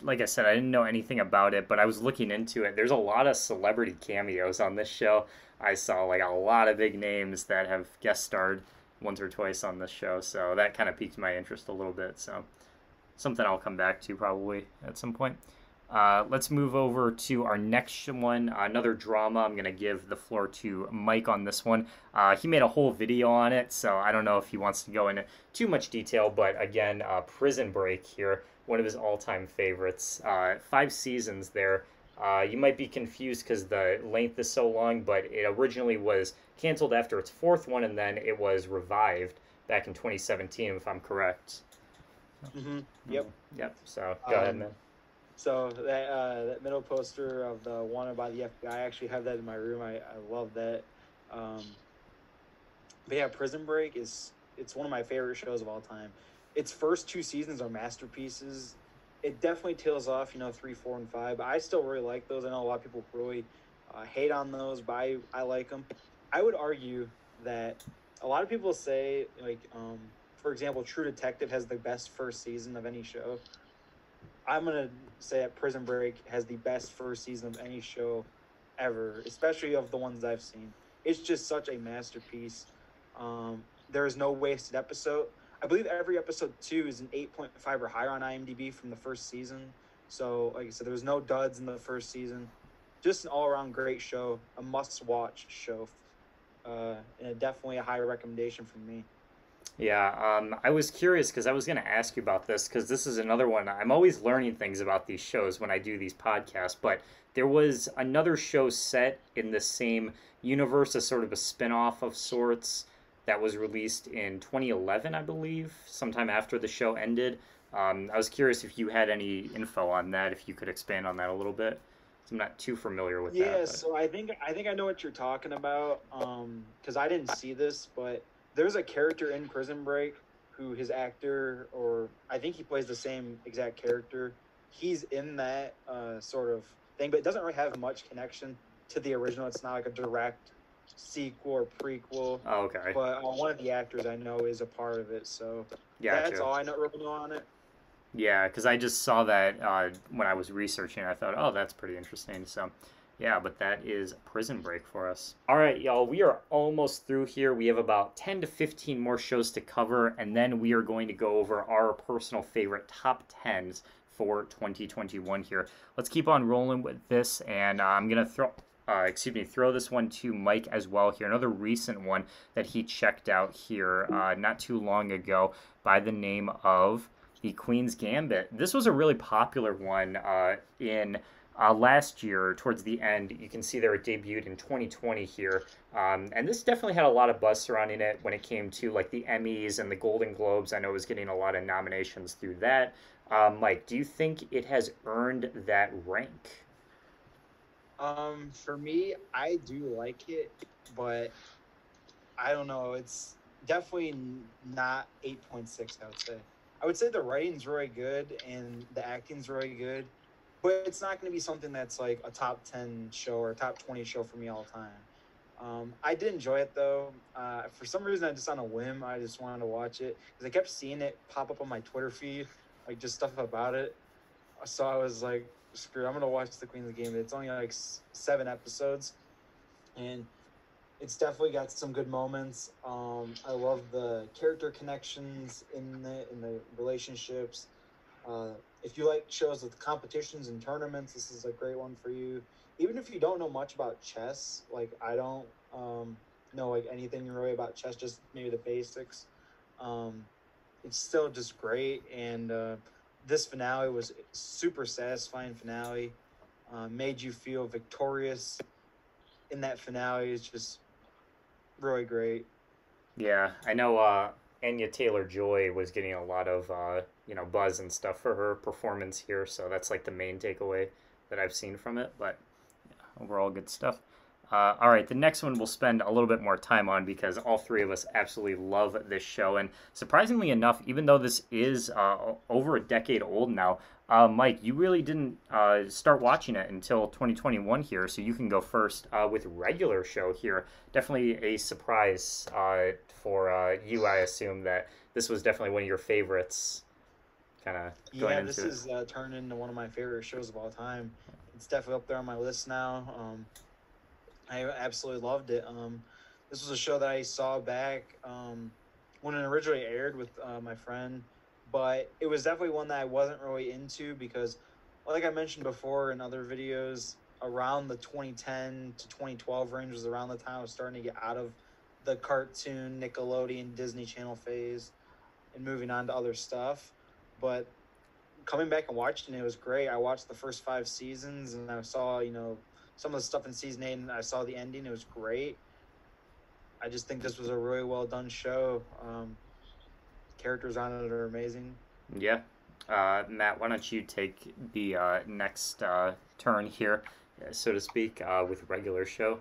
like I said, I didn't know anything about it, but I was looking into it. There's a lot of celebrity cameos on this show. I saw like a lot of big names that have guest starred once or twice on this show, so that kind of piqued my interest a little bit. So something I'll come back to probably at some point. Let's move over to our next one, another drama. I'm going to give the floor to Mike on this one. He made a whole video on it, so I don't know if he wants to go into too much detail, but again, Prison Break here, one of his all-time favorites. 5 seasons there. You might be confused because the length is so long, but it originally was canceled after its 4th one, and then it was revived back in 2017, if I'm correct. Mm-hmm. Yep. Yep. So go ahead, man. So that middle poster of the Wanted by the FBI, I actually have that in my room. I love that. But yeah, Prison Break it's one of my favorite shows of all time. Its first 2 seasons are masterpieces. It definitely tails off, 3, 4, and 5. But I still really like those. I know a lot of people really hate on those, but I like them. I would argue that a lot of people say, like, for example, True Detective has the best first season of any show. I'm going to say that Prison Break has the best first season of any show ever, especially of the ones I've seen. It's just such a masterpiece. There is no wasted episode. I believe every episode 2 is an 8.5 or higher on IMDb from the first season. So, like I said, there was no duds in the first season. Just an all-around great show, a must-watch show, and definitely a high recommendation from me. Yeah, I was curious because I was going to ask you about this because this is another one. I'm always learning things about these shows when I do these podcasts, but there was another show set in the same universe, a sort of a spin-off of sorts, that was released in 2011, I believe, sometime after the show ended. I was curious if you had any info on that, if you could expand on that a little bit. I'm not too familiar with that. Yeah, so I think I know what you're talking about, because I didn't see this, but there's a character in Prison Break who his actor, or I think he plays the same exact character. He's in that sort of thing, but it doesn't really have much connection to the original. It's not like a direct sequel or prequel. Oh, okay. But one of the actors I know is a part of it, so Gotcha. That's all I really know on it. Yeah, because I just saw that when I was researching. I thought, oh, that's pretty interesting. So, yeah, but that is Prison Break for us. All right, y'all, we are almost through here. We have about 10 to 15 more shows to cover, and then we are going to go over our personal favorite top 10s for 2021 here. Let's keep on rolling with this, and I'm going to throw this one to Mike as well here. Another recent one that he checked out here not too long ago by the name of The Queen's Gambit. This was a really popular one in last year towards the end. You can see there it debuted in 2020 here. And this definitely had a lot of buzz surrounding it when it came to like the Emmys and the Golden Globes. I know it was getting a lot of nominations through that. Mike, do you think it has earned that rank? For me, I do like it, but I don't know. It's definitely not 8.6, I would say the writing's really good and the acting's really good, but it's not going to be something that's like a top 10 show or a top 20 show for me all the time. I did enjoy it though. For some reason, I just on a whim, I just wanted to watch it because I kept seeing it pop up on my Twitter feed, like just stuff about it. So I was like, screw it, I'm gonna watch the Queen's Game. It's only like 7 episodes, and it's definitely got some good moments. I love the character connections in the relationships. If you like shows with competitions and tournaments, this is a great one for you. Even if you don't know much about chess, like I don't know like anything really about chess, just maybe the basics. Um, it's still just great, and this finale was super satisfying finale. Made you feel victorious in that finale. It's just really great. Yeah, I know Anya Taylor-Joy was getting a lot of buzz and stuff for her performance here, so that's like the main takeaway that I've seen from it. But yeah, overall, good stuff. All right, the next one we'll spend a little bit more time on because all three of us absolutely love this show. And surprisingly enough, even though this is over a decade old now, Mike, you really didn't start watching it until 2021 here, so you can go first with regular show here. Definitely a surprise for you, I assume, that this was definitely one of your favorites. Kind of going into this is turned into one of my favorite shows of all time. It's definitely up there on my list now. I absolutely loved it. This was a show that I saw back when it originally aired with my friend, but it was definitely one that I wasn't really into because, like I mentioned before in other videos, around the 2010 to 2012 range was around the time I was starting to get out of the cartoon, Nickelodeon, Disney Channel phase and moving on to other stuff. But coming back and watching it was great. I watched the first 5 seasons and I saw, some of the stuff in season 8 and I saw the ending. It was great. I just think this was a really well done show. Characters on it are amazing. Yeah. Matt, why don't you take the next turn here, so to speak, with regular show?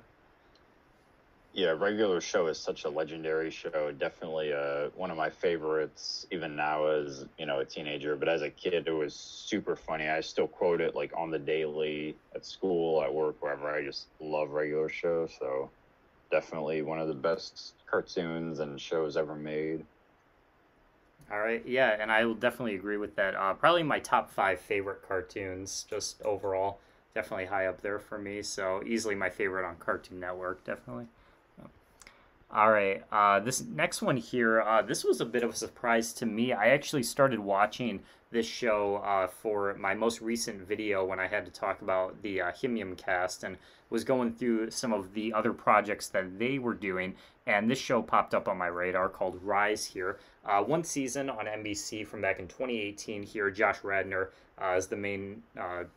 Yeah, regular show is such a legendary show. Definitely one of my favorites, even now as a teenager. But as a kid, it was super funny. I still quote it like on the daily, at school, at work, wherever. I just love regular show. So definitely one of the best cartoons and shows ever made. All right, yeah, and I will definitely agree with that. Probably my top 5 favorite cartoons, just overall, definitely high up there for me. So easily my favorite on Cartoon Network, definitely. All right, this next one here, this was a bit of a surprise to me. I actually started watching this show for my most recent video when I had to talk about the Himium cast and was going through some of the other projects that they were doing. And this show popped up on my radar called Rise here. One season on NBC from back in 2018 here. Josh Radnor is the main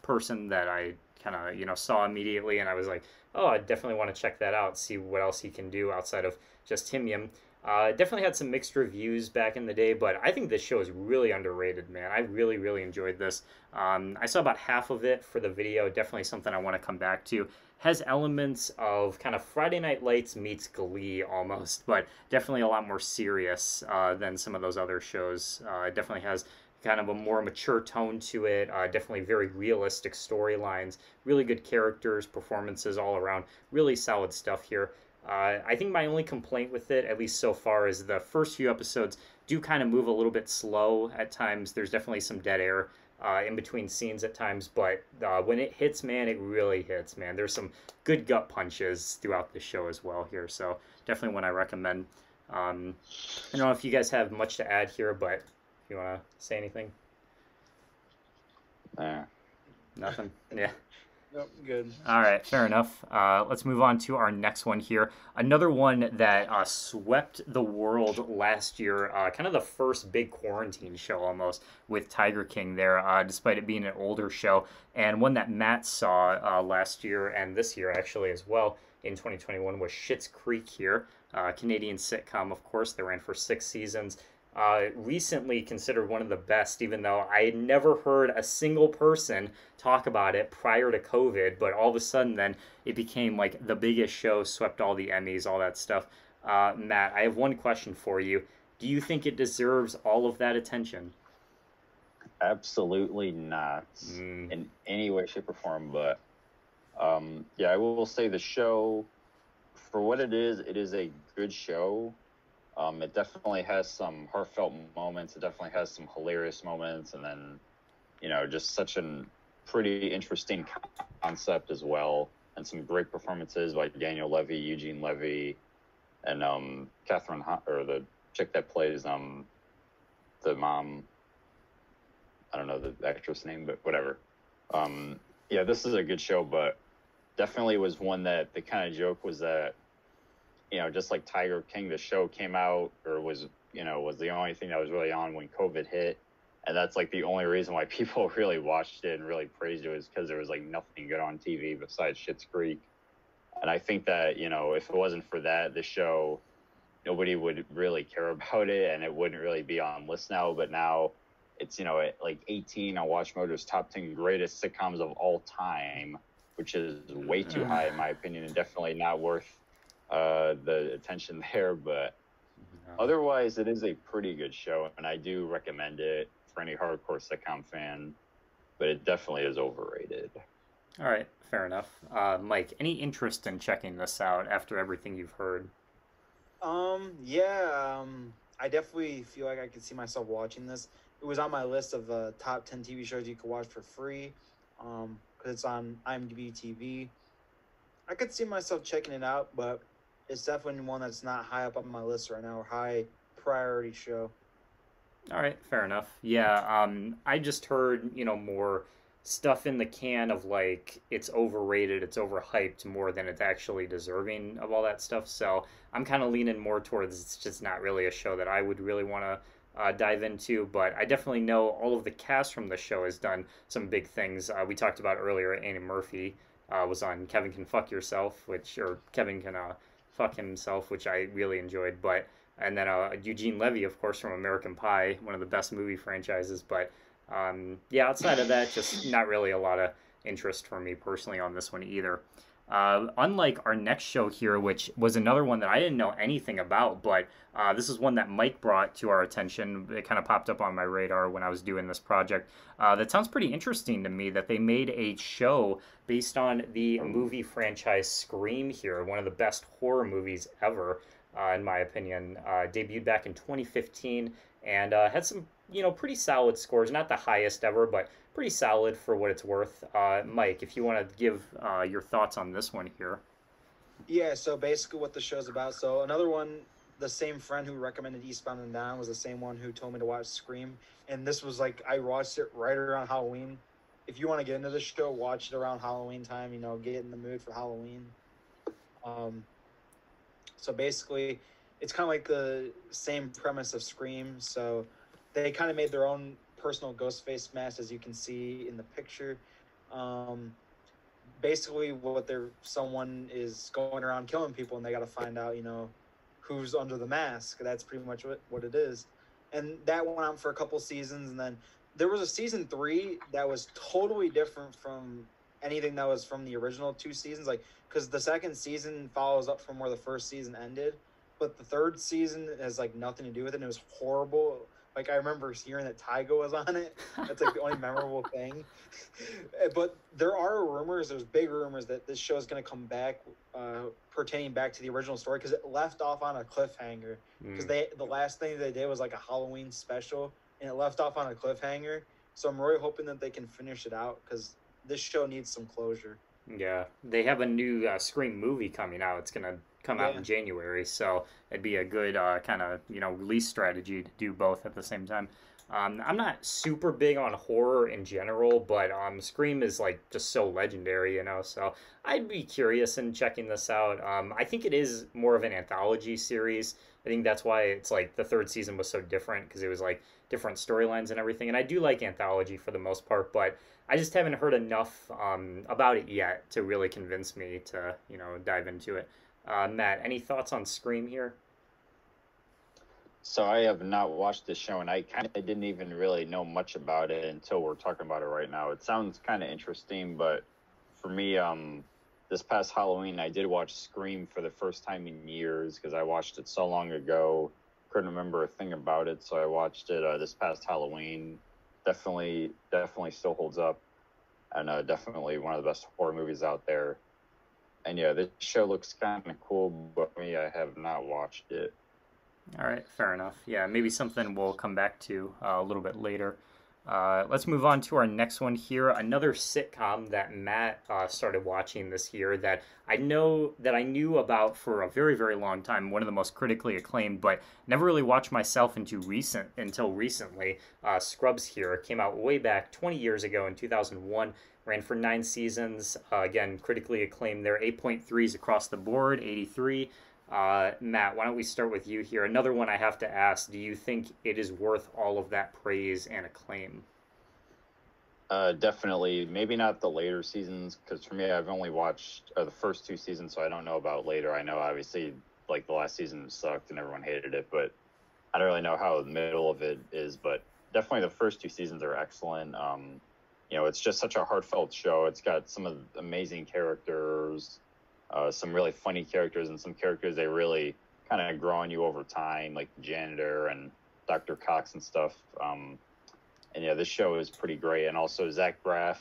person that I kind of, saw immediately. And I was like, oh, I definitely want to check that out, see what else he can do outside of just Himium. Definitely had some mixed reviews back in the day, but I think this show is really underrated, man. I really, really enjoyed this. I saw about half of it for the video. Definitely something I want to come back to. Has elements of kind of Friday Night Lights meets Glee almost, but definitely a lot more serious than some of those other shows. It definitely has kind of a more mature tone to it. Definitely very realistic storylines, really good characters, performances all around. Really solid stuff here. I think my only complaint with it, at least so far, is the first few episodes do kind of move a little bit slow at times. There's definitely some dead air in between scenes at times, but when it hits, man, it really hits, man. There's some good gut punches throughout the show as well here, so definitely one I recommend. I don't know if you guys have much to add here, but if you want to say anything. Nothing? Yeah. Nope, good. All right, fair enough. Let's move on to our next one here. Another one that swept the world last year, kind of the first big quarantine show almost with Tiger King there, despite it being an older show, and one that Matt saw last year and this year actually as well in 2021 was Schitt's Creek here. Canadian sitcom, of course. They ran for 6 seasons. recently considered one of the best, even though I had never heard a single person talk about it prior to COVID. But all of a sudden, then it became like the biggest show, swept all the Emmys, all that stuff. Matt, I have one question for you. Do you think it deserves all of that attention? Absolutely not in any way, shape, or form. But yeah, I will say the show, for what it is a good show. It definitely has some heartfelt moments. It definitely has some hilarious moments, and then, just such a pretty interesting concept as well, and some great performances by Daniel Levy, Eugene Levy, and Catherine, or the chick that plays the mom. I don't know the actress name, but whatever. Yeah, this is a good show, but definitely was one that the kind of joke was that, just like Tiger King, the show came out or was the only thing that was really on when COVID hit. And that's like the only reason why people really watched it and really praised it, was because there was like nothing good on TV besides Schitt's Creek. And I think that, if it wasn't for that, the show, nobody would really care about it and it wouldn't really be on list now. But now it's, at like 18 on WatchMojo's top 10 greatest sitcoms of all time, which is way too high in my opinion, and definitely not worth the attention there. But otherwise, it is a pretty good show, and I do recommend it for any hardcore sitcom fan, but it definitely is overrated. All right, fair enough. Mike, any interest in checking this out after everything you've heard? Yeah, I definitely feel like I could see myself watching this. It was on my list of top 10 TV shows you could watch for free, because it's on IMDb TV. I could see myself checking it out, but it's definitely one that's not high up on my list right now, or high priority show. All right, fair enough. Yeah, I just heard, more stuff in the can of like it's overrated, it's overhyped more than it's actually deserving of all that stuff. So I'm kind of leaning more towards it's just not really a show that I would really want to dive into. But I definitely know all of the cast from the show has done some big things. We talked about earlier, Annie Murphy was on Kevin Can Fuck Yourself, or Kevin Can Fuck Himself, which I really enjoyed. But and then Eugene Levy, of course, from American Pie, one of the best movie franchises. But yeah, outside of that, just not really a lot of interest for me personally on this one either. Unlike our next show here, which was another one that I didn't know anything about, but this is one that Mike brought to our attention. It kind of popped up on my radar when I was doing this project. That sounds pretty interesting to me, that they made a show based on the movie franchise Scream here, one of the best horror movies ever, in my opinion. Debuted back in 2015 and had some, pretty solid scores. Not the highest ever, but pretty solid for what it's worth. Mike, if you want to give your thoughts on this one here. Yeah, so basically what the show's about. So another one, the same friend who recommended Eastbound and Down was the same one who told me to watch Scream. And this was like, I watched it right around Halloween. If you want to get into the show, watch it around Halloween time, get in the mood for Halloween. So basically, it's kind of like the same premise of Scream. So they kind of made their own personal ghost face mask, as you can see in the picture. Basically, someone is going around killing people, and they got to find out, who's under the mask. That's pretty much what it is. And that went on for a couple seasons, and then there was a season 3 that was totally different from anything that was from the original 2 seasons. Like, because the second season follows up from where the first season ended, but the third season has like nothing to do with it. And it was horrible. Like, I remember hearing that Tyga was on it. That's like the only memorable thing. But there are rumors, there's big rumors that this show is going to come back, pertaining back to the original story, because it left off on a cliffhanger. Because the last thing they did was like a Halloween special, and it left off on a cliffhanger. So I'm really hoping that they can finish it out, because this show needs some closure. Yeah, they have a new Scream movie coming out. It's going to come out in January, so it'd be a good kind of, release strategy to do both at the same time. I'm not super big on horror in general, but Scream is like just so legendary, so I'd be curious in checking this out. I think it is more of an anthology series. I think that's why it's like the third season was so different, because it was like different storylines and everything. And I do like anthology for the most part, but I just haven't heard enough about it yet to really convince me to, dive into it. Matt, any thoughts on Scream here? So I have not watched this show, and I kind of didn't even really know much about it until we're talking about it right now. It sounds kind of interesting, but for me, this past Halloween, I did watch Scream for the first time in years because I watched it so long ago. Couldn't remember a thing about it, so I watched it this past Halloween. Definitely still holds up, and definitely one of the best horror movies out there. And yeah, this show looks kind of cool, but for me, I have not watched it. All right, fair enough. Yeah, maybe something we'll come back to a little bit later. Let's move on to our next one here. Another sitcom that Matt started watching this year that I knew about for a very, very long time. One of the most critically acclaimed, but never really watched myself until recently. Scrubs here came out way back 20 years ago in 2001. Ran for 9 seasons. Again, critically acclaimed. There 8.3s across the board, 83. Matt, why don't we start with you here? Another one I have to ask, do you think it is worth all of that praise and acclaim? Definitely. Maybe not the later seasons, because for me, I've only watched the first 2 seasons, so I don't know about later. I know, obviously, like, the last season sucked and everyone hated it, but I don't really know how the middle of it is, but definitely the first 2 seasons are excellent. It's just such a heartfelt show. It's got some of the amazing characters, some really funny characters, and some characters they really kind of grow on you over time, like the janitor and Dr. Cox and stuff. And yeah, this show is pretty great. And also Zach Braff,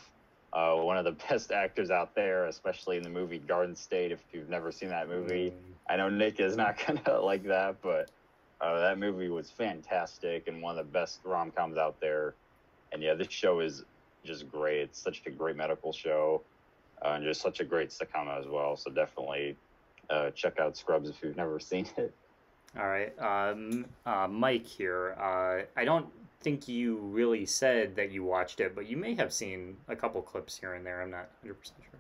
one of the best actors out there, especially in the movie Garden State. If you've never seen that movie, I know Nick is not gonna like that, but that movie was fantastic and one of the best rom-coms out there. And yeah, this show is just great. It's such a great medical show. And just such a great sitcom as well. So definitely check out Scrubs if you've never seen it. All right. Mike here. I don't think you really said that you watched it, but you may have seen a couple clips here and there. I'm not 100% sure.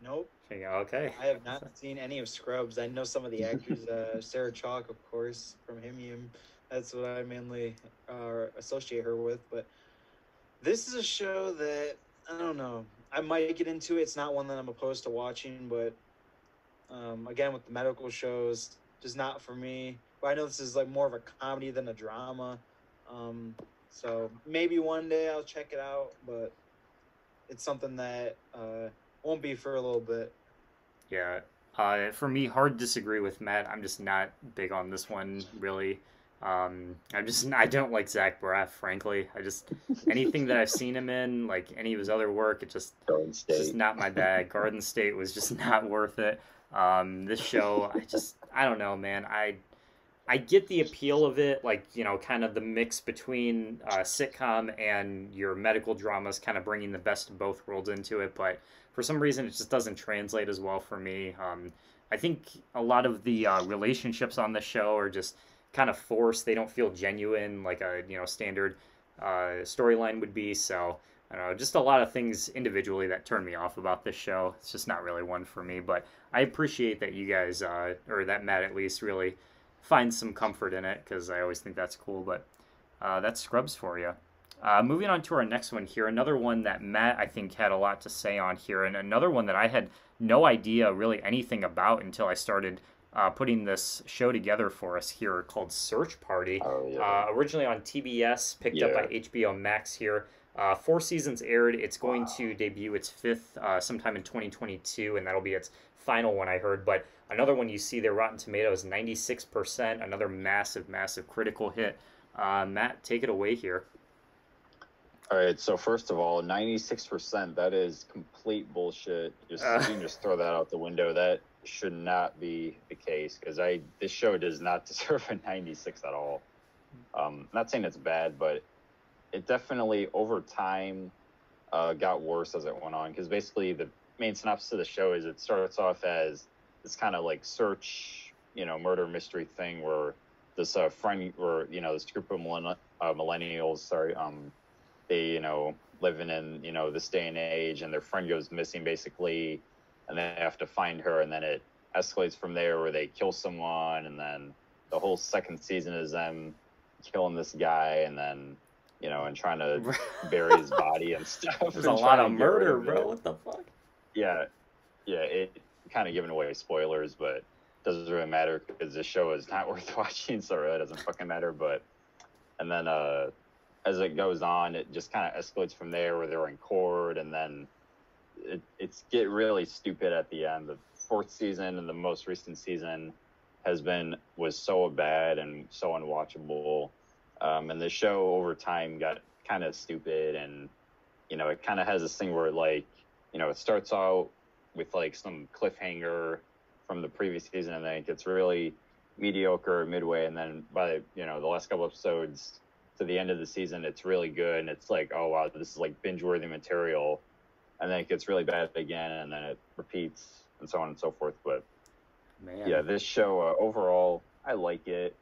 Nope. Okay. I have not seen any of Scrubs. I know some of the actors. Sarah Chalk, of course, from Himium. That's what I mainly associate her with. But this is a show that, I don't know, I might get into it. It's not one that I'm opposed to watching, but again, with the medical shows, just not for me. But I know this is like more of a comedy than a drama. So maybe one day I'll check it out, but it's something that won't be for a little bit. Yeah. For me, hard to disagree with Matt. I'm just not big on this one, really. I don't like Zach Braff, frankly. Anything that I've seen him in, like any of his other work, it's just not my bag. Garden State was just not worth it. This show, I don't know, man. I get the appeal of it, like, kind of the mix between sitcom and your medical dramas, kind of bringing the best of both worlds into it, but for some reason it just doesn't translate as well for me. I think a lot of the relationships on the show are just kind of forced. They don't feel genuine like a standard storyline would be. So I don't know, just a lot of things individually that turn me off about this show. It's just not really one for me. But I appreciate that you guys, or that Matt at least, really finds some comfort in it, because I always think that's cool. But that's Scrubs for you. Moving on to our next one here, another one that Matt, I think, had a lot to say on here, and another one that I had no idea really anything about until I started putting this show together for us here, called Search Party. Oh, yeah. Originally on TBS, picked up by HBO Max here. 4 seasons aired. It's going to debut its 5th sometime in 2022, and that'll be its final one, I heard. But another one you see there, Rotten Tomatoes, 96%, another massive, massive critical hit. Matt, take it away here. All right, so first of all, 96%, that is complete bullshit. You can just throw that out the window. That should not be the case, because this show does not deserve a 96 at all. Not saying it's bad, but it definitely over time got worse as it went on, because basically the main synopsis of the show is it starts off as this kind of like search, murder mystery thing where this this group of millennials, they, living in, this day and age, and their friend goes missing basically, and they have to find her, and then it escalates from there where they kill someone, and then the whole second season is them killing this guy, and then, and trying to bury his body and stuff. There's a lot of murder, bro. What the fuck? Yeah, it kind of giving away spoilers, but doesn't really matter because this show is not worth watching, so it really doesn't fucking matter. But and then as it goes on, it just kind of escalates from there, where they're in court, and then it's get really stupid at the end. The fourth season and the most recent season was so bad and so unwatchable, and the show over time got kind of stupid, and it kind of has this thing where like it starts out with like some cliffhanger from the previous season, and then it gets really mediocre midway, and then by the last couple episodes to the end of the season, it's really good, and it's like, oh wow, this is like binge-worthy material, and then it gets really bad again, and then it repeats, and so on and so forth. But Man. yeah, this show overall, I like it.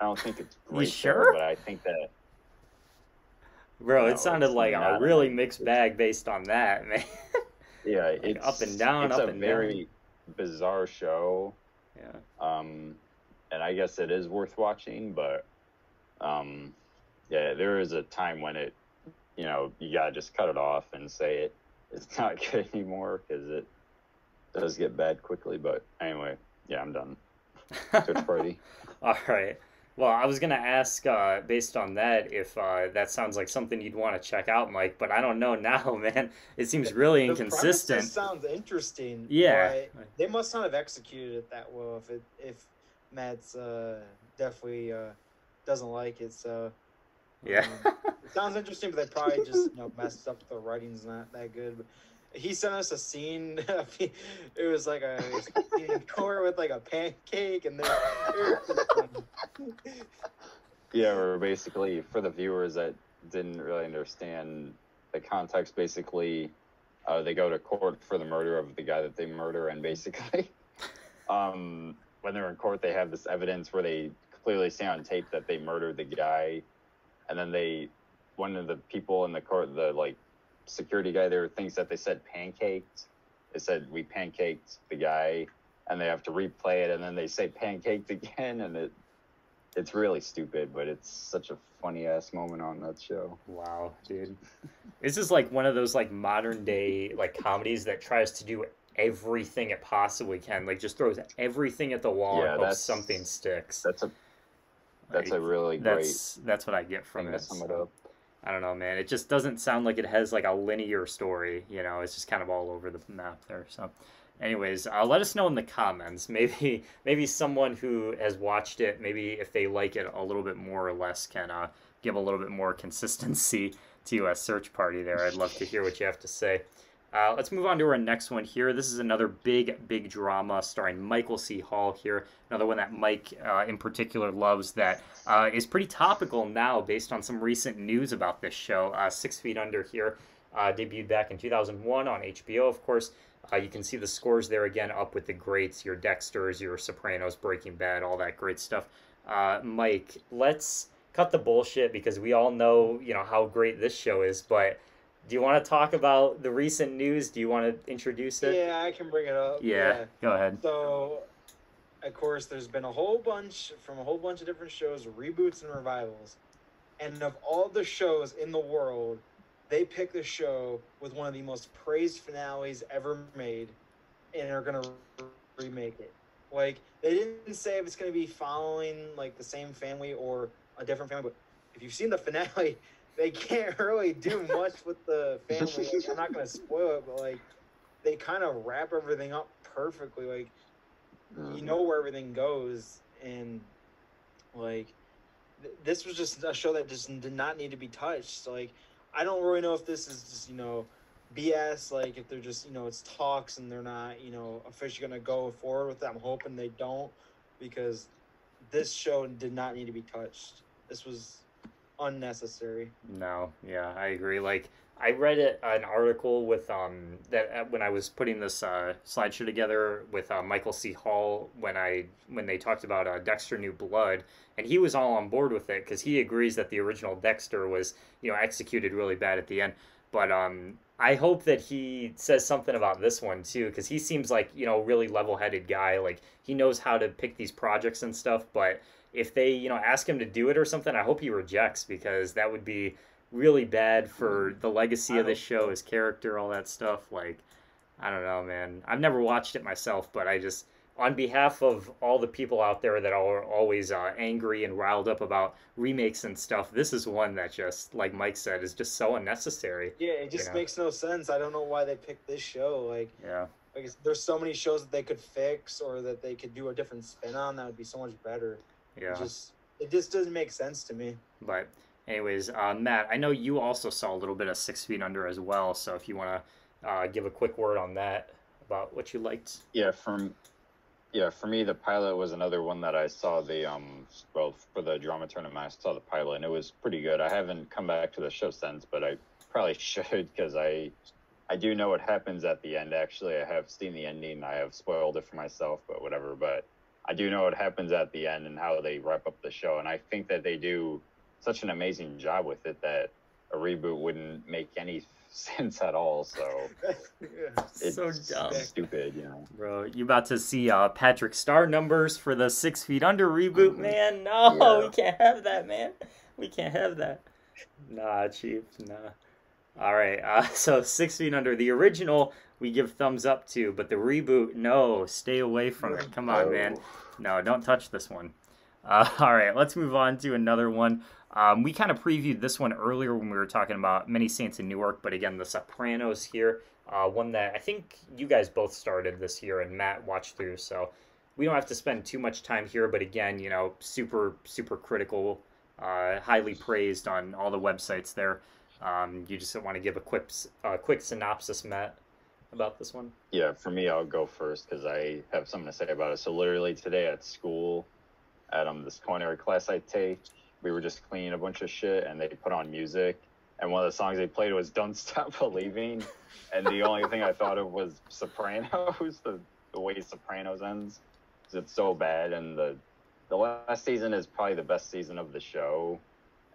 I don't think it's great, You sure? but I think that, Bro, No, it sounded it's like a not. really mixed bag based on that, man. yeah, Like it's up and down, It's up a and very bizarre show. Yeah. And I guess it is worth watching, but yeah, there is a time when it, you gotta just cut it off and say it's not good anymore, because it does get bad quickly. But anyway, yeah, I'm done. Search party. All right. Well, I was gonna ask, based on that, if that sounds like something you'd want to check out, Mike. But I don't know now, man. It seems really The inconsistent. premise sounds interesting. Yeah. But they must not have executed it that well. If Matt's definitely doesn't like it, so Yeah. it sounds interesting. But they probably just messed up. The writing's not that good. But he sent us a scene. It was like a scene in court with like a pancake, and then Yeah, or basically, for the viewers that didn't really understand the context, basically, they go to court for the murder of the guy that they murder, and basically, when they're in court, they have this evidence where they clearly say on tape that they murdered the guy, and then one of the people in the court, the like security guy there, thinks that they said pancaked. They said we pancaked the guy, and they have to replay it, and then they say pancaked again, and it's really stupid, but it's such a funny ass moment on that show. Wow, dude. This is like one of those like modern day like comedies that tries to do everything it possibly can. Like just throws everything at the wall and hopes something sticks. That's a really That's what I get from thing to it. sum it up. I don't know, man. It just doesn't sound like it has like a linear story. It's just kind of all over the map there. So, anyways, let us know in the comments. Maybe someone who has watched it, maybe if they like it a little bit more or less, can give a little bit more consistency to a search party there. I'd love to hear what you have to say. Let's move on to our next one here. This is another big drama starring Michael C. Hall here. Another one that Mike in particular loves that is pretty topical now based on some recent news about this show. 6 Feet Under here debuted back in 2001 on HBO, of course. You can see the scores there again up with the greats, your Dexters, your Sopranos, Breaking Bad, all that great stuff. Mike, let's cut the bullshit because we all know, how great this show is, but do you want to talk about the recent news? Do you want to introduce it? Yeah, I can bring it up. Yeah, go ahead. So, of course, there's been a whole bunch of different shows, reboots and revivals. And of all the shows in the world, they pick the show with one of the most praised finales ever made and are going to remake it. Like, they didn't say if it's going to be following, like, the same family or a different family, but if you've seen the finale, they can't really do much with the family. Like, I'm not going to spoil it, but, like, they kind of wrap everything up perfectly. Like, you know where everything goes, and, like, this was just a show that just did not need to be touched. So, like, I don't really know if this is just, BS, like, if they're just, it's talks and they're not, officially going to go forward with it. I'm hoping they don't, because this show did not need to be touched. This was unnecessary. No, yeah, I agree. Like, I read an article with that when I was putting this slideshow together with Michael C. Hall when they talked about Dexter New Blood, and he was all on board with it because he agrees that the original Dexter was executed really bad at the end. But I hope that he says something about this one too, because he seems like a really level-headed guy. Like, he knows how to pick these projects and stuff. But if they ask him to do it or something, I hope he rejects, because that would be really bad for the legacy of this show, his character, all that stuff. Like, I don't know, man. I've never watched it myself, but I just on behalf of all the people out there that are always angry and riled up about remakes and stuff, this is one that just, like Mike said, is just so unnecessary. Yeah, it just makes no sense. I don't know why they picked this show. Like there's so many shows that they could fix or that they could do a different spin on that would be so much better. Yeah. It just doesn't make sense to me. But anyways, Matt, I know you also saw a little bit of 6 Feet Under as well, so if you want to give a quick word on that about what you liked. Yeah, for me, the pilot was another one that I saw for the drama tournament, I saw the pilot, and it was pretty good. I haven't come back to the show since, but I probably should, because I do know what happens at the end. Actually, I have seen the ending. I have spoiled it for myself, but whatever. But I do know what happens at the end and how they wrap up the show, and I think that they do such an amazing job with it that a reboot wouldn't make any sense at all. So it's so dumb, stupid, bro. You about to see Patrick Star numbers for the 6 Feet Under reboot? Man, no, we can't have that, man. We can't have that. Nah, chief, nah. All right, so 6 Feet Under, the original we give thumbs up to, but the reboot, no, stay away from it. Come on, man. No, don't touch this one. All right, let's move on to another one. We kind of previewed this one earlier when we were talking about Many Saints in Newark, but again, The Sopranos here, one that I think you guys both started this year and Matt watched through, so we don't have to spend too much time here, but again, super, super critical, highly praised on all the websites there. You just want to give a quick synopsis, Matt, about this one? Yeah, for me, I'll go first because I have something to say about it. So literally today at school, at this culinary class I take, we were just cleaning a bunch of shit, and they put on music, and one of the songs they played was "Don't Stop Believing," and the only thing I thought of was Sopranos, the way Sopranos ends, because it's so bad, and the last season is probably the best season of the show,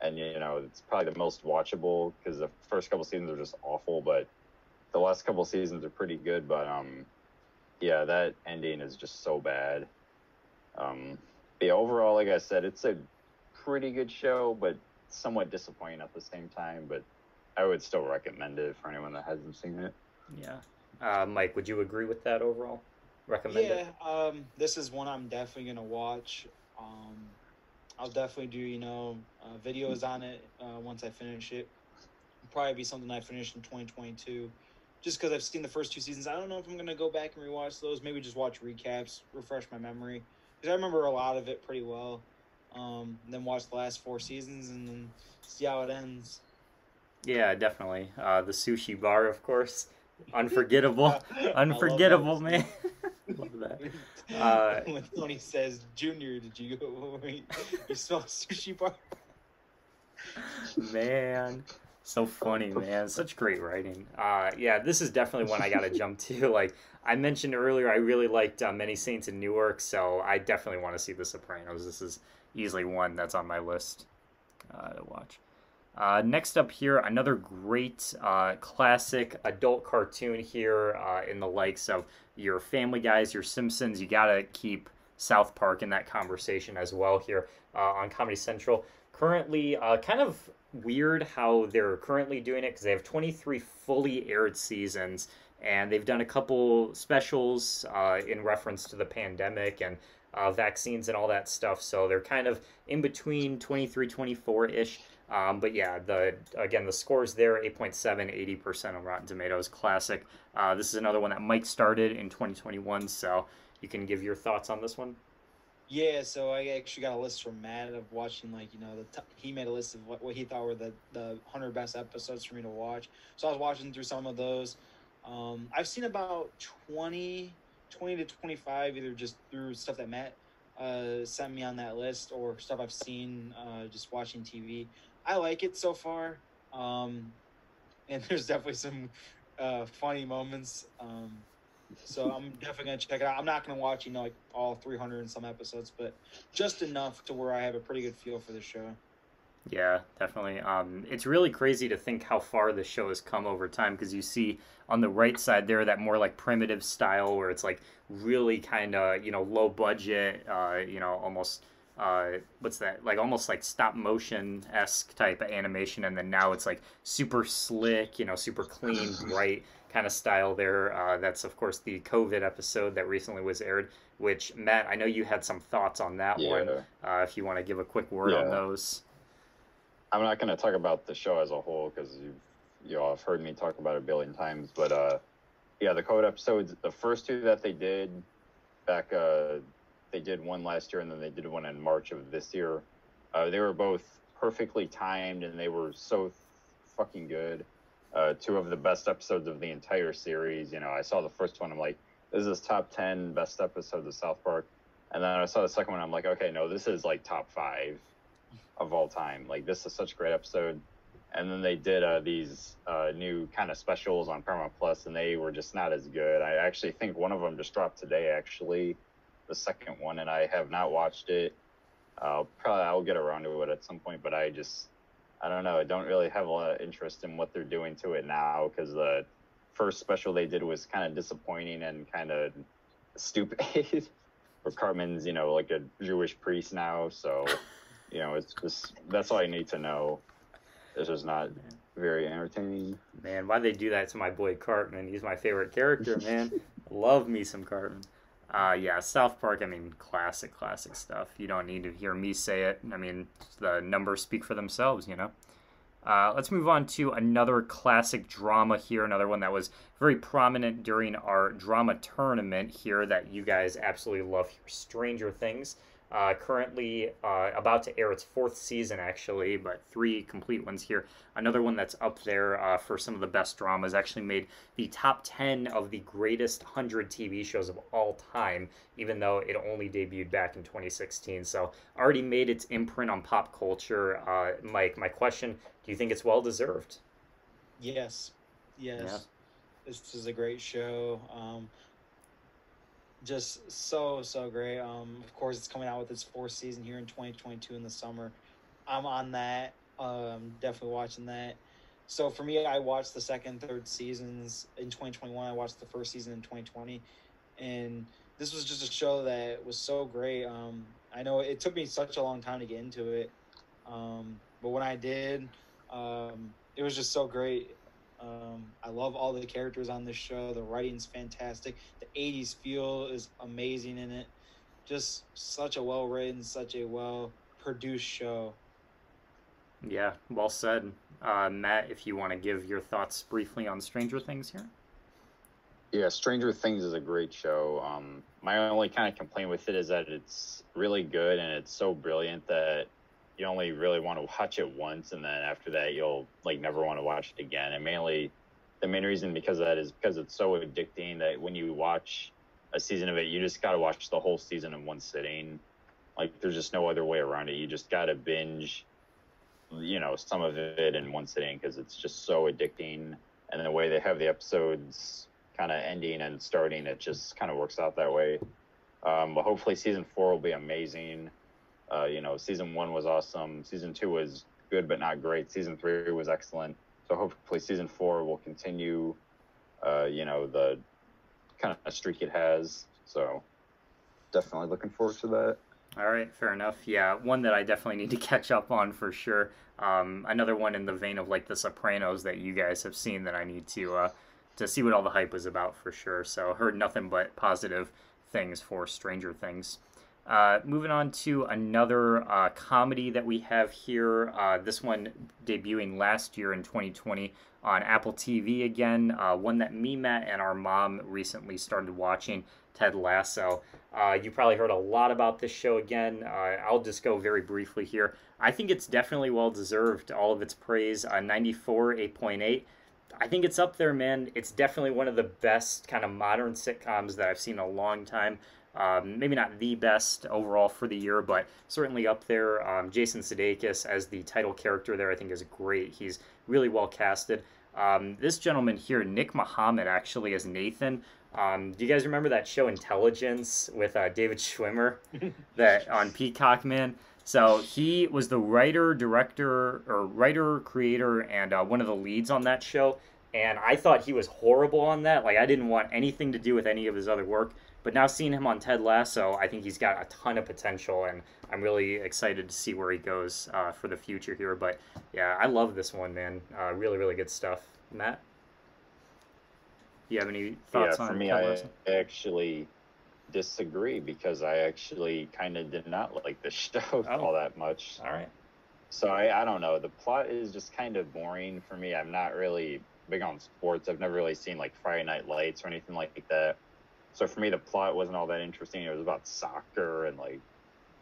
and it's probably the most watchable because the first couple seasons are just awful, but the last couple seasons are pretty good. But yeah, that ending is just so bad. But yeah, overall, like I said, it's a pretty good show, but somewhat disappointing at the same time. But I would still recommend it for anyone that hasn't seen it. Yeah. Mike, would you agree with that overall? Recommend it? Yeah, this is one I'm definitely going to watch. I'll definitely do, videos on it once I finish it. It'll probably be something I finish in 2022. Just because I've seen the first 2 seasons. I don't know if I'm going to go back and rewatch those. Maybe just watch recaps, refresh my memory. Because I remember a lot of it pretty well. Then watch the last 4 seasons and then see how it ends. Yeah, definitely. The sushi bar, of course. Unforgettable. Unforgettable, man. Love that. When Tony says, "Junior, did you go? You smell sushi bar?" Man, so funny, man. Such great writing. Yeah, this is definitely one I gotta jump to. Like I mentioned earlier, I really liked Many Saints in Newark, so I definitely want to see The Sopranos. This is easily one that's on my list to watch. Next up here, another great classic adult cartoon here in the likes of your Family Guys, your Simpsons. You gotta keep South Park in that conversation as well here on Comedy Central. Currently, kind of weird how they're currently doing it because they have 23 fully aired seasons, and they've done a couple specials in reference to the pandemic and vaccines and all that stuff. So they're kind of in between 23, 24-ish. But yeah, the scores there, 8.7, 80% on Rotten Tomatoes, classic. This is another one that Mike started in 2021, so you can give your thoughts on this one. Yeah, so I actually got a list from Matt of watching, he made a list of what he thought were the 100 best episodes for me to watch. So I was watching through some of those. I've seen about 20 to 25, either just through stuff that Matt sent me on that list or stuff I've seen just watching TV. I like it so far, and there's definitely some funny moments. So I'm definitely going to check it out. I'm not going to watch, all 300 and some episodes, but just enough to where I have a pretty good feel for the show. Yeah, definitely. It's really crazy to think how far the show has come over time because you see on the right side there that more like primitive style where it's like really kind of, low budget, almost, what's that? Like almost like stop motion-esque type of animation. And then now it's like super slick, super clean, bright kind of style there. That's, of course, the COVID episode that recently was aired, which, Matt, I know you had some thoughts on that one. Yeah. If you want to give a quick word on Yeah. those. I'm not going to talk about the show as a whole because you all have heard me talk about it a billion times. But yeah, the COVID episodes, the first two that they did back, they did one last year and then they did one in March of this year. They were both perfectly timed and they were so fucking good. Two of the best episodes of the entire series. You know, I saw the first one, I'm like, this is top 10 best episodes of South Park. And then I saw the second one, I'm like, okay, no, this is like top 5 of all time. Like, this is such a great episode. And then they did these new kind of specials on Paramount Plus, and they were just not as good. I actually think one of them just dropped today, actually, the second one, and I have not watched it. I'll get around to it at some point, but I don't know. I don't really have a lot of interest in what they're doing to it now because the first special they did was kind of disappointing and kind of stupid. Where Cartman's, you know, like a Jewish priest now, so, you know, it's just, that's all I need to know. It's just not very entertaining. Man, why'd they do that to my boy Cartman? He's my favorite character, man. Love me some Cartman. Yeah, South Park, I mean, classic stuff. You don't need to hear me say it. I mean, the numbers speak for themselves, you know? Let's move on to another classic drama here, another one that was very prominent during our drama tournament here that you guys absolutely love here, Stranger Things. Currently about to air its 4th season, actually, but 3 complete ones here. Another one that's up there for some of the best dramas, actually made the top 10 of the greatest 100 TV shows of all time, even though it only debuted back in 2016. So already made its imprint on pop culture. Mike, my question, do you think it's well-deserved? Yes. Yeah. This is a great show. Just so great. Of course, it's coming out with its 4th season here in 2022 in the summer. I'm on that. Definitely watching that. So for me, I watched the 2nd, 3rd seasons in 2021. I watched the 1st season in 2020, and this was just a show that was so great. I know it took me such a long time to get into it, but when I did, it was just so great. I love all the characters on this show. The writing's fantastic. The 80s feel is amazing in it. Just such a well-written, such a well-produced show. Yeah, well said. Matt, if you want to give your thoughts briefly on Stranger Things here. Yeah, Stranger Things is a great show. My only kind of complaint with it is that it's really good and it's so brilliant that you only really want to watch it once, and then after that you'll like never want to watch it again. And mainly the main reason because of that is because it's so addicting that when you watch a season of it, you just got to watch the whole season in one sitting. Like, there's just no other way around it. You just got to binge, you know, some of it in one sitting because it's just so addicting. And the way they have the episodes kind of ending and starting, it just kind of works out that way. But hopefully season 4 will be amazing. You know, season 1 was awesome. Season 2 was good but not great. Season 3 was excellent. So hopefully season 4 will continue, you know, the kind of streak it has. So definitely looking forward to that. All right, fair enough. Yeah, one that I definitely need to catch up on for sure. Another one in the vein of like The Sopranos that you guys have seen that I need to see what all the hype was about for sure. So heard nothing but positive things for Stranger Things. Moving on to another comedy that we have here. This one debuting last year in 2020 on Apple TV again. One that me, Matt, and our mom recently started watching, Ted Lasso. You probably heard a lot about this show again. I'll just go very briefly here. I think it's definitely well-deserved, all of its praise. 94, 8.8. I think it's up there, man. It's definitely one of the best kind of modern sitcoms that I've seen in a long time. Maybe not the best overall for the year, but certainly up there. Jason Sudeikis as the title character there, I think, is great. He's really well casted. This gentleman here, Nick Mohammed, actually as Nathan. Do you guys remember that show Intelligence with David Schwimmer that on Peacock, man? So he was the writer, creator, and one of the leads on that show. And I thought he was horrible on that. Like, I didn't want anything to do with any of his other work. But now seeing him on Ted Lasso, I think he's got a ton of potential, and I'm really excited to see where he goes for the future here. But yeah, I love this one, man. Really, really good stuff. Matt? You have any Yeah, thoughts for on me, Ted I Lasso? actually disagree because I actually kind of did not like the show Oh. all that much. All right. So I don't know. The plot is just kind of boring for me. I'm not really big on sports. I've never really seen like Friday Night Lights or anything like that. So for me, the plot wasn't all that interesting. It was about soccer, and like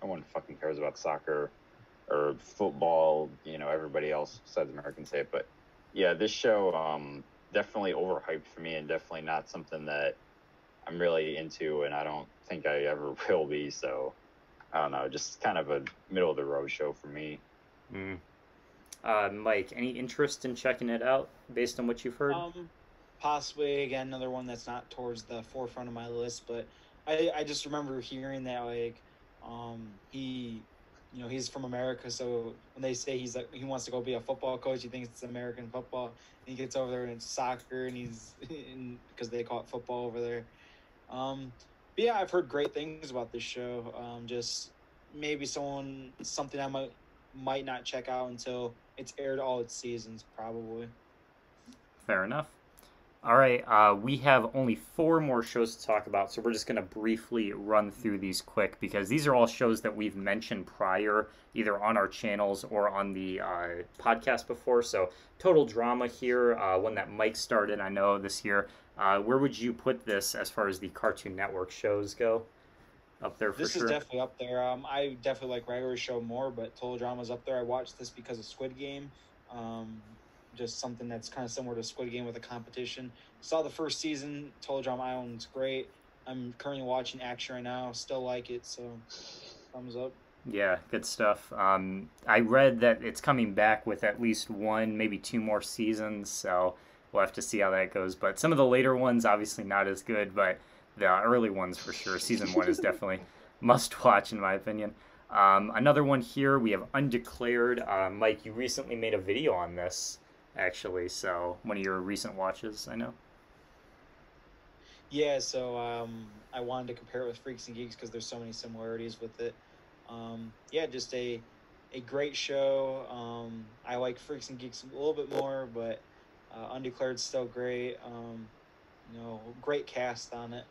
no one fucking cares about soccer or football. You know, everybody else besides Americans say it. But yeah, this show definitely overhyped for me, and definitely not something that I'm really into, and I don't think I ever will be. So I don't know, just kind of a middle of the road show for me. Mike, any interest in checking it out based on what you've heard? Possibly again another one that's not towards the forefront of my list, but I just remember hearing that like he he's from America, so when they say he's like he wants to go be a football coach, he thinks it's American football, and he gets over there and it's soccer, and he's because they call it football over there. But yeah, I've heard great things about this show. Just maybe something I might not check out until it's aired all its seasons, probably. Fair enough. All right, we have only 4 more shows to talk about, so we're just going to briefly run through these quick because these are all shows that we've mentioned prior, either on our channels or on the podcast before. So, Total Drama here, one that Mike started, I know, this year. Where would you put this as far as the Cartoon Network shows go? Up there for This sure. is definitely up there. I definitely like regular show more, but Total Drama's up there. I watched this because of Squid Game. Just something that's kind of similar to Squid Game with a competition. Saw the first season. Total Drama Island's great. I'm currently watching Action right now. Still like it, so thumbs up. Yeah, good stuff. I read that it's coming back with at least 1, maybe 2 more seasons, so we'll have to see how that goes. But some of the later ones, obviously not as good, but the early ones for sure. Season 1 is definitely must watch, in my opinion. Another one here, we have Undeclared. Mike, you recently made a video on this, actually, so one of your recent watches, I know. Yeah, so I wanted to compare it with Freaks and Geeks because there's so many similarities with it. Yeah, just a great show. I like Freaks and Geeks a little bit more, but Undeclared's still great. Great cast on it.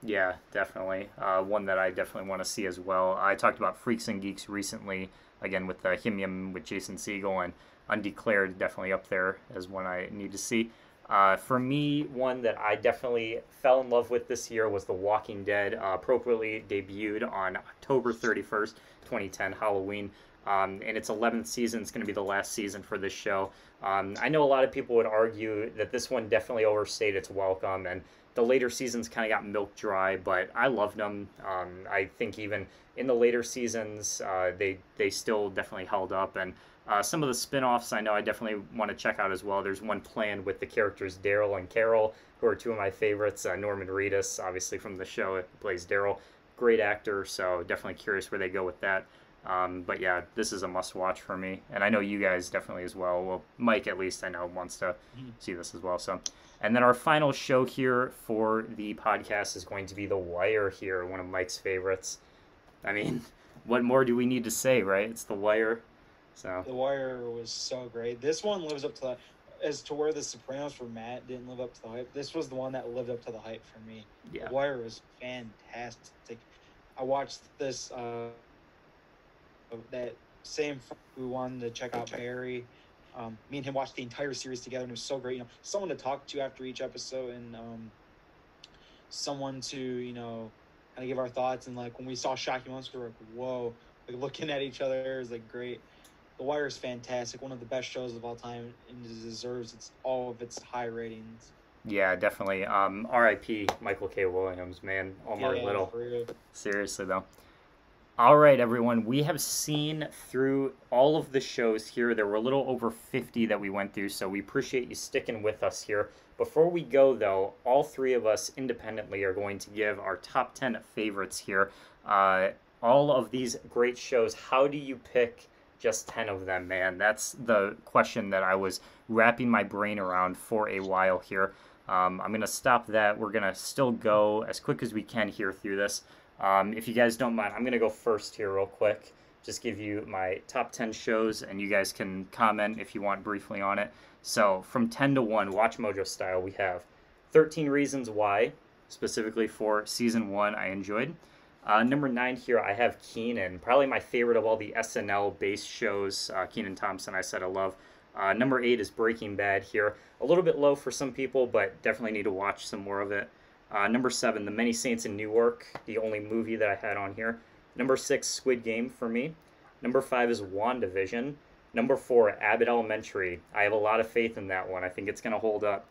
Yeah, definitely. One that I definitely want to see as well. I talked about Freaks and Geeks recently, again with Him Yim with Jason Segel, and Undeclared definitely up there as one I need to see. For me, one that I definitely fell in love with this year was The Walking Dead, appropriately debuted on October 31st, 2010, Halloween. In its 11th season, it's going to be the last season for this show. I know a lot of people would argue that this one definitely overstayed its welcome, and the later seasons kind of got milk dry, but I loved them. I think even in the later seasons, they still definitely held up, and some of the spin-offs I know I definitely want to check out as well. There's one planned with the characters Daryl and Carol, who are 2 of my favorites. Norman Reedus, obviously from the show, plays Daryl. Great actor, so definitely curious where they go with that. But yeah, this is a must-watch for me, and I know you guys definitely as well. Well, Mike at least I know wants to see this as well. So, and then our final show here for the podcast is going to be The Wire here, one of Mike's favorites. I mean, what more do we need to say, right? It's The Wire. So The Wire was so great. This one lives up to the, as to where The Sopranos for Matt didn't live up to the hype. This was the one that lived up to the hype for me. Yeah. The Wire was fantastic. I watched this that same who wanted to check out Barry. Me and him watched the entire series together, and it was so great. Someone to talk to after each episode, and someone to kind of give our thoughts. And like when we saw Shocking Monster, we were like, whoa! Like looking at each other is like great. The Wire is fantastic, one of the best shows of all time, and it deserves all of its high ratings. Yeah, definitely. R.I.P. Michael K. Williams, man. Omar Little. For real. Seriously, though. All right, everyone. We have seen through all of the shows here. There were a little over 50 that we went through, so we appreciate you sticking with us here. Before we go, though, all 3 of us independently are going to give our top 10 favorites here. All of these great shows, how do you pick just 10 of them, man? That's the question that I was wrapping my brain around for a while here. I'm going to stop that. We're going to still go as quick as we can here through this. If you guys don't mind, I'm going to go first here real quick. Just give you my top 10 shows, and you guys can comment if you want briefly on it. So, from 10 to 1, Watch Mojo style, we have 13 Reasons Why, specifically for season 1, I enjoyed. Number 9 here, I have Keenan, probably my favorite of all the SNL-based shows. Keenan Thompson, I said I love. Number 8 is Breaking Bad here. A little bit low for some people, but definitely need to watch some more of it. Number 7, The Many Saints in Newark, the only movie that I had on here. Number 6, Squid Game for me. Number 5 is WandaVision. Number 4, Abbott Elementary. I have a lot of faith in that one. I think it's going to hold up.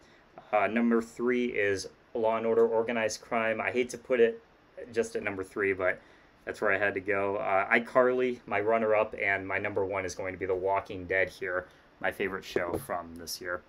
Number 3 is Law and Order Organized Crime. I hate to put it just at number 3, but that's where I had to go. iCarly, my runner-up, and my number 1 is going to be The Walking Dead here, my favorite show from this year.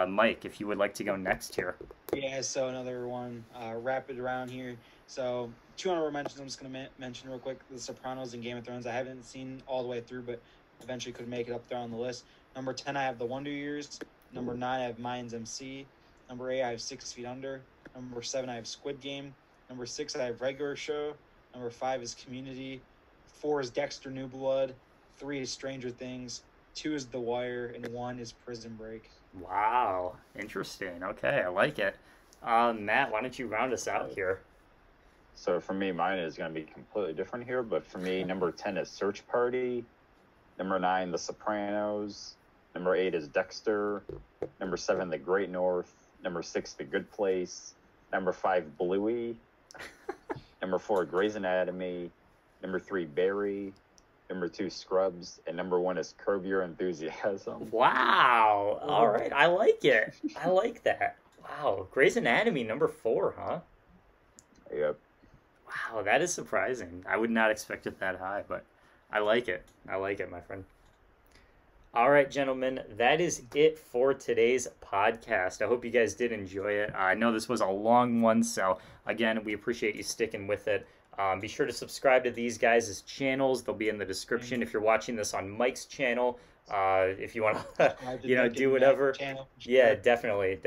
Mike, if you would like to go next here. Yeah, so another one, rapid round here. So 2 honorable mentions I'm just going to mention real quick. The Sopranos and Game of Thrones. I haven't seen all the way through, but eventually could make it up there on the list. Number 10, I have The Wonder Years. Number 9, I have Mayans MC. Number 8, I have 6 Feet Under. Number 7, I have Squid Game. Number 6, I have Regular Show. Number 5 is Community. 4 is Dexter New Blood. 3 is Stranger Things. 2 is The Wire. And 1 is Prison Break. Wow, interesting. Okay, I like it. Matt, why don't you round us out here? So for me, mine is going to be completely different here. But for me, number 10 is Search Party. Number 9, The Sopranos. Number 8 is Dexter. Number 7, The Great North. Number 6, The Good Place. Number 5, Bluey. Number 4, Grey's Anatomy. Number 3, Barry. Number 2, Scrubs. And number 1 is Curb Your Enthusiasm. Wow. All right. I like it. I like that. Wow. Grey's Anatomy, number 4, huh? Yep. Wow, that is surprising. I would not expect it that high, but I like it. I like it, my friend. All right, gentlemen, that is it for today's podcast. I hope you guys did enjoy it. I know this was a long one, so again, we appreciate you sticking with it. Be sure to subscribe to these guys' channels. They'll be in the description if you're watching this on Mike's channel. If you want to, do whatever. Yeah, definitely.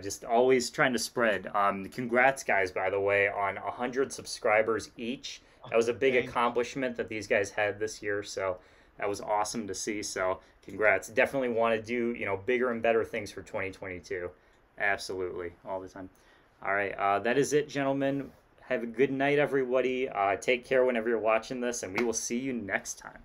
Just always trying to spread. Congrats, guys, by the way, on 100 subscribers each. That was a big accomplishment that these guys had this year, so that was awesome to see. So congrats. Definitely want to do, bigger and better things for 2022. Absolutely. All the time. All right. That is it, gentlemen. Have a good night, everybody. Take care whenever you're watching this, and we will see you next time.